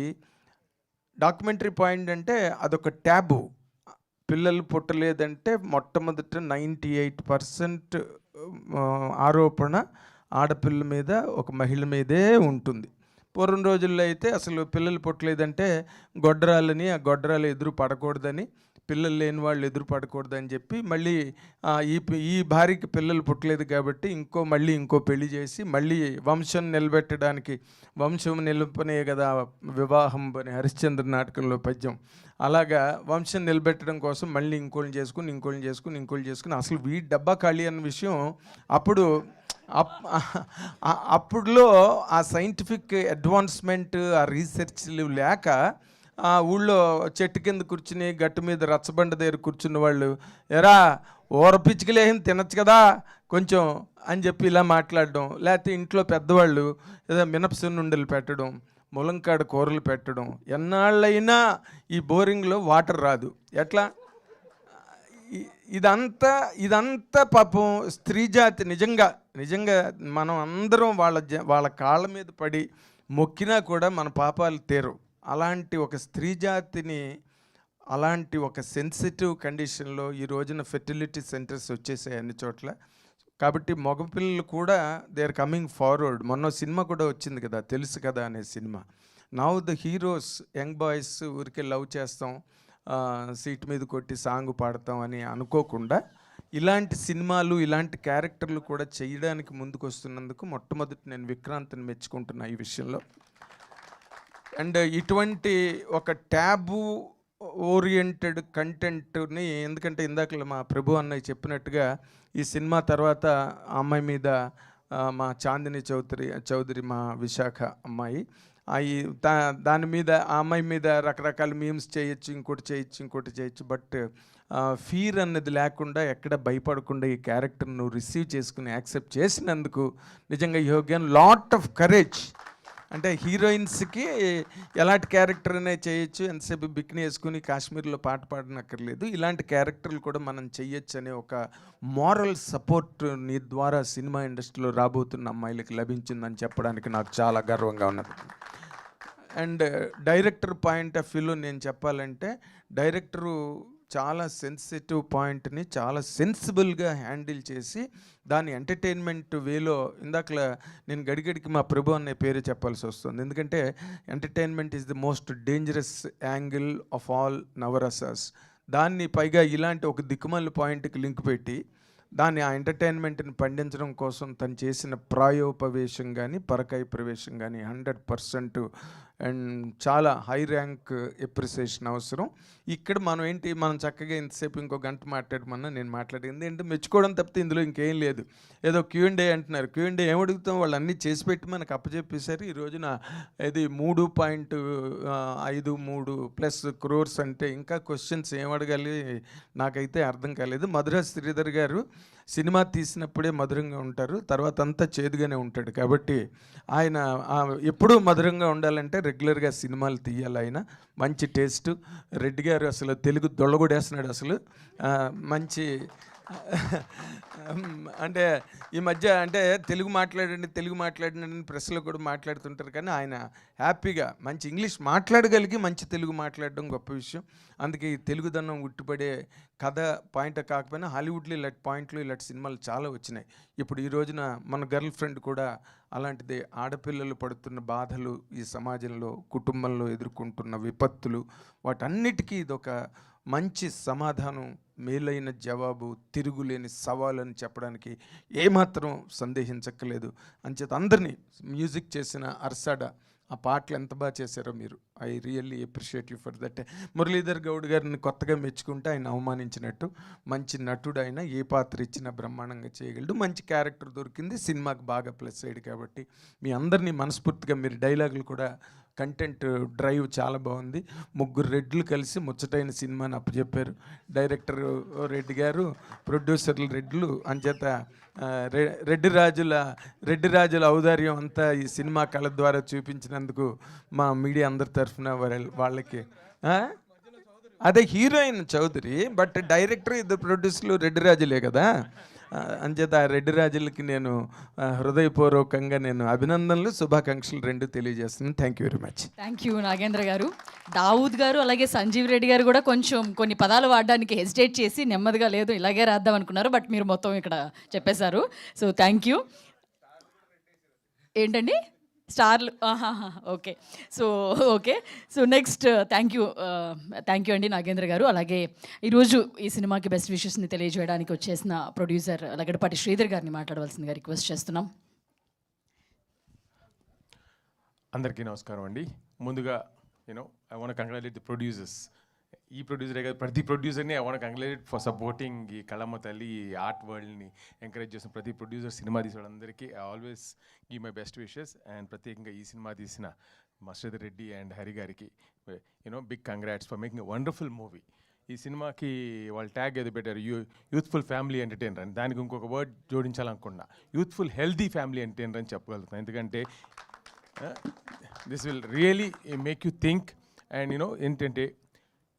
డాక్యుమెంటరీ పాయింట్ అంటే అదొక ట్యాబు. పిల్లలు పుట్టలేదంటే మొట్టమొదట 98% ఆరోపణ ఆడపిల్ల మీద, ఒక మహిళ మీదే ఉంటుంది. పూర్వం రోజుల్లో అయితే అసలు పిల్లలు పుట్టలేదంటే గొడ్రాలని, ఆ గొడ్రాలు ఎదురు పడకూడదని, పిల్లలు లేని వాళ్ళు ఎదురు పడకూడదని చెప్పి మళ్ళీ ఈ భార్యకి పిల్లలు పుట్టలేదు కాబట్టి మళ్ళీ ఇంకో పెళ్లి చేసి మళ్ళీ వంశం నిలబెట్టడానికి, వంశం నిలుపనే కదా వివాహం అని హరిశ్చంద్ర నాటకంలో పద్యం, అలాగా వంశం నిలబెట్టడం కోసం మళ్ళీ ఇంకోళ్ళని చేసుకుని అసలు వీడి డబ్బా ఖాళీ అన్న విషయం అప్పుడులో ఆ సైంటిఫిక్ అడ్వాన్స్మెంట్, ఆ రీసెర్చ్లు లేక ఊళ్ళో చెట్టు కింద కూర్చుని గట్టు మీద రచ్చబండ దగ్గర కూర్చున్న వాళ్ళు, ఎరా ఊర పిచ్చుకలేం తినచ్చు కదా కొంచెం అని చెప్పి ఇలా మాట్లాడడం, లేకపోతే ఇంట్లో పెద్దవాళ్ళు ఏదో మినపసున్నుండలు పెట్టడం, ములంకాడ కూరలు పెట్టడం. ఎన్నాళ్ళైనా ఈ బోరింగ్లో వాటర్ రాదు, ఎట్లా? ఇదంతా పాపం స్త్రీ జాతి నిజంగా మనం అందరం వాళ్ళ కాళ్ళ మీద పడి మొక్కినా కూడా మన పాపాలు తీరు. అలాంటి ఒక స్త్రీ జాతిని అలాంటి ఒక సెన్సిటివ్ కండిషన్లో ఈ రోజున ఫెర్టిలిటీ సెంటర్స్ వచ్చేసాయి అన్ని చోట్ల. కాబట్టి మగపిల్లలు కూడా దే ఆర్ కమింగ్ ఫార్వర్డ్. మొన్న సినిమా కూడా వచ్చింది కదా, తెలుసు కదా అనే cinema. Now the heroes, young boys ఊరికే లవ్ చేస్తాం, సీట్ మీద కొట్టి సాంగ్ పాడతాం అని అనుకోకుండా ఇలాంటి సినిమాలు, ఇలాంటి క్యారెక్టర్లు కూడా చేయడానికి ముందుకు వస్తున్నందుకు మొట్టమొదటి నేను విక్రాంత్ని మెచ్చుకుంటున్నా ఈ విషయంలో. అండ్ ఇటువంటి ఒక ట్యాబు ఓరియంటెడ్ కంటెంట్ని, ఎందుకంటే ఇందాక మా ప్రభు అన్నయ్య చెప్పినట్టుగా ఈ సినిమా తర్వాత ఆ అమ్మాయి మీద, మా చాందిని చౌదరి మా విశాఖ అమ్మాయి, దాని మీద ఆ అమ్మాయి మీద రకరకాల మీమ్స్ చేయొచ్చు, ఇంకోటి చేయొచ్చు. బట్ ఫీర్ అన్నది లేకుండా, ఎక్కడ భయపడకుండా ఈ క్యారెక్టర్ను రిసీవ్ చేసుకుని యాక్సెప్ట్ చేసినందుకు నిజంగా you given lot of courage. అంటే హీరోయిన్స్కి ఎలాంటి క్యారెక్టర్ అనే చేయొచ్చు, ఎంతసేపు బిక్ని వేసుకుని కాశ్మీర్లో పాట పాడనక్కర్లేదు, ఇలాంటి క్యారెక్టర్లు కూడా మనం చెయ్యొచ్చు అనే ఒక మారల్ సపోర్ట్ నీ ద్వారా సినిమా ఇండస్ట్రీలో రాబోతున్న అమ్మాయిలకి లభించిందని చెప్పడానికి నాకు చాలా గర్వంగా ఉన్నది. అండ్ డైరెక్టర్ పాయింట్ ఆఫ్ వ్యూలో నేను చెప్పాలంటే, డైరెక్టరు చాలా సెన్సిటివ్ పాయింట్ని చాలా సెన్సిబుల్గా హ్యాండిల్ చేసి దాని ఎంటర్టైన్మెంట్ వేలో, ఇందాకలా నేను గడిగడికి మా ప్రభు అనే పేరు చెప్పాల్సి వస్తుంది, ఎందుకంటే entertainment is the most dangerous angle of all నవరసాస్. దాన్ని పైగా ఇలాంటి ఒక దిక్కుమల్లి పాయింట్కి లింక్ పెట్టి దాన్ని ఆ ఎంటర్టైన్మెంట్ని పండించడం కోసం తను చేసిన ప్రాయోపవేశం కానీ పరకాయ ప్రవేశం కానీ 100% అండ్ చాలా హై ర్యాంక్ ఎప్రిసియేషన్ అవసరం. ఇక్కడ మనం చక్కగా ఇంతసేపు ఇంకో గంట మాట్లాడమన్నా నేను మాట్లాడింది ఏంటంటే మెచ్చుకోవడం తప్పితే ఇందులో ఇంకేం లేదు. ఏదో Q&A అంటున్నారు, Q&A ఏమడుగుతాం, వాళ్ళు అన్నీ చేసి పెట్టి మనకు అప్పచెప్పేశారు. ఈ రోజున ఇది 3.53 crores అంటే ఇంకా క్వశ్చన్స్ ఏమడగాలి నాకైతే అర్థం కాలేదు. మధుర శ్రీధర్ గారు సినిమా తీసినప్పుడే మధురంగా ఉంటారు, తర్వాత అంతా చేదుగానే ఉంటాడు. కాబట్టి ఆయన ఎప్పుడూ మధురంగా ఉండాలంటే రెగ్యులర్గా సినిమాలు తీయాలి. ఆయన మంచి టేస్ట్. రెడ్డి గారు అసలు తెలుగు దొళ్ళగొడేస్తున్నాడు అసలు. మంచి అంటే ఈ మధ్య అంటే తెలుగు మాట్లాడండి ప్రెస్లో కూడా మాట్లాడుతుంటారు, కానీ ఆయన హ్యాపీగా మంచి ఇంగ్లీష్ మాట్లాడగలిగి మంచి తెలుగు మాట్లాడడం గొప్ప విషయం. అందుకే ఈ తెలుగుదనం ఉట్టిపడే కథ పాయింట్ కాకపోయినా హాలీవుడ్లో ఇలాంటి పాయింట్లు, ఇలాంటి సినిమాలు చాలా వచ్చినాయి. ఇప్పుడు ఈ రోజున మన గర్ల్ ఫ్రెండ్ కూడా అలాంటిదే. ఆడపిల్లలు పడుతున్న బాధలు, ఈ సమాజంలో కుటుంబంలో ఎదుర్కొంటున్న విపత్తులు, వాటన్నిటికీ ఇదొక మంచి సమాధానం, మేలైన జవాబు, తిరుగులేని సవాలని చెప్పడానికి ఏమాత్రం సందేహించక్కలేదు. అంచేత అందరినీ, మ్యూజిక్ చేసిన అర్సాడా, ఆ పాటలు ఎంత బాగా చేశారో మీరు, I really appreciate you for that. Muralidhar Goud గారిని కొత్తగా మెచ్చుకుంటే ఆయన అవమానించినట్టు. మంచి నటుడు ఆయన, ఏ పాత్ర ఇచ్చినా బ్రహ్మాండంగా చేయగలడు. మంచి క్యారెక్టర్ దొరికింది, సినిమాకి బాగా ప్లస్ అయ్యాడు. కాబట్టి మీ అందరినీ మనస్ఫూర్తిగా, మీరు డైలాగులు కూడా, కంటెంట్ డ్రైవ్ చాలా బాగుంది. 3 రెడ్లు కలిసి ముచ్చటైన సినిమాని అప్పచెప్పారు. డైరెక్టర్ రెడ్డి గారు, ప్రొడ్యూసర్లు రెడ్లు. అంచేత రెడ్డి రాజుల ఔదార్యం అంతా ఈ సినిమా కళ ద్వారా చూపించినందుకు మా మీడియా అందరి తరఫున వాళ్ళకి అదే హీరోయిన్ చౌదరి, బట్ డైరెక్టర్ ఇద్దరు ప్రొడ్యూసర్లు రెడ్డి రాజులే కదా. అంచేత ఆ రెడ్డి రాజులకి నేను హృదయపూర్వకంగా నేను అభినందనలు, శుభాకాంక్షలు రెండు తెలియజేస్తున్నాను. Thank you very much. Thank you Nagendra గారు. దావుద్ గారు అలాగే సంజీవ్ రెడ్డి గారు కూడా కొంచెం కొన్ని పదాలు వాడడానికి హెసిటేట్ చేసి నెమ్మదిగా లేదు ఇలాగే రాద్దాం అనుకున్నారు, బట్ మీరు మొత్తం ఇక్కడ చెప్పేశారు. So thank you. ఏంటండి స్టార్లు? Okay. So next thank you అండి నాగేంద్ర గారు. అలాగే ఈరోజు ఈ సినిమాకి బెస్ట్ విషెస్ని తెలియజేయడానికి వచ్చేసిన ప్రొడ్యూసర్ లగడపాటి శ్రీధర్ గారిని మాట్లాడవలసిందిగా రిక్వెస్ట్ చేస్తున్నాం. అందరికీ నమస్కారం అండి. ముందుగా I want congratulate the producers. ఈ ప్రొడ్యూసరే కాదు, ప్రతి ప్రొడ్యూసర్ని I want congratulate for supporting ఈ కళమ్మ తల్లి, ఈ ఆర్ట్ వరల్డ్ని ఎంకరేజ్ చేసిన ప్రతి ప్రొడ్యూసర్, సినిమా తీసే వాళ్ళందరికీ I always give my best wishes. And ప్రత్యేకంగా ఈ సినిమా తీసిన శ్రీధర్ రెడ్డి అండ్ హరి గారికి big congrats for making a wonderful movie. ఈ సినిమాకి వాళ్ళు ట్యాగ్ ఏదో పెట్టారు, యూత్ఫుల్ ఫ్యామిలీ ఎంటర్టైనర్ అని. దానికి ఇంకొక వర్డ్ జోడించాలనుకున్నా, యూత్ఫుల్ హెల్దీ ఫ్యామిలీ ఎంటర్టైనర్ అని చెప్పగలుగుతాను. ఎందుకంటే this will really make you think. And ఏంటంటే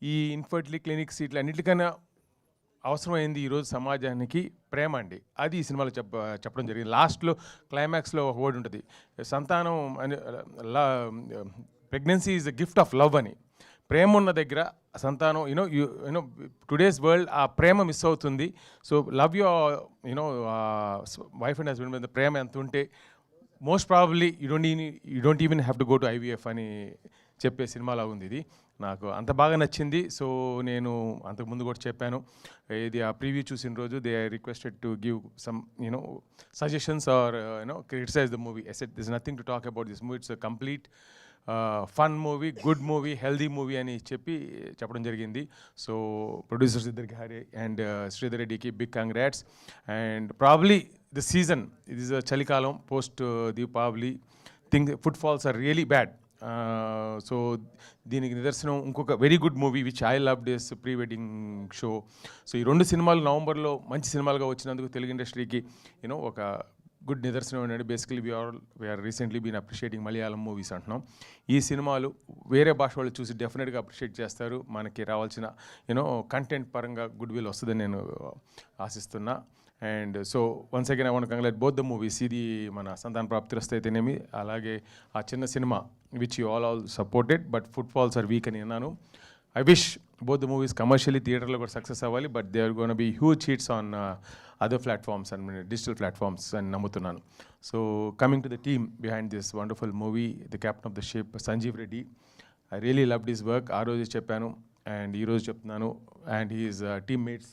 ఈ ఇన్ఫర్టిలిటీ క్లినిక్స్ ఇట్లా అన్నిటికన్నా అవసరమైంది ఈరోజు సమాజానికి ప్రేమ అండి. అది ఈ సినిమాలో చెప్పడం జరిగింది. లాస్ట్లో క్లైమాక్స్లో ఒక వర్డ్ ఉంటుంది, సంతానం అని, pregnancy is the gift of love అని. ప్రేమ ఉన్న దగ్గర సంతానం యూనో టుడేస్ వరల్డ్ ఆ ప్రేమ మిస్ అవుతుంది. So love your wife and husband మీద ప్రేమ ఎంత ఉంటే most probably you don't even have to go to IVF అని చెప్పే సినిమాలా ఉంది ఇది. నాకు అంత బాగా నచ్చింది. సో నేను అంతకుముందు కూడా చెప్పాను, ఇది ఆ ప్రీవ్యూ చూసిన రోజు they are requested to give some suggestions or criticise the movie. I said this nothing to talk about this movie, it's a complete fun movie, good movie, healthy movie అని చెప్పడం జరిగింది. సో ప్రొడ్యూసర్స్ ఇద్దరికి Hari and Sridhar రెడ్డికి big congrats. And probably the season, ఇది is చలికాలం post Deepavali, footfalls are really bad. So దీనికి నిదర్శనం ఇంకొక very good movie which I love days pre wedding show. So ఈ రెండు సినిమాలు నవంబర్లో మంచి సినిమాలుగా వచ్చినందుకు తెలుగు ఇండస్ట్రీకి ఒక గుడ్ నిదర్శనం ఏంటంటే basically we are recently been appreciating Malayalam movies అంటున్నాం. ఈ సినిమాలు వేరే భాష వాళ్ళు చూసి డెఫినెట్గా అప్రిషియేట్ చేస్తారు. మనకి రావాల్సిన కంటెంట్ పరంగా గుడ్ విల్ వస్తుందని నేను ఆశిస్తున్నా. And so once again I want congratulate both the movies. ఇది మన సంతాన ప్రాప్తిరస్తు అయితేనేమి, అలాగే ఆ చిన్న cinema which you all supported, but footfalls are weak అని అన్నాను. I wish both the movies commercially థియేటర్లో కూడా సక్సెస్ అవ్వాలి, but they are gonna be huge hits on other platforms and digital platforms అని నమ్ముతున్నాను. So coming to the team behind this wonderful movie, the captain of the ship Sanjeev Reddy. I really love this work. ఆ రోజు చెప్పాను and ఈరోజు చెప్తున్నాను. And he's teammates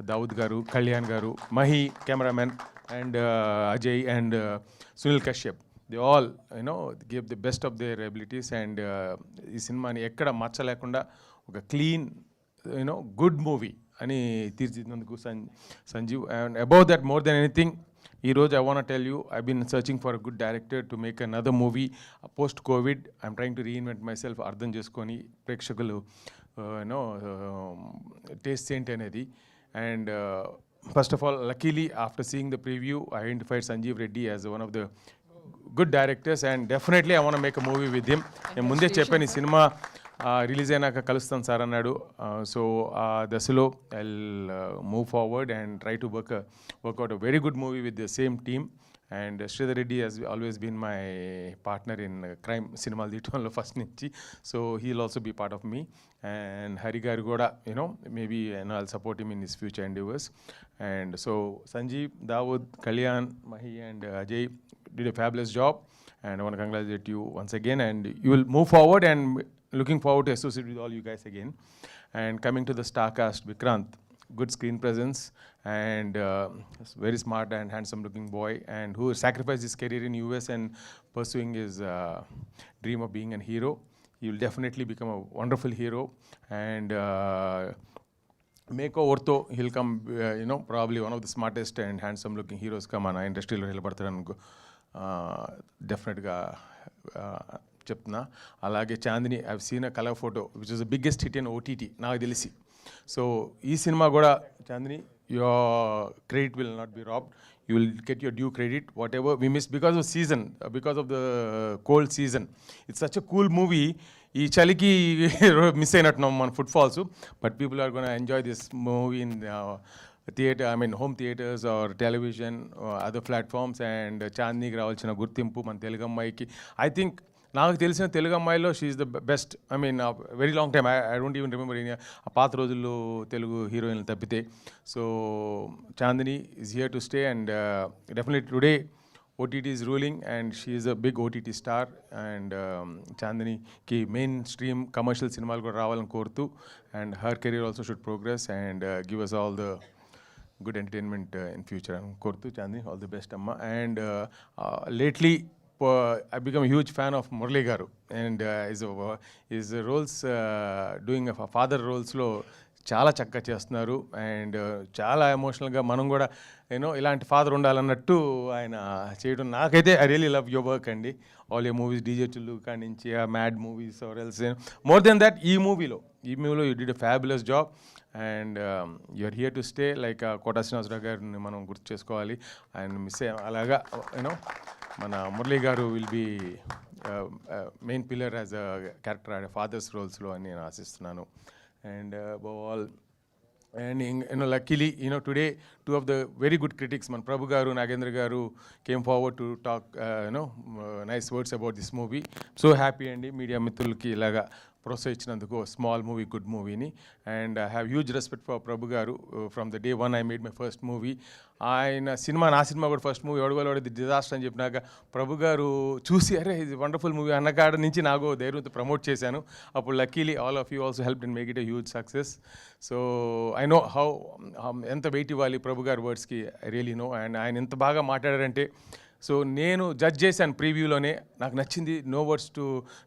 Dawood గారు, కళ్యాణ్ గారు, Mahi cameraman, and Ajay and Sunil Kashyap, they all give the best of their abilities. And ఈ సినిమాని ఎక్కడ మచ్చ లేకుండా ఒక క్లీన్ గుడ్ మూవీ అని తీర్చిదిద్దినందుకు Sanjeev. And about that more than anything, ఈరోజు I want tell you I been searching for a good director to make another movie post covid. I'm trying to reinvent my self, అర్థం చేసుకొని ప్రేక్షకులు taste ఏంటి అనేది. And first of all luckily after seeing the preview I identified Sanjeev Reddy as one of the good directors. And definitely I want make a movie with him. నేను ముందే చెప్పాను ఈ cinema release అయినాక కలుస్తాను సార్ అన్నాడు. సో ఆ దశలో I will move forward and try to work out a very good movie with the same team. And Sridhar Reddy has always been my partner in crime సినిమాలు తీయటంలో ఫస్ట్ నుంచి. So he will also be part of me. And Hari garu kuda maybe I'll support him in his future endeavors. And so Sanjeev, Dawood, Kalyan, Mahi and Ajay did a fabulous job, and I want to congratulate you once again, and you will move forward, and looking forward to associate with all you guys again. And coming to the star cast, Vikrant, good screen presence, and very smart and handsome looking boy, and who sacrificed his career in US and pursuing his dream of being a hero. He will definitely become a wonderful hero, and makeover tho he'll come probably one of the smartest and handsome looking heroes come on industry lo helibadtanu definitely ga చెప్తున్నా. అలాగే Chandini, I've seen a Colour Photo which is the biggest hit in OTT నాకు తెలిసి. So ఈ cinema కూడా Chandini your credit will not be robbed. You will get your due credit, whatever we missed because of season, because of the cold season. It's such a cool movie. ఈ చలికి miss అయినట్టున్నాం మన footfalls, but people are gonna enjoy this movie in theatre, I mean home theatres or television, other platforms. And చాందీకి రావాల్సిన గుర్తింపు మన తెలుగు అమ్మాయికి, I think నాకు తెలిసిన తెలుగు అమ్మాయిలో she is the best. I mean very long time, I don't even remember ఆ పాత రోజుల్లో తెలుగు హీరోయిన్లు తప్పితే. So Chandini is here to stay and definitely today OTT is ruling and she is a big OTT star. And చాందినికి mainstream commercial సినిమాలు కూడా రావాలని కోరుతూ, and her career also should progress and give us all the good entertainment in future అని కోరుతూ, Chandini all the best అమ్మ. And lately I become a huge fan of Murali Garu, and his roles, doing a father roles లో చాలా చక్కగా చేస్తున్నారు. And చాలా ఎమోషనల్గా మనం కూడా ఇలాంటి ఫాదర్ ఉండాలన్నట్టు ఆయన చేయడం, నాకైతే I really love your work అండి. All you movies, DJ Tillu కాడి నుంచి ఆ mad movies or else, more than that ఈ మూవీలో you did a fabulous job and you're here to stay. Like Kota Srinivasa Rao గారిని మనం గుర్తు చేసుకోవాలి, ఆయన మిస్ అయ్యాం. అలాగా మన మురళీ గారు will be main pillar as a character fathers రోల్స్లో అని నేను ఆశిస్తున్నాను. And above all, and luckily today two of the very good critics, man Prabhu garu, Nagendra garu, came forward to talk nice words about this movie. So happy andi media మిత్రులకి ఇలాగా ప్రోత్సహించినందుకు, small movie good మూవీని. And I have huge respect for Prabhu గారు. From the day one I made my first movie. ఆయన సినిమా, నా సినిమా కూడా ఫస్ట్ మూవీ ఎవడగలవాడు డిజాస్టర్ అని చెప్పినాక ప్రభు గారు చూసి అరే ఇది వండర్ఫుల్ మూవీ అన్నకాడ నుంచి నాకు ధైర్యంతో ప్రమోట్ చేశాను. అప్పుడు luckily all of you also help in make it a huge success. So I know how ఎంత వెయిట్ ఇవ్వాలి ప్రభు గారి వర్డ్స్కి, ఐ రియలీ నో. అండ్ ఆయన ఎంత బాగా మాట్లాడారంటే, సో నేను జడ్జ్ చేశాను ప్రీవ్యూలోనే, నాకు నచ్చింది. No words to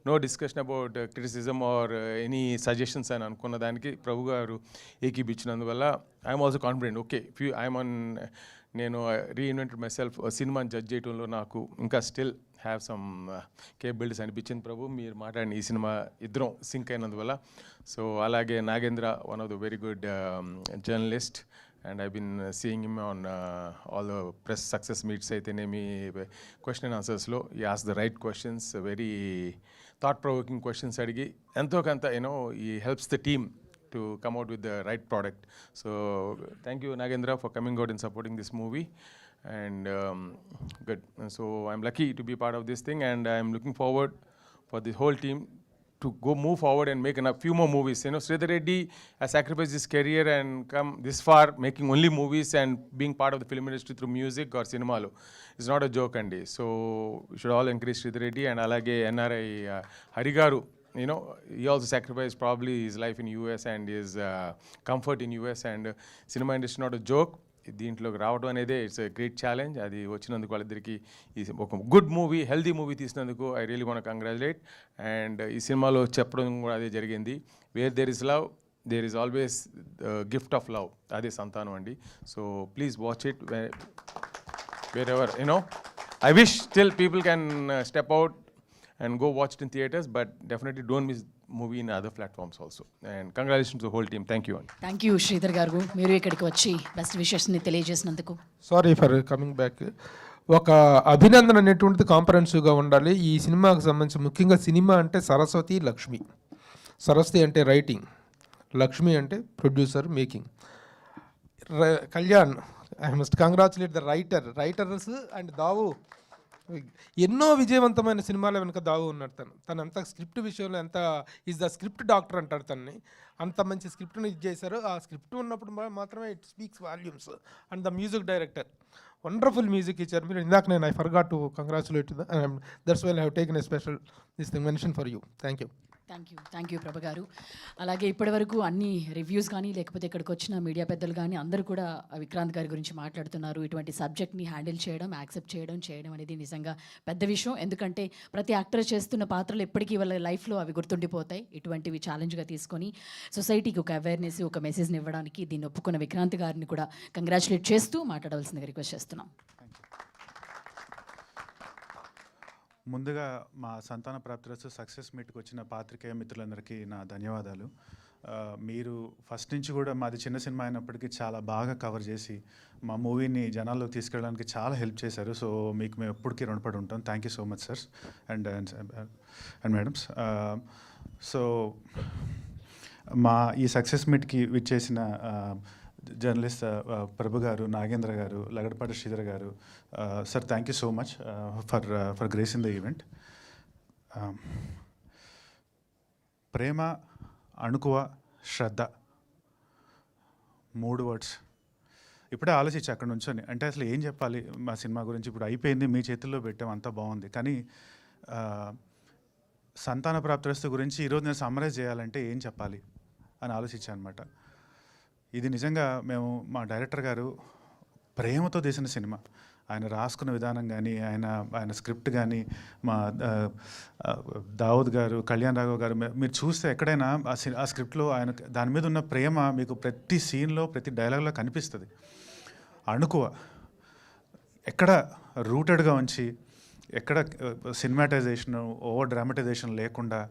no discussion about criticism or any suggestions అని అనుకున్న దానికి ప్రభు గారు ఏకీపించినందువల్ల ఐఎమ్ ఆల్సో కాన్ఫిడెంట్. ఓకే నేను రీఇన్వెంటెడ్ మై సెల్ఫ్. సినిమాని జడ్జ్ చేయడంలో నాకు ఇంకా స్టిల్ హ్యావ్ సమ్ కేపబిలిటీస్ అనిపించింది. ప్రభు మీరు మాట్లాడిన ఈ సినిమా ఇద్దరం సింక్ అయినందువల్ల. సో అలాగే Nagendra, one of the very good journalist, and I've been seeing him on all the press success meets అయితేనేమి, question and answers లో he asked the right questions, very thought provoking questions అడిగి ఎంతో కొంత he helps the team to come out with the right product. So thank you Nagendra for coming out and supporting this movie. And good. So I'm lucky to be part of this thing, and I'm looking forward for the whole team to move forward and make a few more movies. Sridhar Reddy has sacrificed his career and come this far making only movies and being part of the film industry through music or cinema lo. It's not a joke andi. So we should all encourage Sridhar Reddy. And alage NRI Hari garu, he also sacrificed probably his life in US and his comfort in US, and cinema industry not a joke. దీంట్లోకి రావడం అనేది it's a great challenge. అది వచ్చినందుకు వాళ్ళిద్దరికి ఒక good movie, healthy movie తీసినందుకు I really want to congratulate. And ఈ సినిమాలో చెప్పడం కూడా అదే జరిగింది, where there is love there is always gift of love. అదే సంతానం అండి. So please watch it wherever I wish still people can step out and go watch it in theaters, but definitely don't miss movie in other platforms also. And congratulations to the whole team. Thank you. Thank you Sridhar గారు, మీరు ఇక్కడికి వచ్చి best విషెస్ని తెలియజేసినందుకు. Sorry for coming back. ఒక అభినందన అనేటువంటిది కాంప్రహెన్సివ్గా ఉండాలి. ఈ సినిమాకు సంబంధించి ముఖ్యంగా సినిమా అంటే సరస్వతి లక్ష్మి. సరస్వతి అంటే రైటింగ్, లక్ష్మి అంటే producer making. Kalyan, I must congratulate the writers and Dawood. ఎన్నో విజయవంతమైన సినిమాల వెనుక దావు ఉన్నాడు. తను అంత స్క్రిప్ట్ విషయంలో ఎంత ఈజ్ ద స్క్రిప్ట్ డాక్టర్ అంటారు తనని. అంత మంచి స్క్రిప్ట్ని ఇది చేశారు. ఆ స్క్రిప్ట్ ఉన్నప్పుడు మాత్రమే it speaks volumes. And the music director wonderful music ఇచ్చారు. మీరు ఇందాక I forgot to congratulate that's why I have taken a special this thing mention for you. Thank you. Thank you Prabhu గారు. అలాగే ఇప్పటివరకు అన్ని రివ్యూస్ కానీ లేకపోతే ఇక్కడికి వచ్చిన మీడియా పెద్దలు కానీ అందరూ కూడా విక్రాంత్ గారి గురించి మాట్లాడుతున్నారు. ఇటువంటి సబ్జెక్ట్ని హ్యాండిల్ చేయడం, యాక్సెప్ట్ చేయడం అనేది నిజంగా పెద్ద విషయం. ఎందుకంటే ప్రతి యాక్టర్ చేస్తున్న పాత్రలు ఎప్పటికీ వాళ్ళ లైఫ్లో అవి గుర్తుండిపోతాయి. ఇటువంటివి ఛాలెంజ్గా తీసుకొని సొసైటీకి ఒక అవేర్నెస్, ఒక మెసేజ్ని ఇవ్వడానికి దీన్ని ఒప్పుకున్న విక్రాంత్ గారిని కూడా కంగ్రాచులేట్ చేస్తూ మాట్లాడవలసిందిగా రిక్వెస్ట్ చేస్తున్నాం. ముందుగా మా సంతాన ప్రాప్తిరస్తు సక్సెస్ మీట్కి వచ్చిన పాత్రికేయ మిత్రులందరికీ నా ధన్యవాదాలు. మీరు ఫస్ట్ నుంచి కూడా మాది చిన్న సినిమా అయినప్పటికీ చాలా బాగా కవర్ చేసి మా మూవీని జనాల్లోకి తీసుకెళ్ళడానికి చాలా హెల్ప్ చేశారు. సో మీకు మేము ఎప్పటికీ రుణపడి ఉంటాం. Thank you so much sir and madams. So మా ఈ సక్సెస్ మీట్కి విచ్చేసిన జర్నలిస్ట్ ప్రభు గారు, నాగేంద్ర గారు, లగడపాటి శ్రీధర్ గారు, sir thank you so much for grace in the event. ప్రేమ, అణుకువ, శ్రద్ధ, 3 వర్డ్స్. ఇప్పుడే ఆలోచించి అక్కడ నుంచొని అంటే అసలు ఏం చెప్పాలి మా సినిమా గురించి. ఇప్పుడు అయిపోయింది, మీ చేతుల్లో పెట్టాం, అంతా బాగుంది. కానీ సంతాన ప్రాప్తిరస్తు గురించి ఈరోజు నేను సమ్మరైజ్ చేయాలంటే ఏం చెప్పాలి అని ఆలోచించాను అనమాట. ఇది నిజంగా మేము మా డైరెక్టర్ గారు ప్రేమతో తీసిన సినిమా. ఆయన రాసుకున్న విధానం కానీ, ఆయన స్క్రిప్ట్ కానీ, మా దావుద్ గారు, కళ్యాణ్ రాఘవ్ గారు, మీరు చూస్తే ఎక్కడైనా ఆ స్క్రిప్ట్లో ఆయన దాని మీద ఉన్న ప్రేమ మీకు ప్రతి సీన్లో, ప్రతి డైలాగ్లో కనిపిస్తుంది. అణుకువ ఎక్కడ రూటెడ్గా ఉంచి, ఎక్కడ సినిమాటైజేషన్, ఓవర్ డ్రామటైజేషన్ లేకుండా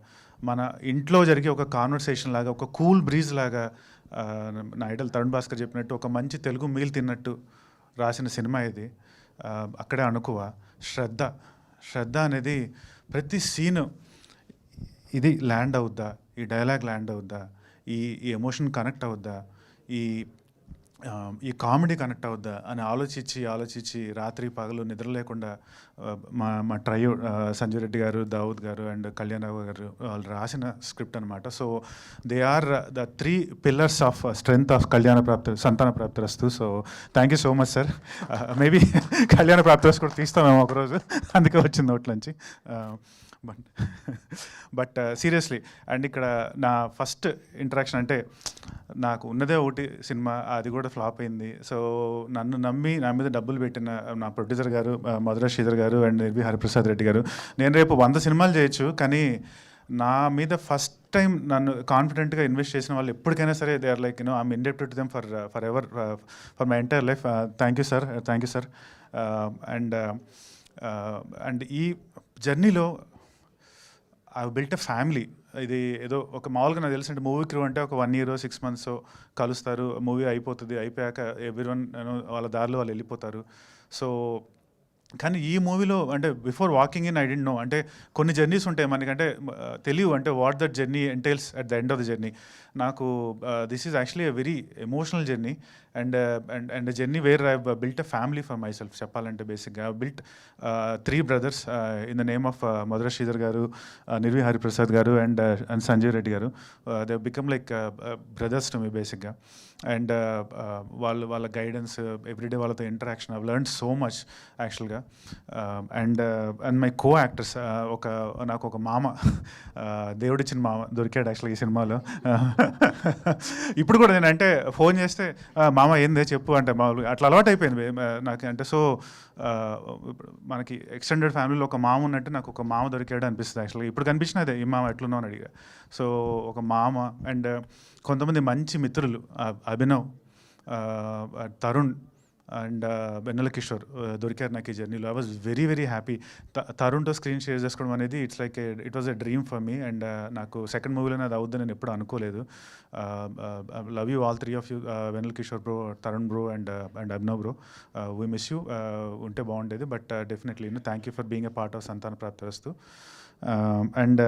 మన ఇంట్లో జరిగే ఒక కాన్వర్సేషన్ లాగా, ఒక కూల్ బ్రీజ్ లాగా, నా ఐడల్ తరుణ్ భాస్కర్ చెప్పినట్టు ఒక మంచి తెలుగు మీల్ తిన్నట్టు రాసిన సినిమా ఇది. అక్కడే అణుకువ. శ్రద్ధ అనేది ప్రతి సీను ఇది ల్యాండ్ అవుద్దా, ఈ డైలాగ్ ల్యాండ్ అవుద్దా, ఈ ఎమోషన్ కనెక్ట్ అవుద్దా, ఈ కామెడీ కనెక్ట్ అవుద్దా అని ఆలోచించి రాత్రి పగలు నిద్ర లేకుండా మా ట్రయో సంజయ్ రెడ్డి గారు, దావుద్ గారు అండ్ కళ్యాణ్ రావు గారు వాళ్ళు రాసిన స్క్రిప్ట్ అనమాట. So they are the 3 pillars of strength of Santhana Prapthirasthu. So thank you so much sir. Maybe కళ్యాణ ప్రాప్తిరస్తు కూడా తీస్తామేమో ఒకరోజు, అందుకే వచ్చింది నోట్లోంచి. బట్ సీరియస్లీ, అండ్ ఇక్కడ నా ఫస్ట్ ఇంటరాక్షన్ అంటే నాకు ఉన్నదే ఒకటి సినిమా, అది కూడా ఫ్లాప్ అయింది. సో నన్ను నమ్మి నా మీద డబ్బులు పెట్టిన నా ప్రొడ్యూసర్ గారు మధుర శ్రీధర్ గారు అండ్ నిర్వి హరిప్రసాద్ రెడ్డి గారు, నేను రేపు 100 సినిమాలు చేయొచ్చు, కానీ నా మీద ఫస్ట్ టైం నన్ను కాన్ఫిడెంట్గా ఇన్వెస్ట్ చేసిన వాళ్ళు ఎప్పటికైనా సరే they are like I'm indebted to them forever, for my entire life. Thank you sir. And ఈ జర్నీలో ఐ బిల్ట్ ఎ ఫ్యామిలీ. ఇది ఏదో ఒక మామూలుగా నాకు తెలిసి మూవీ క్రూ అంటే ఒక 1 year 6 months కలుస్తారు, మూవీ అయిపోతుంది, అయిపోయాక ఎవ్రీవన్ వాళ్ళ దారిలో వాళ్ళు వెళ్ళిపోతారు. సో కానీ ఈ మూవీలో అంటే before walking in I didn't know, అంటే కొన్ని జర్నీస్ ఉంటాయి మనకంటే తెలియవు, అంటే what that journey entails at the end of the journey. నాకు this is actually a very emotional journey and journey where I built a family for my self. చెప్పాలంటే బేసిక్గా I built 3 brothers in the name of Madhura Sridhar గారు, నిర్వి హరిప్రసాద్ గారు and Sanjay Reddy గారు. They become like brothers to me బేసిక్గా. And వాళ్ళ guidance, everyday వాళ్ళతో interaction, I learn so much యాక్చువల్గా. And my co actors, నాకు ఒక మామ, దేవుడిచ్చిన మామ దొరికాడు యాక్చువల్గా ఈ సినిమాలో. ఇప్పుడు కూడా నేను అంటే ఫోన్ చేస్తే మామ ఏందే చెప్పు అంటే మామూలుగా అట్లా అలవాటు అయిపోయింది నాకు. అంటే సో మనకి ఎక్స్టెండెడ్ ఫ్యామిలీలో ఒక మామ ఉన్నట్టు నాకు ఒక మామ దొరికాడు అనిపిస్తుంది యాక్చువల్గా. ఇప్పుడు కనిపించిన అదే, ఈ మామ ఎట్లున్నావు అని అడిగా. సో ఒక మామ అండ్ కొంతమంది మంచి మిత్రులు, అభినవ్, తరుణ్ అండ్ వెన్నెల కిషోర్ దొరికారు నాకు ఈ జర్నీలో. I was very very happy. తరుణ్తో స్క్రీన్ షేర్ చేసుకోవడం అనేది it was a dream for me. And నాకు సెకండ్ మూవీలోనే అది అవుద్దని నేను ఎప్పుడు అనుకోలేదు. Love you all 3 of you, Vennela Kishore bro, Tarun bro and Abhinav bro. We miss you. ఉంటే బాగుండేది, but definitely thank you for being a part of Santhana Prapthirasthu. And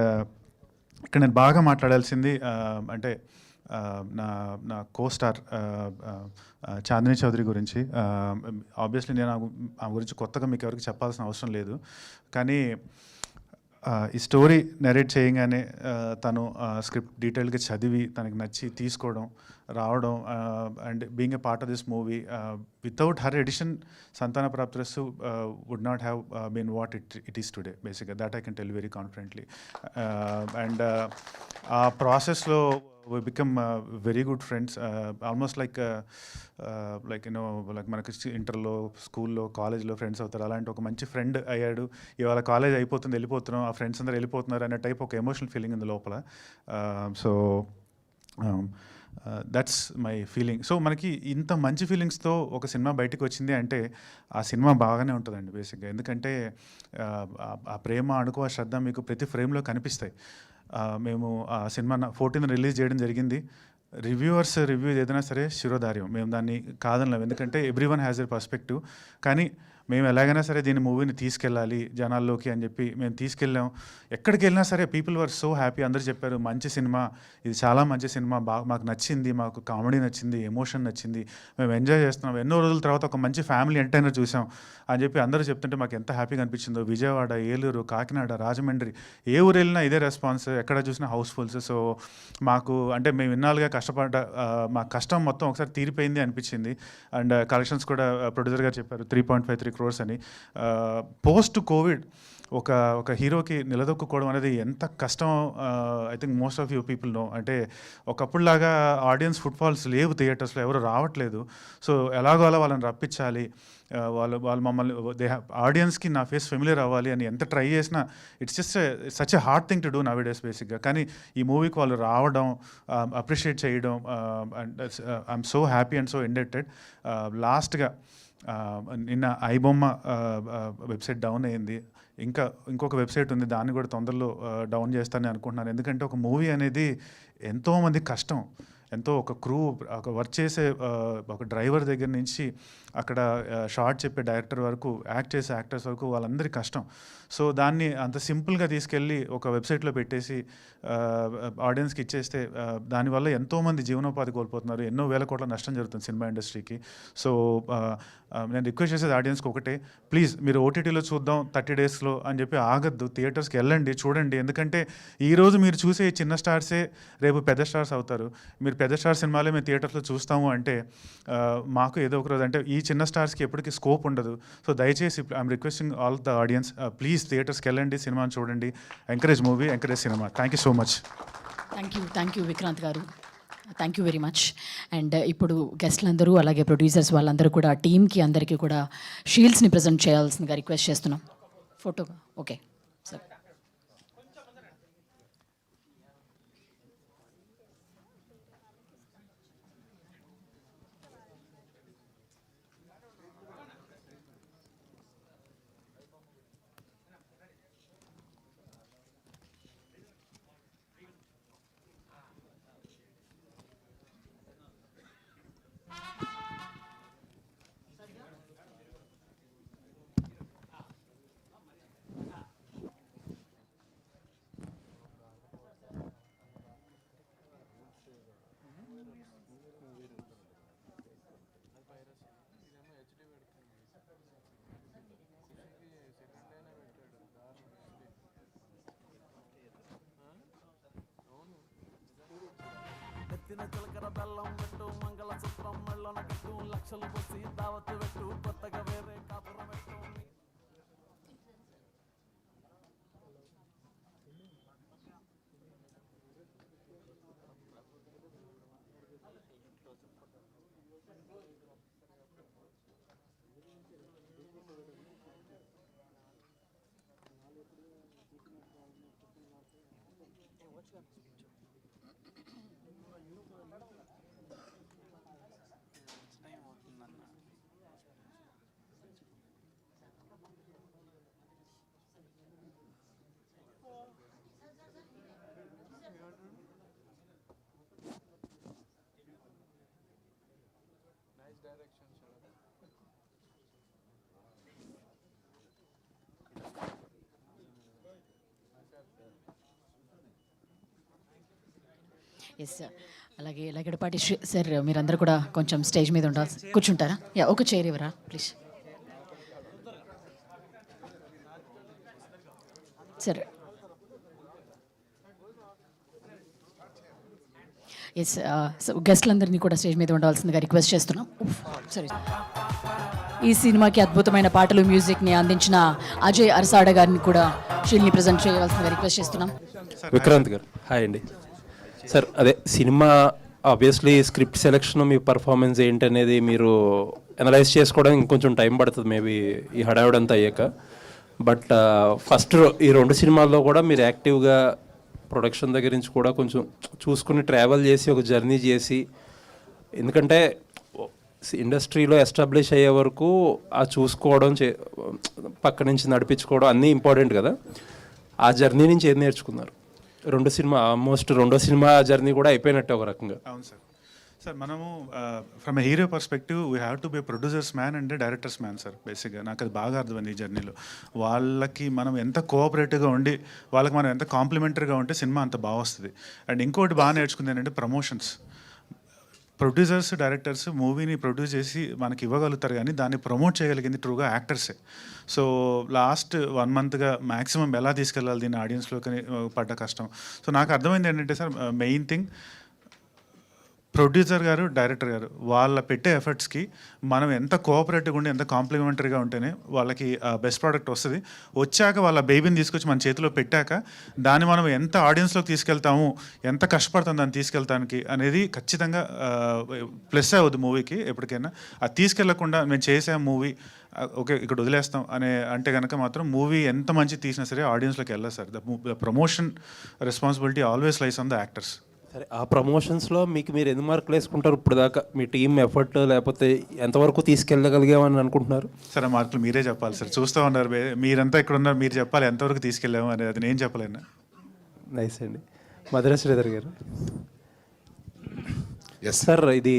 ఇక్కడ నేను బాగా మాట్లాడాల్సింది అంటే నా కోస్టార్ చాందిని చౌదరి గురించి. ఆబ్వియస్లీ నేను ఆ గురించి కొత్తగా మీకు ఎవరికి చెప్పాల్సిన అవసరం లేదు, కానీ ఈ స్టోరీ నెరేట్ చేయగానే తను స్క్రిప్ట్ డీటెయిల్గా చదివి తనకి నచ్చి తీసుకోవడం, రావడం and being a part of this movie. Without her addition Santhana Prapthirasthu would not have been what it is today బేసిక్గా. That I can tell very confidently. And ఆ ప్రాసెస్లో we become very good friends, almost like మనకి ఇంటర్లో, స్కూల్లో, కాలేజ్లో friends అవుతారు. అలాంటి ఒక మంచి ఫ్రెండ్ అయ్యాడు. ఇవాళ కాలేజ్ అయిపోతుంది, వెళ్ళిపోతున్నాం, ఆ ఫ్రెండ్స్ అందరూ వెళ్ళిపోతున్నారు అనే టైప్ ఒక ఎమోషనల్ ఫీలింగ్ ఉంది లోపల. So that's my feeling. So మనకి ఇంత మంచి ఫీలింగ్స్తో ఒక సినిమా బయటకు వచ్చింది అంటే ఆ సినిమా బాగానే ఉంటుందండి బేసిక్గా. ఎందుకంటే ఆ ప్రేమ, అణుకువ, శ్రద్ధ మీకు ప్రతి ఫ్రేమ్లో కనిపిస్తాయి. మేము ఆ సినిమా 14th రిలీజ్ చేయడం జరిగింది. రివ్యూవర్స్ రివ్యూ ఏదైనా సరే శిరోధార్యం, మేము దాన్ని కాదనలేము, ఎందుకంటే ఎవ్రీవన్ హ్యాస్ ఎ పర్స్పెక్టివ్. కానీ మేము ఎలాగైనా సరే దీని మూవీని తీసుకెళ్ళాలి జనాల్లోకి అని చెప్పి మేము తీసుకెళ్ళాం. ఎక్కడికి వెళ్ళినా సరే పీపుల్ వర్ సో హ్యాపీ. అందరూ చెప్పారు మంచి సినిమా, ఇది చాలా మంచి సినిమా, బాగా మాకు నచ్చింది, మాకు కామెడీ నచ్చింది, ఎమోషన్ నచ్చింది, మేము ఎంజాయ్ చేస్తున్నాం, ఎన్నో రోజుల తర్వాత ఒక మంచి ఫ్యామిలీ ఎంటర్టైనర్ చూసాం అని చెప్పి అందరూ చెప్తుంటే మాకు ఎంత హ్యాపీగా అనిపించిందో. విజయవాడ, ఏలూరు, కాకినాడ, రాజమండ్రి, ఏ ఊరు వెళ్ళినా ఇదే రెస్పాన్స్, ఎక్కడ చూసినా హౌస్ఫుల్స్. సో మాకు అంటే మేము ఇన్నాళ్ళుగా కష్టపడ్డ మా కష్టం మొత్తం ఒకసారి తీరిపోయింది అనిపించింది. అండ్ కలెక్షన్స్ కూడా ప్రొడ్యూసర్ గారు చెప్పారు 3.53 crores అని. పోస్ట్ కోవిడ్ ఒక హీరోకి నిలదొక్కుకోవడం అనేది ఎంత కష్టం I think most of you people know. అంటే ఒకప్పుడులాగా ఆడియన్స్ ఫుట్ఫాల్స్ లేవు, థియేటర్స్లో ఎవరు రావట్లేదు. సో ఎలాగో అలా వాళ్ళని రప్పించాలి, వాళ్ళు మమ్మల్ని ఆడియన్స్కి నా ఫేస్ ఫెమిలియర్ అవ్వాలి అని ఎంత ట్రై చేసినా it's just such a hard thing to do now days బేసిక్గా. కానీ ఈ మూవీకి వాళ్ళు రావడం, అప్రిషియేట్ చేయడం, and I'm so happy and so indebted. లాస్ట్గా నిన్న ఐబొమ్మ వెబ్సైట్ డౌన్ అయింది. ఇంకొక వెబ్సైట్ ఉంది, దాన్ని కూడా తొందరలో డౌన్ చేస్తానని అనుకుంటున్నాను. ఎందుకంటే ఒక మూవీ అనేది ఎంతోమంది కష్టం, ఎంతో ఒక క్రూ, ఒక వర్క్ చేసే ఒక డ్రైవర్ దగ్గర నుంచి అక్కడ షార్ట్ చెప్పే డైరెక్టర్ వరకు, యాక్ట్ చేసే యాక్టర్స్ వరకు వాళ్ళందరి కష్టం. సో దాన్ని అంత సింపుల్గా తీసుకెళ్ళి ఒక వెబ్సైట్లో పెట్టేసి ఆడియన్స్కి ఇచ్చేస్తే దానివల్ల ఎంతోమంది జీవనోపాధి కోల్పోతున్నారు, ఎన్నో వేల కోట్ల నష్టం జరుగుతుంది సినిమా ఇండస్ట్రీకి. సో నేను రిక్వెస్ట్ చేసేది ఆడియన్స్కి ఒకటే, ప్లీజ్ మీరు ఓటీటీలో చూద్దాం 30 daysలో అని చెప్పి ఆగద్దు, థియేటర్స్కి వెళ్ళండి, చూడండి. ఎందుకంటే ఈరోజు మీరు చూసే చిన్న స్టార్సే రేపు పెద్ద స్టార్స్ అవుతారు. మీరు పెద్ద స్టార్ సినిమాలే మేము థియేటర్లో చూస్తాము అంటే మాకు ఏదో ఒక రోజు అంటే ఈ చిన్న స్టార్స్కి ఎప్పటికీ స్కోప్ ఉండదు. సో దయచేసి I'm requesting all the audience, please థియేటర్స్కి వెళ్ళండి, సినిమాని చూడండి, ఎంకరేజ్ మూవీ, ఎంకరేజ్ సినిమా. Thank you so much. Thank you Vikrant garu, thank you very much. And ఇప్పుడు గెస్ట్లందరూ అలాగే ప్రొడ్యూసర్స్ వాళ్ళందరూ కూడా టీమ్కి అందరికీ కూడా షీల్డ్స్ని ప్రజెంట్ చేయాల్సిందిగా రిక్వెస్ట్ చేస్తున్నాం. ఫోటోగా ఓకే సార్. ఎత్తిన చిలకర బెల్లం పెట్టు, మంగళ సూత్రం మెళ్ళన కట్టు, లక్షలు పోసి దావత్తు పెట్టు, కొత్తగా వేరే కాపురం పెట్టు. Yes sir. అలాగే లగడపాటి సార్, మీరందరూ కూడా కొంచెం స్టేజ్ మీద ఉండాలి, కూర్చుంటారా? యా, ఒక చైర్ ఇవ్వరా ప్లీజ్ సార్. ఎస్, గెస్ట్లందరినీ కూడా స్టేజ్ మీద ఉండాల్సిందిగా రిక్వెస్ట్ చేస్తున్నాం. సరే, ఈ సినిమాకి అద్భుతమైన పాటలు, మ్యూజిక్ని అందించిన అజయ్ అరసాడ గారిని కూడా షీల్డ్ని ప్రజెంట్ చేయవలసిందిగా రిక్వెస్ట్ చేస్తున్నాం. విక్రాంత్ గారు హాయ్ అండి. సార్, అదే సినిమా ఆబ్వియస్లీ స్క్రిప్ట్ సెలెక్షన్, మీ పర్ఫార్మెన్స్ ఏంటనేది మీరు అనలైజ్ చేసుకోవడానికి ఇంకొంచెం టైం పడుతుంది మేబీ ఈ హడావిడంతా అయ్యాక. బట్ ఫస్ట్ ఈ 2 సినిమాల్లో కూడా మీరు యాక్టివ్గా ప్రొడక్షన్ దగ్గర నుంచి కూడా కొంచెం చూసుకుని ట్రావెల్ చేసి ఒక జర్నీ చేసి, ఎందుకంటే ఇండస్ట్రీలో ఎస్టాబ్లిష్ అయ్యే వరకు ఆ చూసుకోవడం, పక్క నుంచి నడిపించుకోవడం అన్నీ ఇంపార్టెంట్ కదా. ఆ జర్నీ నుంచి ఏం నేర్చుకున్నారు రెండో సినిమా జర్నీ కూడా అయిపోయినట్టే ఒక రకంగా. అవును సార్. సార్ మనము from a hero perspective we have to be producers man and directors man sir. బేసిక్గా నాకు అది బాగా అర్థమైంది ఈ జర్నీలో. వాళ్ళకి మనం ఎంత కోఆపరేటివ్గా ఉండి వాళ్ళకి మనం ఎంత కాంప్లిమెంటరీగా ఉంటే సినిమా అంత బాగా వస్తుంది. అండ్ ఇంకోటి బాగా నేర్చుకుంది ఏంటంటే ప్రమోషన్స్. ప్రొడ్యూసర్స్ డైరెక్టర్స్ మూవీని ప్రొడ్యూస్ చేసి మనకి ఇవ్వగలుగుతారు, కానీ దాన్ని ప్రమోట్ చేయగలిగింది ట్రూగా యాక్టర్సే. సో లాస్ట్ 1 monthగా మ్యాక్సిమం ఎలా తీసుకెళ్ళాలి దీన్ని ఆడియన్స్లోకి పడ్డ కష్టం. సో నాకు అర్థమైంది ఏంటంటే సార్, మెయిన్ థింగ్ ప్రొడ్యూసర్ గారు డైరెక్టర్ గారు వాళ్ళ పెట్టే ఎఫర్ట్స్కి మనం ఎంత కోఆపరేటివ్గా ఉండి ఎంత కాంప్లిమెంటరీగా ఉంటేనే వాళ్ళకి బెస్ట్ ప్రోడక్ట్ వస్తుంది. వచ్చాక వాళ్ళ బేబీని తీసుకొచ్చి మన చేతిలో పెట్టాక దాన్ని మనం ఎంత ఆడియన్స్లోకి తీసుకెళ్తాము, ఎంత కష్టపడతాం దాన్ని తీసుకెళ్తానికి అనేది ఖచ్చితంగా ప్లస్ అవుతుంది మూవీకి ఎప్పటికైనా. అది తీసుకెళ్లకుండా మేము చేసాం మూవీ ఓకే ఇక్కడ వదిలేస్తాం అంటే కనుక మాత్రం మూవీ ఎంత మంచి తీసినా సరే ఆడియన్స్లోకి వెళ్ళదు sir. The promotion responsibility always lies on the actors. సరే, ఆ ప్రమోషన్స్లో మీకు మీరు ఎన్ని మార్కులు వేసుకుంటారు ఇప్పుడు దాకా? మీ టీం ఎఫర్ట్ లేకపోతే ఎంతవరకు తీసుకెళ్ళగలిగామని అనుకుంటున్నారు? సరే, మార్కులు మీరే చెప్పాలి సార్. చూస్తూ ఉన్నారు మీరంతా ఇక్కడ ఉన్నారు, మీరు చెప్పాలి ఎంతవరకు తీసుకెళ్ళాము అనేది. అది నేను చెప్పలేను. నైస్ అండి. మధుర శ్రీధర్ గారు. ఎస్ సార్, ఇది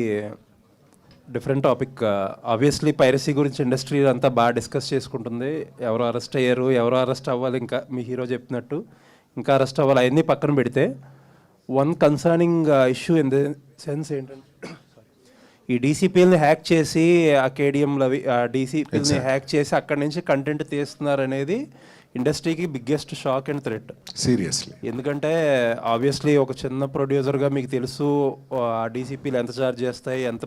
డిఫరెంట్ టాపిక్. ఆబ్వియస్లీ పైరసీ గురించి ఇండస్ట్రీ అంతా బాగా డిస్కస్ చేసుకుంటుంది. ఎవరు అరెస్ట్ అయ్యారు, ఎవరు అరెస్ట్ అవ్వాలి, ఇంకా మీ హీరో చెప్పినట్టు ఇంకా అరెస్ట్ అవ్వాలి, అవన్నీ పక్కన పెడితే one concerning issue in the sense ఏంటంటే, ఈ డీసీపీఎల్ని హ్యాక్ చేసి ఆ కేడిఎంలు అవి డీసీపీఎల్ని హ్యాక్ చేసి అక్కడి నుంచి కంటెంట్ తీస్తున్నారు అనేది ఇండస్ట్రీకి biggest shock and threat. Seriously. ఎందుకంటే ఆబ్వియస్లీ ఒక చిన్న ప్రొడ్యూసర్గా మీకు తెలుసు ఆ డీసీపీలు ఎంత ఛార్జ్ చేస్తాయి, ఎంత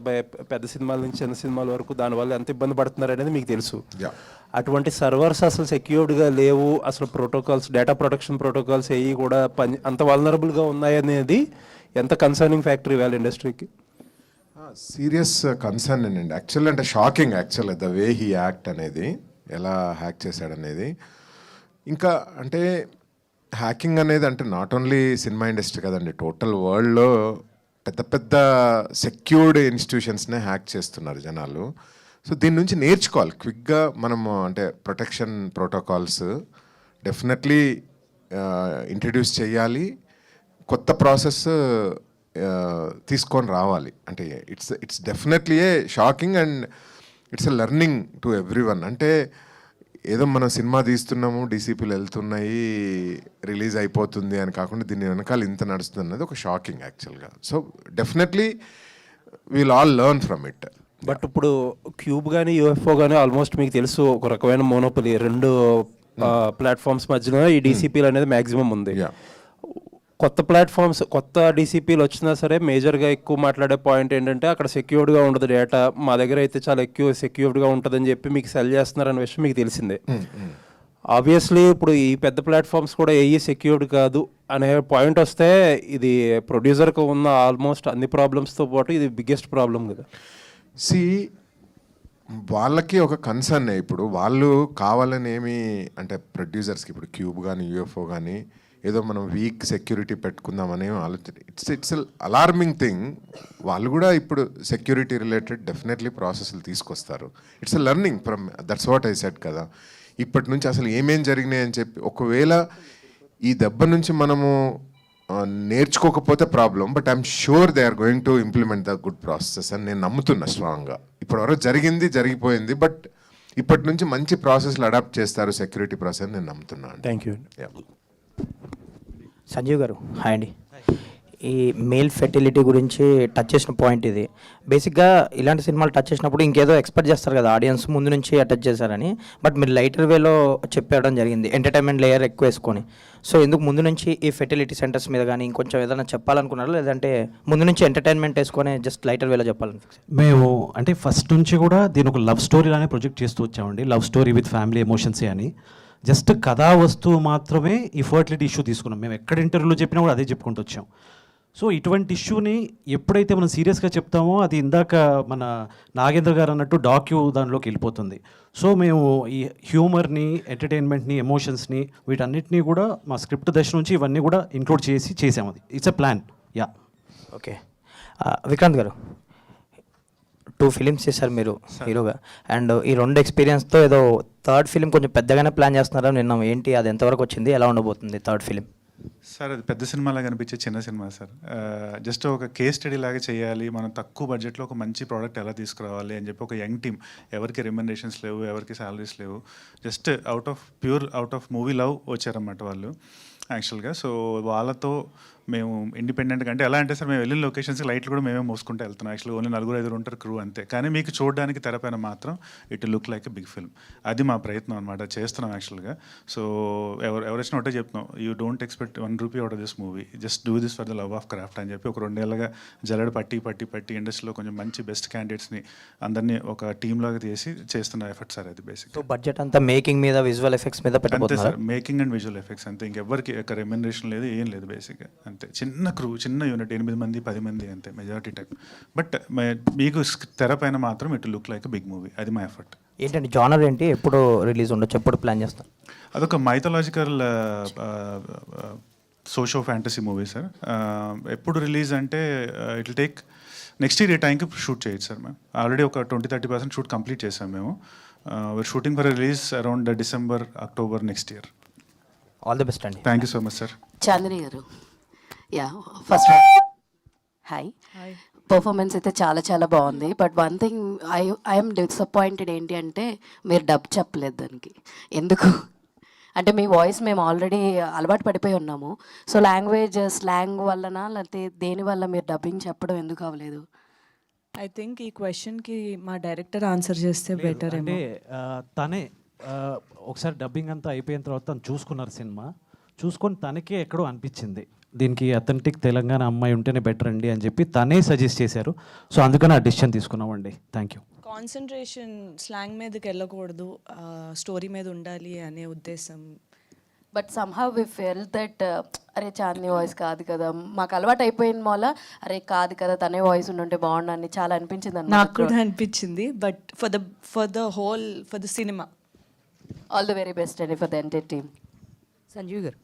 పెద్ద సినిమాల నుంచి చిన్న సినిమాల వరకు దానివల్ల ఎంత ఇబ్బంది పడుతున్నారు అనేది మీకు తెలుసు. అటువంటి సర్వర్స్ అసలు సెక్యూర్డ్గా లేవు, అసలు ప్రోటోకాల్స్, డేటా ప్రొటెక్షన్ ప్రోటోకాల్స్ అవి కూడా అంత వల్నరబుల్గా ఉన్నాయనేది ఎంత కన్సర్నింగ్ ఫ్యాక్టరీ వాళ్ళ ఇండస్ట్రీకి. సీరియస్ కన్సర్న్ అండి. యాక్చువల్ అంటే shocking actual the way he act అనేది, ఎలా హ్యాక్ చేశాడనేది. ఇంకా అంటే హ్యాకింగ్ అనేది అంటే నాట్ ఓన్లీ సినిమా ఇండస్ట్రీ కదండి, టోటల్ వరల్డ్లో పెద్ద పెద్ద సెక్యూర్డ్ ఇన్స్టిట్యూషన్స్నే హ్యాక్ చేస్తున్నారు జనాలు. సో దీని నుంచి నేర్చుకోవాలి క్విక్గా మనము. అంటే ప్రొటెక్షన్ ప్రోటోకాల్స్ డెఫినెట్లీ ఇంట్రడ్యూస్ చేయాలి, కొత్త ప్రాసెస్ తీసుకొని రావాలి. అంటే it's definitely A shocking and it's a learning to every one. అంటే ఏదో మనం సినిమా తీస్తున్నాము, డీసీపీలు వెళ్తున్నాయి, రిలీజ్ అయిపోతుంది అని కాకుండా దీని వెనకాల ఇంత నడుస్తుంది అన్నది ఒక షాకింగ్ యాక్చువల్గా. So definitely we'll all learn from it. But ఇప్పుడు క్యూబ్ కానీ యూఎఫ్ఓ కానీ ఆల్మోస్ట్ మీకు తెలుసు ఒక రకమైన మోనోపలి, రెండు ప్లాట్ఫామ్స్ మధ్యలో ఈ డీసీపీలు అనేది మ్యాక్సిమం ఉంది. కొత్త ప్లాట్ఫామ్స్, కొత్త డీసీపీలు వచ్చినా సరే మేజర్గా ఎక్కువ మాట్లాడే పాయింట్ ఏంటంటే అక్కడ సెక్యూర్డ్గా ఉండదు డేటా, మా దగ్గర అయితే చాలా ఎక్కువ సెక్యూర్డ్గా ఉంటుందని చెప్పి మీకు సెల్ చేస్తున్నారనే విషయం మీకు తెలిసిందే. ఆబ్వియస్లీ ఇప్పుడు ఈ పెద్ద ప్లాట్ఫామ్స్ కూడా ఏ సెక్యూర్డ్ కాదు అనే పాయింట్ వస్తే ఇది ప్రొడ్యూసర్కి ఉన్న ఆల్మోస్ట్ అన్ని ప్రాబ్లమ్స్తో పాటు ఇది బిగ్గెస్ట్ ప్రాబ్లం కదా. వాళ్ళకి ఒక కన్సర్న్. ఇప్పుడు వాళ్ళు కావాలని ఏమి అంటే ప్రొడ్యూసర్స్కి ఇప్పుడు క్యూబ్ కానీ యూఎఫ్ఓ కానీ ఏదో మనం వీక్ సెక్యూరిటీ పెట్టుకుందామని ఆలోచన. It's alarming thing. వాళ్ళు కూడా ఇప్పుడు సెక్యూరిటీ రిలేటెడ్ డెఫినెట్లీ ప్రాసెస్లు తీసుకొస్తారు. It's a learning from that's what I said కదా. ఇప్పటి నుంచి అసలు ఏమేం జరిగినాయి అని చెప్పి ఒకవేళ ఈ దెబ్బ నుంచి మనము నేర్చుకోకపోతే problem, but I'm sure they are going to implement the good processes అని నేను నమ్ముతున్నా స్ట్రాంగ్గా. ఇప్పటివరకు జరిగిపోయింది, బట్ ఇప్పటి నుంచి మంచి ప్రాసెస్లు అడాప్ట్ చేస్తారు సెక్యూరిటీ ప్రాసెస్ అని నేను నమ్ముతున్నాను. Thank you. సంజీవ్ గారు హాయ్ అండి. ఈ మేల్ ఫెర్టిలిటీ గురించి టచ్ చేసిన పాయింట్ ఇది. బేసిక్గా ఇలాంటి సినిమాలు టచ్ చేసినప్పుడు ఇంకేదో ఎక్స్పెక్ట్ చేస్తారు కదా ఆడియన్స్ ముందు నుంచి టచ్ చేశారని, బట్ మీరు లైటర్ వేలో చెప్పడం జరిగింది, ఎంటర్టైన్మెంట్ లేయర్ ఎక్కువ వేసుకొని. సో ఎందుకు ముందు నుంచి ఈ ఫెర్టిలిటీ సెంటర్స్ మీద కానీ ఇంకొంచెం ఏదైనా చెప్పాలనుకున్నారా, లేదంటే ముందు నుంచి ఎంటర్టైన్మెంట్ వేసుకొని జస్ట్ లైటర్ వేలో చెప్పాలనిపిస్తుంది? మేము అంటే ఫస్ట్ నుంచి కూడా దీని ఒక లవ్ స్టోరీలానే ప్రొజెక్ట్ చేస్తూ వచ్చామండి. లవ్ స్టోరీ విత్ ఫ్యామిలీ ఎమోషన్సే అని. జస్ట్ కథా వస్తువు మాత్రమే ఈ ఫర్టిలిటీ ఇష్యూ తీసుకున్నాం. మేము ఎక్కడ ఇంటర్వ్యూలో చెప్పినా కూడా అదే చెప్పుకుంటూ వచ్చాం. సో ఇటువంటి ఇష్యూని ఎప్పుడైతే మనం సీరియస్గా చెప్తామో అది ఇందాక మన నాగేంద్ర గారు అన్నట్టు డాక్యూ దానిలోకి వెళ్ళిపోతుంది. సో మేము ఈ హ్యూమర్ని, ఎంటర్టైన్మెంట్ని, ఎమోషన్స్ని వీటన్నిటినీ కూడా మా స్క్రిప్ట్ దశ నుంచి ఇవన్నీ కూడా ఇంక్లూడ్ చేసాము. అది it's a plan. Yeah okay. Vikrant గారు 2 ఫిలిమ్స్ చేశారు మీరు హీరోగా, అండ్ ఈ 2 ఎక్స్పీరియన్స్తో ఏదో 3rd ఫిలిం కొంచెం పెద్దగానే ప్లాన్ చేస్తున్నారా విన్నాం. ఏంటి అది ఎంతవరకు వచ్చింది, ఎలా ఉండబోతుంది 3rd ఫిలిం? సార్ అది పెద్ద సినిమాలాగా అనిపించే చిన్న సినిమా సార్. జస్ట్ ఒక కేస్ స్టడీ లాగా చేయాలి, మనం తక్కువ బడ్జెట్లో ఒక మంచి ప్రోడక్ట్ ఎలా తీసుకురావాలి అని చెప్పి ఒక యంగ్ టీమ్, ఎవరికి రెమ్యునరేషన్స్ లేవు, ఎవరికి శాలరీస్ లేవు, just out of movie love వచ్చారన్నమాట వాళ్ళు యాక్చువల్గా. సో వాళ్ళతో మేము ఇండిపెండెంట్గా, అంటే ఎలా అంటే సార్ మేము వెళ్ళిన లొకేషన్స్కి లైట్లు కూడా మేమే మోసుకుంటూ వెళ్తున్నాం. యాక్చువల్గా ఓన్లీ 4-5 ఉంటారు క్రూ అంతే. కానీ మీకు చూడడానికి తెరపైన మాత్రం it look like a big film. అది మా ప్రయత్నం అనమాట, చేస్తున్నాం యాక్చువల్గా. సో ఎవరైనా ఒకటే చెప్తున్నాం, you don't expect ₹1 out of this movie, just do this for the love of craft అని చెప్పి ఒక 2 ఏళ్ళగా జల్లెడ పట్టి ఇండస్ట్రీలో కొంచెం మంచి బెస్ట్ క్యాండిడేట్స్ని అందరినీ ఒక టీమ్ లాగా తీసి చేస్తున్న ఎఫర్ట్ సార్ అది బేసిక్. సో బడ్జెట్ అంతా మేకింగ్ మీద, విజువల్ ఎఫెక్ట్స్ మీద అంతే పెట్టబోతున్నారు. Sir, making and visual effects అంతే. ఇంకెవ్వరికి ఒక రెమ్యునరేషన్ లేదు, ఏం లేదు బేసిక్గా. అంతే, చిన్న క్రూ, చిన్న యూనిట్, 8 మంది 10 మంది అంతే మెజారిటీ టైప్. బట్ మీకు తెర పైన మాత్రం it look like big movie. అది మా ఎఫర్ట్. ఏంటంటే జానర్ ఏంటి, ఎప్పుడు రిలీజ్ ఉండొచ్చు, ఎప్పుడు ప్లాన్ చేస్తాం? అదొక mythological socio fantasy movie sir. ఎప్పుడు రిలీజ్ అంటే it will take next year ఈ టైంకి షూట్ చేయొచ్చు సార్. మేము ఆల్రెడీ ఒక 20-30% షూట్ కంప్లీట్ చేసాం మేము. We're shooting for release around December, October next year. All the best అండి. Thank you so much sir. Chandini garu, yeah first hi. Performance అయితే చాలా చాలా బాగుంది. But one thing I'm disappointed ఏంటి అంటే మీరు డబ్ చెప్పలేదు దానికి. ఎందుకు అంటే మీ వాయిస్ మేము ఆల్రెడీ అలవాటు పడిపోయి ఉన్నాము. సో స్లాంగ్ వల్లనా లేకపోతే దేనివల్ల మీరు డబ్బింగ్ చెప్పడం ఎందుకు అవ్వలేదు? ఐ థింక్ ఈ క్వశ్చన్కి మా డైరెక్టర్ ఆన్సర్ చేస్తే బెటర్. అంటే తనే ఒకసారి డబ్బింగ్ అంతా అయిపోయిన తర్వాత తను చూసుకున్నారు సినిమా, చూసుకొని తనకే ఎక్కడో అనిపించింది దీనికి అథెంటిక్ తెలంగాణ అమ్మాయి ఉంటేనే బెటర్ అండి అని చెప్పి తనే సజెస్ట్ చేశారు. సో అందుకని ఆ డిసిషన్ తీసుకున్నామండి. Thank you. కాన్సన్ట్రేషన్ స్లాంగ్ మీదకి వెళ్ళకూడదు, స్టోరీ మీద ఉండాలి అనే ఉద్దేశం. But somehow we fell that అరే చాందిని వాయిస్ కాదు కదా, మాకు అలవాటు అయిపోయిన మూల అరే కాదు కదా తనే వాయిస్ ఉండుంటే బాగుండని చాలా అనిపించింది. నాకు కూడా అనిపించింది. బట్ ఫర్ ద సినిమా ఆల్ ది వెరీ బెస్ట్ అండి for the entire team. Sanjeev garu,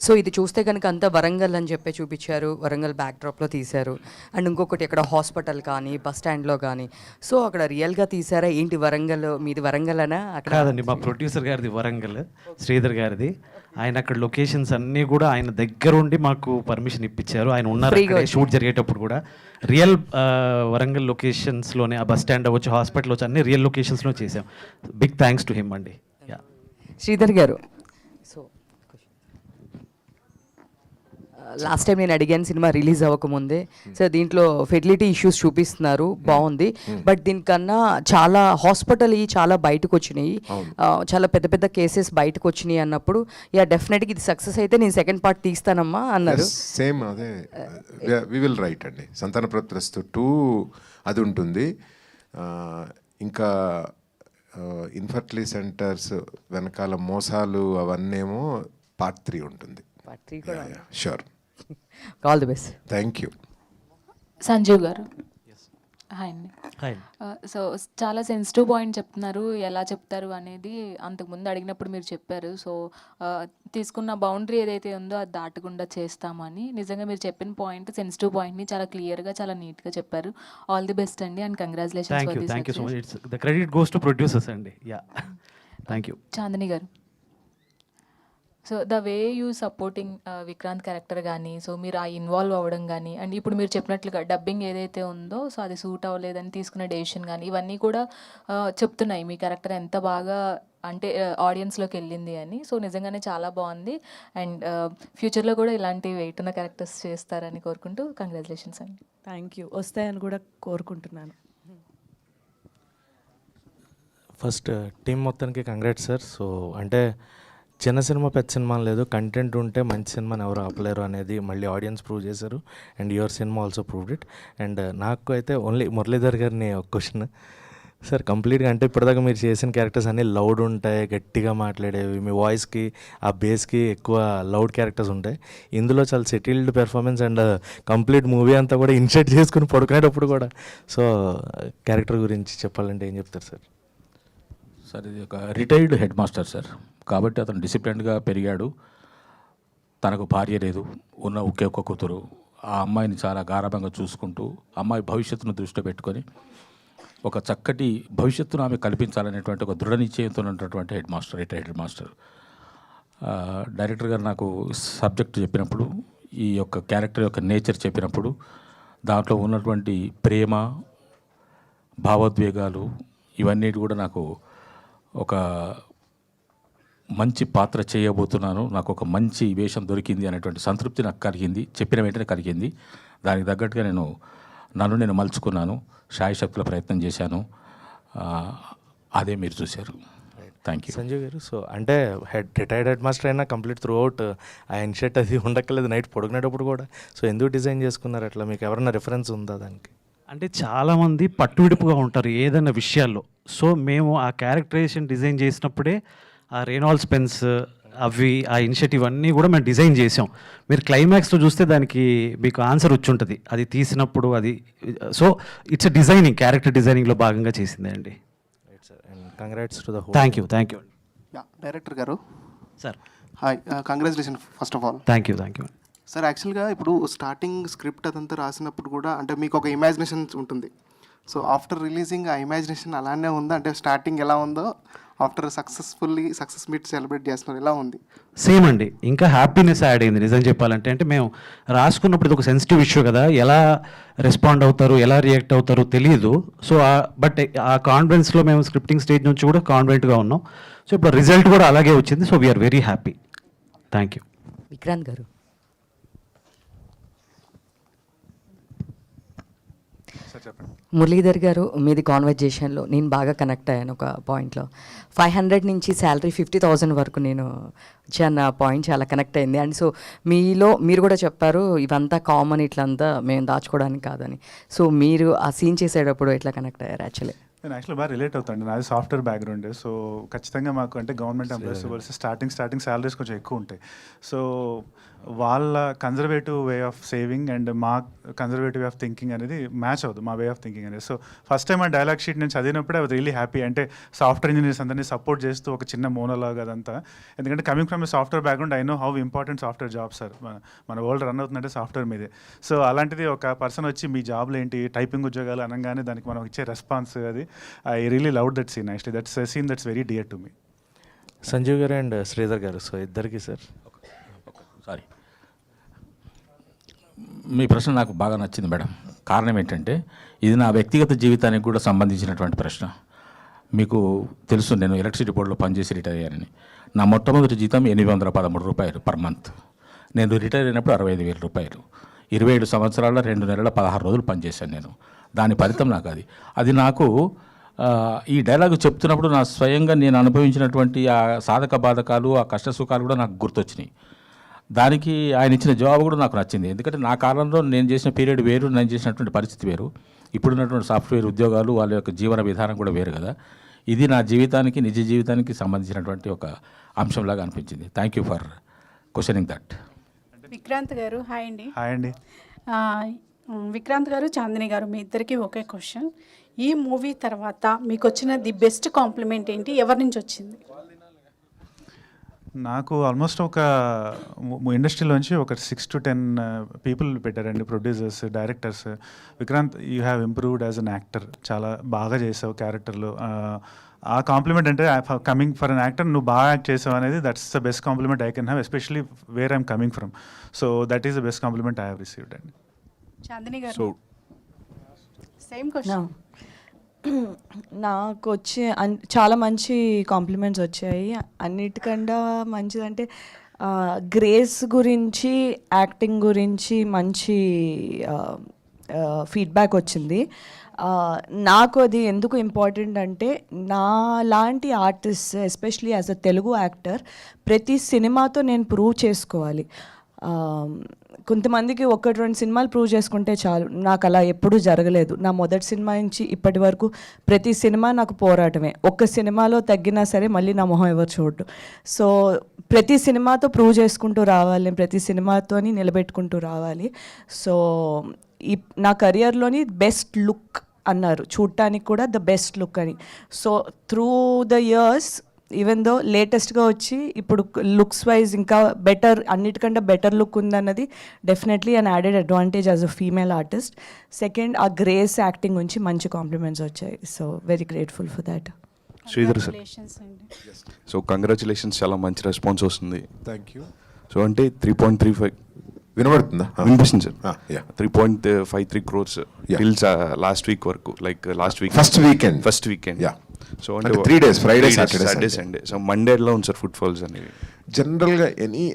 so ఇది చూస్తే కనుక అంతా వరంగల్ అని చెప్పి చూపించారు, వరంగల్ బ్యాక్డ్రాప్లో తీశారు. అండ్ ఇంకొకటి అక్కడ హాస్పిటల్ కానీ బస్ స్టాండ్లో కానీ, సో అక్కడ రియల్గా తీసారా ఏంటి? వరంగల్ మీది వరంగల్ అనా? అక్కడ కాదండి, మా ప్రొడ్యూసర్ గారిది వరంగల్, శ్రీధర్ గారిది. ఆయన అక్కడ లొకేషన్స్ అన్నీ కూడా ఆయన దగ్గర ఉండి మాకు పర్మిషన్ ఇప్పించారు. ఆయన ఉన్నారు షూట్ జరిగేటప్పుడు కూడా. రియల్ వరంగల్ లొకేషన్స్లోనే, ఆ బస్ స్టాండ్ అవ్వచ్చు, హాస్పిటల్ అవ్వచ్చు, అన్ని రియల్ లొకేషన్స్లో చేసాం. బిగ్ థ్యాంక్స్ టు హిమ్ అండి. శ్రీధర్ గారు, సో లాస్ట్ టైం నేను అడిగాను సినిమా రిలీజ్ అవ్వకముందే, సో దీంట్లో ఫెర్టిలిటీ ఇష్యూస్ చూపిస్తున్నారు, బాగుంది. బట్ దీనికన్నా చాలా హాస్పిటల్ చాలా బయటకు వచ్చినాయి, చాలా పెద్ద పెద్ద కేసెస్ బయటకు వచ్చినాయి అన్నప్పుడు యా డెఫినెట్గా ఇది సక్సెస్ అయితే నేను సెకండ్ పార్ట్ తీస్తానమ్మా అన్నారు. సేమ్ అదే వి విల్ రైట్ అండి. సంతాన ప్రత్రస్తు 2 అది ఉంటుంది. ఇంకా ఇన్ఫర్టిలిటీ సెంటర్స్ వెనకాల మోసాలు అవన్నేమో పార్ట్ 3 ఉంటుంది. పార్ట్ 3 కూడా sure. All the best. Thank you. Sanjeev గారు, హాయ్ అండి. హాయ్. సో చాలా సెన్సిటివ్ పాయింట్ చెప్తున్నారు, ఎలా చెప్తారు అనేది అంతకుముందు అడిగినప్పుడు మీరు చెప్పారు. సో తీసుకున్న బౌండరీ ఏదైతే ఉందో అది దాటకుండా చేస్తామని. నిజంగా మీరు చెప్పిన పాయింట్, సెన్సిటివ్ పాయింట్ని చాలా క్లియర్గా, చాలా నీట్గా చెప్పారు. ఆల్ ది బెస్ట్ అండి and congratulations. Thank you so much. The credit goes to producers అండి. Yeah thank you. Chandini garu, so the way you supporting Vikranth character కానీ, సో మీరు ఆ ఇన్వాల్వ్ అవ్వడం కానీ, అండ్ ఇప్పుడు మీరు చెప్పినట్లుగా డబ్బింగ్ ఏదైతే ఉందో సో అది సూట్ అవ్వలేదని తీసుకున్న డెసిషన్ కానీ, ఇవన్నీ కూడా చెప్తున్నాయి మీ క్యారెక్టర్ ఎంత బాగా అంటే ఆడియన్స్లోకి వెళ్ళింది అని. సో నిజంగానే చాలా బాగుంది. అండ్ ఫ్యూచర్లో కూడా ఇలాంటి వెయిట్ ఉన్న క్యారెక్టర్స్ చేస్తారని కోరుకుంటూ కంగ్రాచులేషన్స్ అండి. Thank you. వస్తాయని కూడా కోరుకుంటున్నాను. ఫస్ట్ టీం మొత్తానికి కంగ్రాట్స్ సార్. సో అంటే చిన్న సినిమా పెద్ద సినిమా లేదు, కంటెంట్ ఉంటే మంచి సినిమాని ఎవరు ఆపలేరు అనేది మళ్ళీ ఆడియన్స్ ప్రూవ్ చేశారు. And your cinema also proved it. And నాకు అయితే ఓన్లీ మురళీధర్ గారిని ఒక క్వశ్చన్ సార్, కంప్లీట్గా అంటే ఇప్పటిదాకా మీరు చేసిన క్యారెక్టర్స్ అన్నీ లౌడ్ ఉంటాయి, గట్టిగా మాట్లాడేవి, మీ వాయిస్కి ఆ బేస్కి ఎక్కువ లౌడ్ క్యారెక్టర్స్ ఉంటాయి. ఇందులో చాలా settled performance and complete movie అంతా కూడా ఇన్షర్ట్ చేసుకుని పడుకునేటప్పుడు కూడా. సో క్యారెక్టర్ గురించి చెప్పాలంటే ఏం చెప్తారు సార్? సార్ ఇది ఒక రిటైర్డ్ హెడ్ మాస్టర్ సార్, కాబట్టి అతను డిసిప్లిన్డ్గా పెరిగాడు. తనకు భార్య లేదు, ఉన్న ఒకే ఒక్క కూతురు. ఆ అమ్మాయిని చాలా గారాభంగా చూసుకుంటూ అమ్మాయి భవిష్యత్తును దృష్టిలో పెట్టుకొని ఒక చక్కటి భవిష్యత్తును ఆమె కల్పించాలనేటువంటి ఒక దృఢ నిశ్చయంతో ఉన్నటువంటి head master, retired head master. Director గారు నాకు సబ్జెక్ట్ చెప్పినప్పుడు, ఈ యొక్క క్యారెక్టర్ యొక్క నేచర్ చెప్పినప్పుడు, దాంట్లో ఉన్నటువంటి ప్రేమ, భావోద్వేగాలు ఇవన్నీ కూడా నాకు ఒక మంచి పాత్ర చేయబోతున్నాను, నాకు ఒక మంచి వేషం దొరికింది అనేటువంటి సంతృప్తి నాకు కలిగింది, చెప్పిన వెంటనే కలిగింది. దానికి తగ్గట్టుగా నన్ను నేను మలుచుకున్నాను, శాయశక్తుల ప్రయత్నం చేశాను. అదే మీరు చూశారు. Thank you. Sanjeev garu, so అంటే రిటైర్డ్ హెడ్ మాస్టర్ అయినా కంప్లీట్ త్రూ అవుట్ ఆ ఇన్షర్ట్ అది ఉండక్కర్లేదు నైట్ పడుకునేటప్పుడు కూడా. సో ఎందుకు డిజైన్ చేసుకున్నారు అట్లా? మీకు ఎవరైనా రిఫరెన్స్ ఉందా దానికి? అంటే చాలామంది పట్టువిడుపుగా ఉంటారు ఏదైనా విషయాల్లో. సో మేము ఆ క్యారెక్టరైజేషన్ డిజైన్ చేసినప్పుడే ఆ రేనాల్డ్స్ పెన్స్ అవి ఆ ఇనిషియేటివ్ అన్నీ కూడా మేము డిజైన్ చేసాం. మీరు క్లైమాక్స్లో చూస్తే దానికి మీకు ఆన్సర్ వచ్చి ఉంటుంది అది తీసినప్పుడు. అది సో ఇట్స్ డిజైనింగ్, క్యారెక్టర్ డిజైనింగ్లో భాగంగా చేసిందే అండి. Congrats to the whole. Thank you. Director garu sir, hi, congratulation first of all. Thank you. Sir, యాక్చువల్గా ఇప్పుడు స్టార్టింగ్ స్క్రిప్ట్ అదంతా రాసినప్పుడు కూడా అంటే మీకు ఒక ఇమాజినేషన్ ఉంటుంది. సో ఆఫ్టర్ రిలీజింగ్ ఆ ఇమాజినేషన్ అలానే ఉందా? అంటే స్టార్టింగ్ ఎలా ఉందో ఆఫ్టర్ సక్సెస్ మీట్ సెలబ్రేట్ చేస్తున్నారు ఎలా ఉంది? సేమ్ అండి, ఇంకా హ్యాపీనెస్ యాడ్ అయింది నిజం చెప్పాలంటే. అంటే మేము రాసుకున్నప్పుడు ఇది ఒక సెన్సిటివ్ ఇష్యూ కదా, ఎలా రెస్పాండ్ అవుతారు, ఎలా రియాక్ట్ అవుతారో తెలియదు. సో బట్ ఆ కాన్ఫిడెన్స్లో మేము స్క్రిప్టింగ్ స్టేజ్ నుంచి కూడా కాన్ఫిడెంట్గా ఉన్నాం. సో ఇప్పుడు రిజల్ట్ కూడా అలాగే వచ్చింది. So we are very happy. Thank you. Vikrant గారు, మురళీధర్ గారు, మీది కాన్వర్జేషన్లో నేను బాగా కనెక్ట్ అయ్యాను ఒక పాయింట్లో. 500 నుంచి శాలరీ 50,000 వరకు నేను చిన్న పాయింట్ చాలా కనెక్ట్ అయింది. అండ్ సో మీరు కూడా చెప్పారు ఇవంతా కామన్, ఇట్లంతా మేము దాచుకోవడానికి కాదని. సో మీరు ఆ సీన్ చేసేటప్పుడు ఎట్లా కనెక్ట్ అయ్యారు? నేను యాక్చువల్లీ బాగా రిలేట్ అవుతాను. నాది సాఫ్ట్వేర్ బ్యాక్గ్రౌండ్. సో ఖచ్చితంగా మాకు అంటే government employees versus starting salaries కొంచెం ఎక్కువ ఉంటాయి. సో వాళ్ళ conservative way of saving and మా కన్జర్వేటివ్ వే ఆఫ్ థింకింగ్ అనేది మ్యాచ్ అవుతుంది, మా వే ఆఫ్ థింకింగ్ అనేది. సో ఫస్ట్ టైం ఆ డైలాగ్ షీట్ నేను చదివినప్పుడే అది రియలీ హ్యాపీ. అంటే సాఫ్ట్వేర్ ఇంజనీర్స్ అందరినీ సపోర్ట్ చేస్తూ ఒక చిన్న మోనోలాగ్ అదంతా. ఎందుకంటే coming from software background I know how important software job sir. మన వరల్డ్ రన్ అవుతుందంటే సాఫ్ట్వేర్ మీదే. సో అలాంటిది ఒక పర్సన్ వచ్చి మీ జాబ్లు ఏంటి, టైపింగ్ ఉద్యోగాలు అనగానే దానికి మనం ఇచ్చే రెస్పాన్స్, అది I really love that scene. Actually that's a scene that's very dear to me. Sanjeev garu and Sridhar గారు, సో ఇద్దరికి సార్. సారీ, మీ ప్రశ్న నాకు బాగా నచ్చింది మేడం. కారణం ఏంటంటే ఇది నా వ్యక్తిగత జీవితానికి కూడా సంబంధించినటువంటి ప్రశ్న. మీకు తెలుసు, నేను ఎలక్ట్రిసిటీ బోర్డులో పనిచేసి రిటైర్ అయ్యానని. నా మొట్టమొదటి జీతం 813 రూపాయలు పర్ మంత్. నేను రిటైర్ అయినప్పుడు 65,000 రూపాయలు. 27 సంవత్సరాల 2 నెలల 16 రోజులు పనిచేశాను నేను. దాని ఫలితం నాకు అది నాకు ఈ డైలాగు చెప్తున్నప్పుడు నా స్వయంగా నేను అనుభవించినటువంటి ఆ సాధక బాధకాలు, ఆ కష్ట సుఖాలు కూడా నాకు గుర్తొచ్చినాయి. దానికి ఆయన ఇచ్చిన జవాబు కూడా నాకు నచ్చింది. ఎందుకంటే నా కాలంలో నేను చేసిన పీరియడ్ వేరు, నేను చేసినటువంటి పరిస్థితి వేరు. ఇప్పుడున్నటువంటి సాఫ్ట్వేర్ ఉద్యోగాలు, వాళ్ళ యొక్క జీవన విధానం కూడా వేరు కదా. ఇది నా జీవితానికి, నిజ జీవితానికి సంబంధించినటువంటి ఒక అంశంలాగా అనిపించింది. Thank you for questioning that. Vikrant గారు, హాయ్ అండి. హాయ్ అండి. విక్రాంత్ గారు, చాందిని గారు, మీ ఇద్దరికి ఒకే క్వశ్చన్. ఈ మూవీ తర్వాత మీకు వచ్చిన ది బెస్ట్ కాంప్లిమెంట్ ఏంటి, ఎవరి నుంచి వచ్చింది? నాకు ఆల్మోస్ట్ ఒక ఇండస్ట్రీలోంచి ఒక 6 to 10 పీపుల్ పెట్టారండి, producers, directors. Vikrant, you have improved as an actor, చాలా బాగా చేసావు క్యారెక్టర్లో. ఆ కాంప్లిమెంట్ అంటే కమింగ్ ఫర్ అన్ యాక్టర్, నువ్వు బాగా యాక్ట్ చేసావు అనేది that's the best compliment I can have, especially where I'm coming from. So that is the best compliment I have received అండి. చాందిని గారు, సేమ్ క్వశ్చన్. నాకు వచ్చే చాలా మంచి కాంప్లిమెంట్స్ వచ్చాయి. అన్నిటికన్నా మంచిదంటే గ్రేస్ గురించి, యాక్టింగ్ గురించి మంచి ఫీడ్బ్యాక్ వచ్చింది. నాకు అది ఎందుకు ఇంపార్టెంట్ అంటే, నా లాంటి artist especially as a Telugu actor ప్రతి సినిమాతో నేను ప్రూవ్ చేసుకోవాలి. కొంతమందికి 1-2 సినిమాలు ప్రూవ్ చేసుకుంటే చాలు. నాకు అలా ఎప్పుడూ జరగలేదు. నా మొదటి సినిమా నుంచి ఇప్పటి వరకు ప్రతి సినిమా నాకు పోరాటమే. ఒక్క సినిమాలో తగ్గినా సరే మళ్ళీ నా మొహం ఎవరు చూడరు. సో ప్రతి సినిమాతో ప్రూవ్ చేసుకుంటూ రావాలి, ప్రతి సినిమాతోని నిలబెట్టుకుంటూ రావాలి. సో నా కెరియర్లోని బెస్ట్ లుక్ అన్నారు, చూడటానికి కూడా ద బెస్ట్ లుక్ అని. So through the years, even though లేటెస్ట్గా వచ్చి ఇప్పుడు లుక్స్ వైజ్ ఇంకా బెటర్, అన్నిటికంటే బెటర్ లుక్ ఉందన్నది definitely an added advantage as a female artist. Second, ఆ గ్రేస్ యాక్టింగ్ నుంచి మంచి కాంప్లిమెంట్స్ వచ్చాయి. So very grateful for that. Sridhar sir. Congratulations అండి. సో కంగ్రాచులేషన్స్, చాలా మంచి రెస్పాన్స్ వస్తుంది. Thank you. సో అంటే 3.35 వినబడుతుందా? వినిపిస్తుంది sir. Yeah. 3.53 crores till last week వరకు, like last week first weekend. Yeah. So అంటే 3 days, Friday, Saturday, Sunday. So Monday ఎలా ఉంది సార్ ఫుట్ ఫాల్స్ అనేవి? జనరల్గా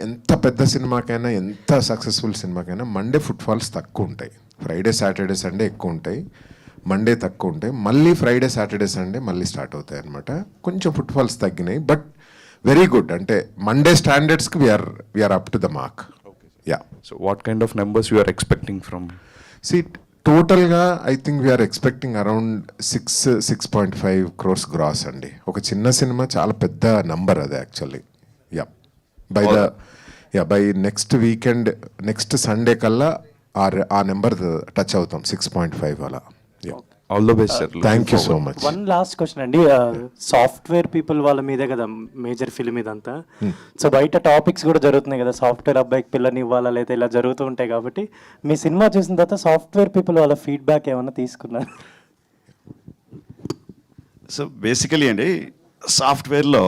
ఎంత పెద్ద సినిమాకైనా, ఎంత సక్సెస్ఫుల్ సినిమాకైనా మండే ఫుట్ఫాల్స్ తక్కువ ఉంటాయి. ఫ్రైడే, సాటర్డే, సండే ఎక్కువ ఉంటాయి, మండే తక్కువ ఉంటాయి. మళ్ళీ ఫ్రైడే, సాటర్డే, సండే మళ్ళీ స్టార్ట్ అవుతాయి అనమాట. కొంచెం ఫుట్ఫాల్స్ తగ్గినాయి, బట్ వెరీ గుడ్. అంటే మండే స్టాండర్డ్స్కి we're up to the mark. Yeah. So what kind of numbers you are expecting from? టోటల్గా I think we're expecting around 6.5 crores gross అండి. ఒక చిన్న సినిమా చాలా పెద్ద నంబర్ అది actually. Yeah. By next weekend, next Sunday కల్లా ఆ నెంబర్ టచ్ అవుతాం, 6.5 అలా. All the best sir. Thank you so much. One last question అండి. సాఫ్ట్వేర్ పీపుల్ వాళ్ళ మీదే కదా మేజర్ ఫిల్మ్ ఇదంతా. సో బయట టాపిక్స్ కూడా జరుగుతున్నాయి కదా, సాఫ్ట్వేర్ అబ్బాయికి పిల్లని ఇవ్వాలా లేదా ఇలా జరుగుతూ ఉంటాయి. కాబట్టి మీ సినిమా చూసిన తర్వాత సాఫ్ట్వేర్ పీపుల్ వాళ్ళ ఫీడ్బ్యాక్ ఏమైనా తీసుకున్నారు? సో బేసికలీ అండి, సాఫ్ట్వేర్లో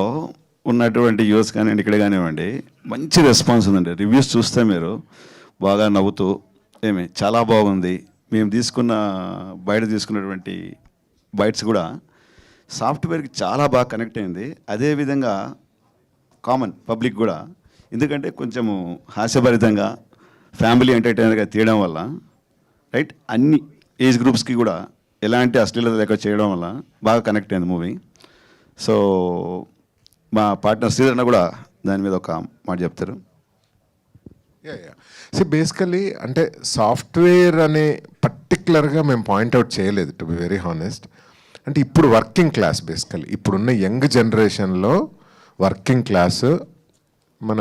ఉన్నటువంటి యూస్ కానివ్వండి, ఇక్కడ కానివ్వండి, మంచి రెస్పాన్స్ ఉందండి. రివ్యూస్ చూస్తే మీరు బాగా నవ్వుతూ చాలా బాగుంది. మేము బయట తీసుకున్నటువంటి బైట్స్ కూడా సాఫ్ట్వేర్కి చాలా బాగా కనెక్ట్ అయింది. అదేవిధంగా కామన్ పబ్లిక్ కూడా, ఎందుకంటే కొంచెము హాస్యభరితంగా ఫ్యామిలీ ఎంటర్టైనర్గా తీయడం వల్ల, రైట్, అన్ని ఏజ్ గ్రూప్స్కి కూడా ఎలాంటి అశ్లీలత లేక చేయడం వల్ల బాగా కనెక్ట్ అయింది మూవీ. సో మా పార్ట్నర్ శ్రీధర్ కూడా దాని మీద ఒక మాట చెప్తారు. బేసికలీ అంటే సాఫ్ట్వేర్ అనే పర్టికులర్గా మేము పాయింట్అవుట్ చేయలేదు, టు బి వెరీ హానెస్ట్. అంటే ఇప్పుడు వర్కింగ్ క్లాస్, బేసికలీ ఇప్పుడున్న యంగ్ జనరేషన్లో వర్కింగ్ క్లాస్ మన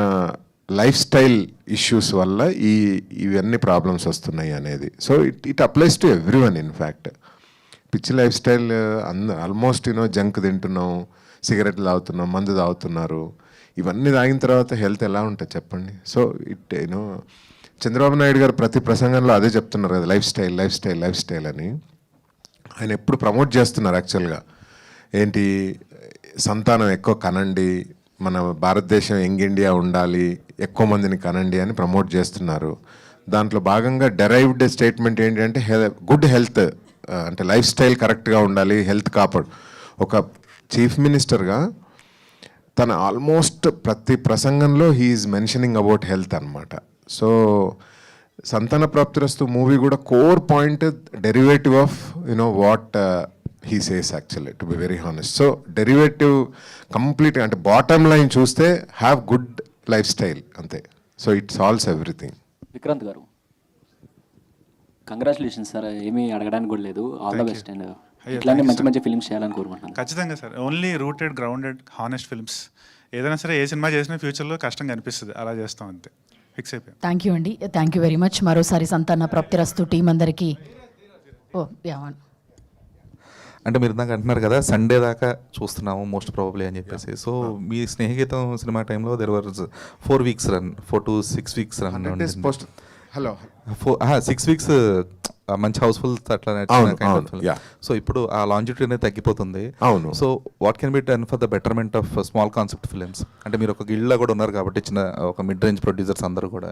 లైఫ్ స్టైల్ ఇష్యూస్ వల్ల ఇవన్నీ ప్రాబ్లమ్స్ వస్తున్నాయి అనేది. So it applies to every one. In fact పిచ్చి లైఫ్ స్టైల్ ఆల్మోస్ట్ జంక్ తింటున్నాం, సిగరెట్లు తాగుతున్నాం, మందు తాగుతున్నారు. ఇవన్నీ తాగిన తర్వాత హెల్త్ ఎలా ఉంటుంది చెప్పండి. సో చంద్రబాబు నాయుడు గారు ప్రతి ప్రసంగంలో అదే చెప్తున్నారు కదా, లైఫ్ స్టైల్ అని. ఆయన ఎప్పుడు ప్రమోట్ చేస్తున్నారు యాక్చువల్గా. ఏంటి, సంతానం ఎక్కువ కనండి, మన భారతదేశం యంగ్ ఇండియా ఉండాలి, ఎక్కువ మందిని కనండి అని ప్రమోట్ చేస్తున్నారు. దాంట్లో భాగంగా డెరైవ్డ్ స్టేట్మెంట్ ఏంటంటే గుడ్ హెల్త్, అంటే లైఫ్ స్టైల్ కరెక్ట్గా ఉండాలి, హెల్త్ కాపాడు. ఒక చీఫ్ మినిస్టర్గా తన ఆల్మోస్ట్ ప్రతి ప్రసంగంలో హీఈస్ మెన్షనింగ్ అబౌట్ హెల్త్ అనమాట. సో సంతాన ప్రాప్తిరస్తు మూవీ కూడా core point derivative of what he says actually, to be very honest. So derivative complete, అంటే బాటమ్ లైన్ చూస్తే హ్యావ్ గుడ్ లైఫ్ స్టైల్ అంతే. So it solves everything. Vikrant గారు, congratulations sir. ఏమీ అడగడానికి కూడా లేదు. All the best. అండ్ ఇట్లానే మంచి ఫిల్మ్స్ చేయాలని కోరుకుంటున్నాను. ఖచ్చితంగా sir. Only rooted, grounded, honest films. ఏదైనా సరే, ఏ సినిమా చేసినా ఫ్యూచర్లో కష్టంగా అనిపిస్తుంది, అలా చేస్తాం అంతే. ఫిక్స్ అయిపోయాం. థ్యాంక్ యూ అండి, థ్యాంక్ యూ వెరీ మచ్. మరోసారి సంతాన ప్రాప్తిరస్తు టీం అందరికీ. అంటే మీరు ఇందాక అంటున్నారు కదా, సండే దాకా చూస్తున్నాము మోస్ట్ ప్రాబబ్లీ అని చెప్పేసి. సో మీ స్నేహితం సినిమా టైంలో there was 4 weeks run, 4 to 6 weeks run. Hello 6 weeks మంచి హౌస్ఫుల్ అట్లా. సో ఇప్పుడు ఆ లాంజిట్యూడ్ అనేది తగ్గిపోతుంది. అవును. So what can be done for the betterment of small concept films? అంటే మీరు ఒక గిల్డ్లో కూడా ఉన్నారు కాబట్టి, చిన్న ఒక మిడ్ రేంజ్ ప్రొడ్యూసర్స్ అందరూ కూడా.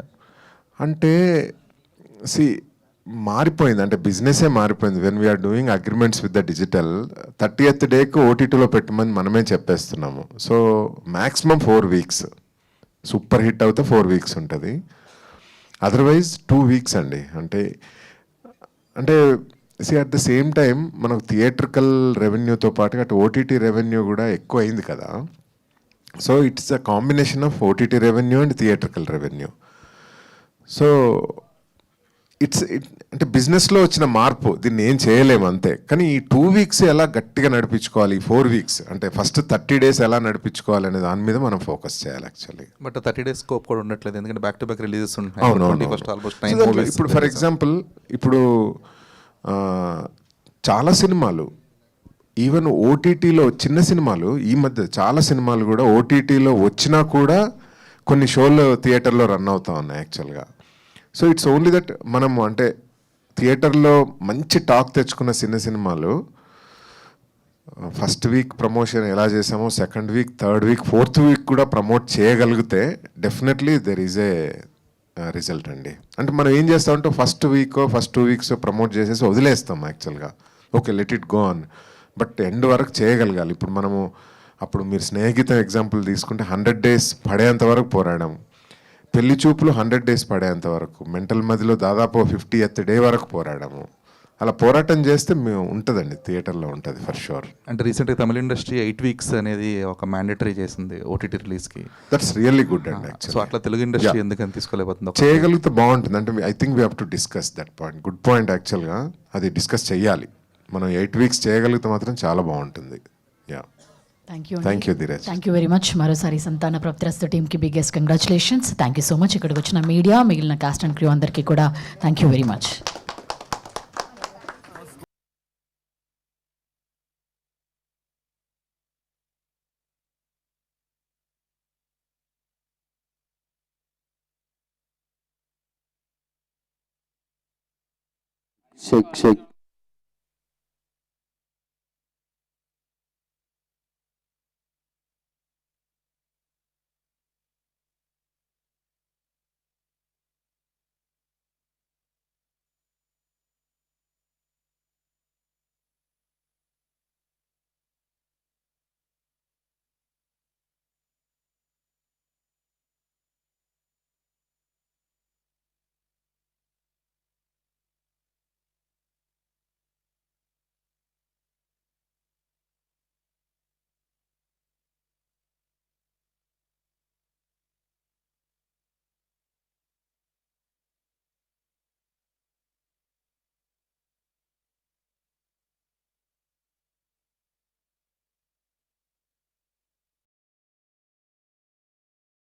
అంటే మారిపోయింది, అంటే బిజినెసే మారిపోయింది. When we're doing agreements with the digital, 30th డేకి ఓటీటీలో పెట్టమని మనమే చెప్పేస్తున్నాము. So maximum 4 weeks, super hit అవుతే 4 weeks ఉంటుంది. అదర్వైజ్ 2 weeks అండి. అంటే అట్ ద సేమ్ టైం మనకు థియేట్రికల్ రెవెన్యూతో పాటు అటు ఓటీటీ రెవెన్యూ కూడా ఎక్కువ అయింది కదా. So it's a combination of OTT revenue and theatrical revenue. So అంటే బిజినెస్లో వచ్చిన మార్పు, దీన్ని ఏం చేయలేము అంతే. కానీ ఈ 2 weeks ఎలా గట్టిగా నడిపించుకోవాలి, 4 weeks అంటే ఫస్ట్ 30 days ఎలా నడిపించుకోవాలి అనే దాని మీద మనం ఫోకస్ చేయాలి యాక్చువల్లీ. బట్ 30 days స్కోప్ కూడా ఉండట్లేదు, ఎందుకంటే బ్యాక్ టు బ్యాక్ రిలీజెస్ ఉంటాయి. ఇప్పుడు ఫర్ ఎగ్జాంపుల్, ఇప్పుడు చాలా సినిమాలు ఈవెన్ ఓటీటీలో, చిన్న సినిమాలు ఈ మధ్య చాలా సినిమాలు కూడా ఓటీటీలో వచ్చినా కూడా కొన్ని షోలు థియేటర్లో రన్ అవుతా ఉన్నాయి యాక్చువల్గా. సో ఇట్స్ ఓన్లీ దట్ మనము అంటే థియేటర్లో మంచి టాక్ తెచ్చుకున్న చిన్న సినిమాలు ఫస్ట్ వీక్ ప్రమోషన్ ఎలా చేసామో second week, third week, fourth week కూడా ప్రమోట్ చేయగలిగితే definitely there is a result అండి. అంటే మనం ఏం చేస్తామంటే first week first 2 weeks promote చేసేసి వదిలేస్తాం యాక్చువల్గా. Okay, let it go on. But end వరకు చేయగలగాలి. ఇప్పుడు మనము అప్పుడు మీరు స్నేహితం ఎగ్జాంపుల్ తీసుకుంటే 100 days పడేంత వరకు పోరాడాము. పెళ్లి చూపులు 100 days పడేంత వరకు, మెంటల్ మదిలో దాదాపు 50th day వరకు పోరాడాము. అలా పోరాటం చేస్తే మేము ఉంటుందండి, థియేటర్లో ఉంటుంది ఫర్ షూర్. అంటే రీసెంట్గా తమిళ ఇండస్ట్రీ 8 weeks అనేది ఒక మ్యాండేటరీ చేసింది ఓటీటీ రిలీజ్కి. దట్స్ రియల్లీ గుడ్ అండి. సో అట్లా తెలుగు ఇండస్ట్రీ ఎందుకని తీసుకోలేకపోతుంది? చేయగలిగితే బాగుంటుంది. అంటే I think we have to discuss that point. Good point యాక్చువల్గా, అది డిస్కస్ చేయాలి. మనం 8 weeks చేయగలిగితే మాత్రం చాలా బాగుంటుంది. Yeah, thank you Dheeraj. Thank you very much. మరోసారి సంతాన ప్రాప్తిరస్తు టీమ్కి biggest congratulations. Thank you so much. ఇక్కడికి వచ్చిన మీడియా, మిగిలిన కాస్ట్ అండ్ క్రూ అందరికీ కూడా thank you very much. Sheikh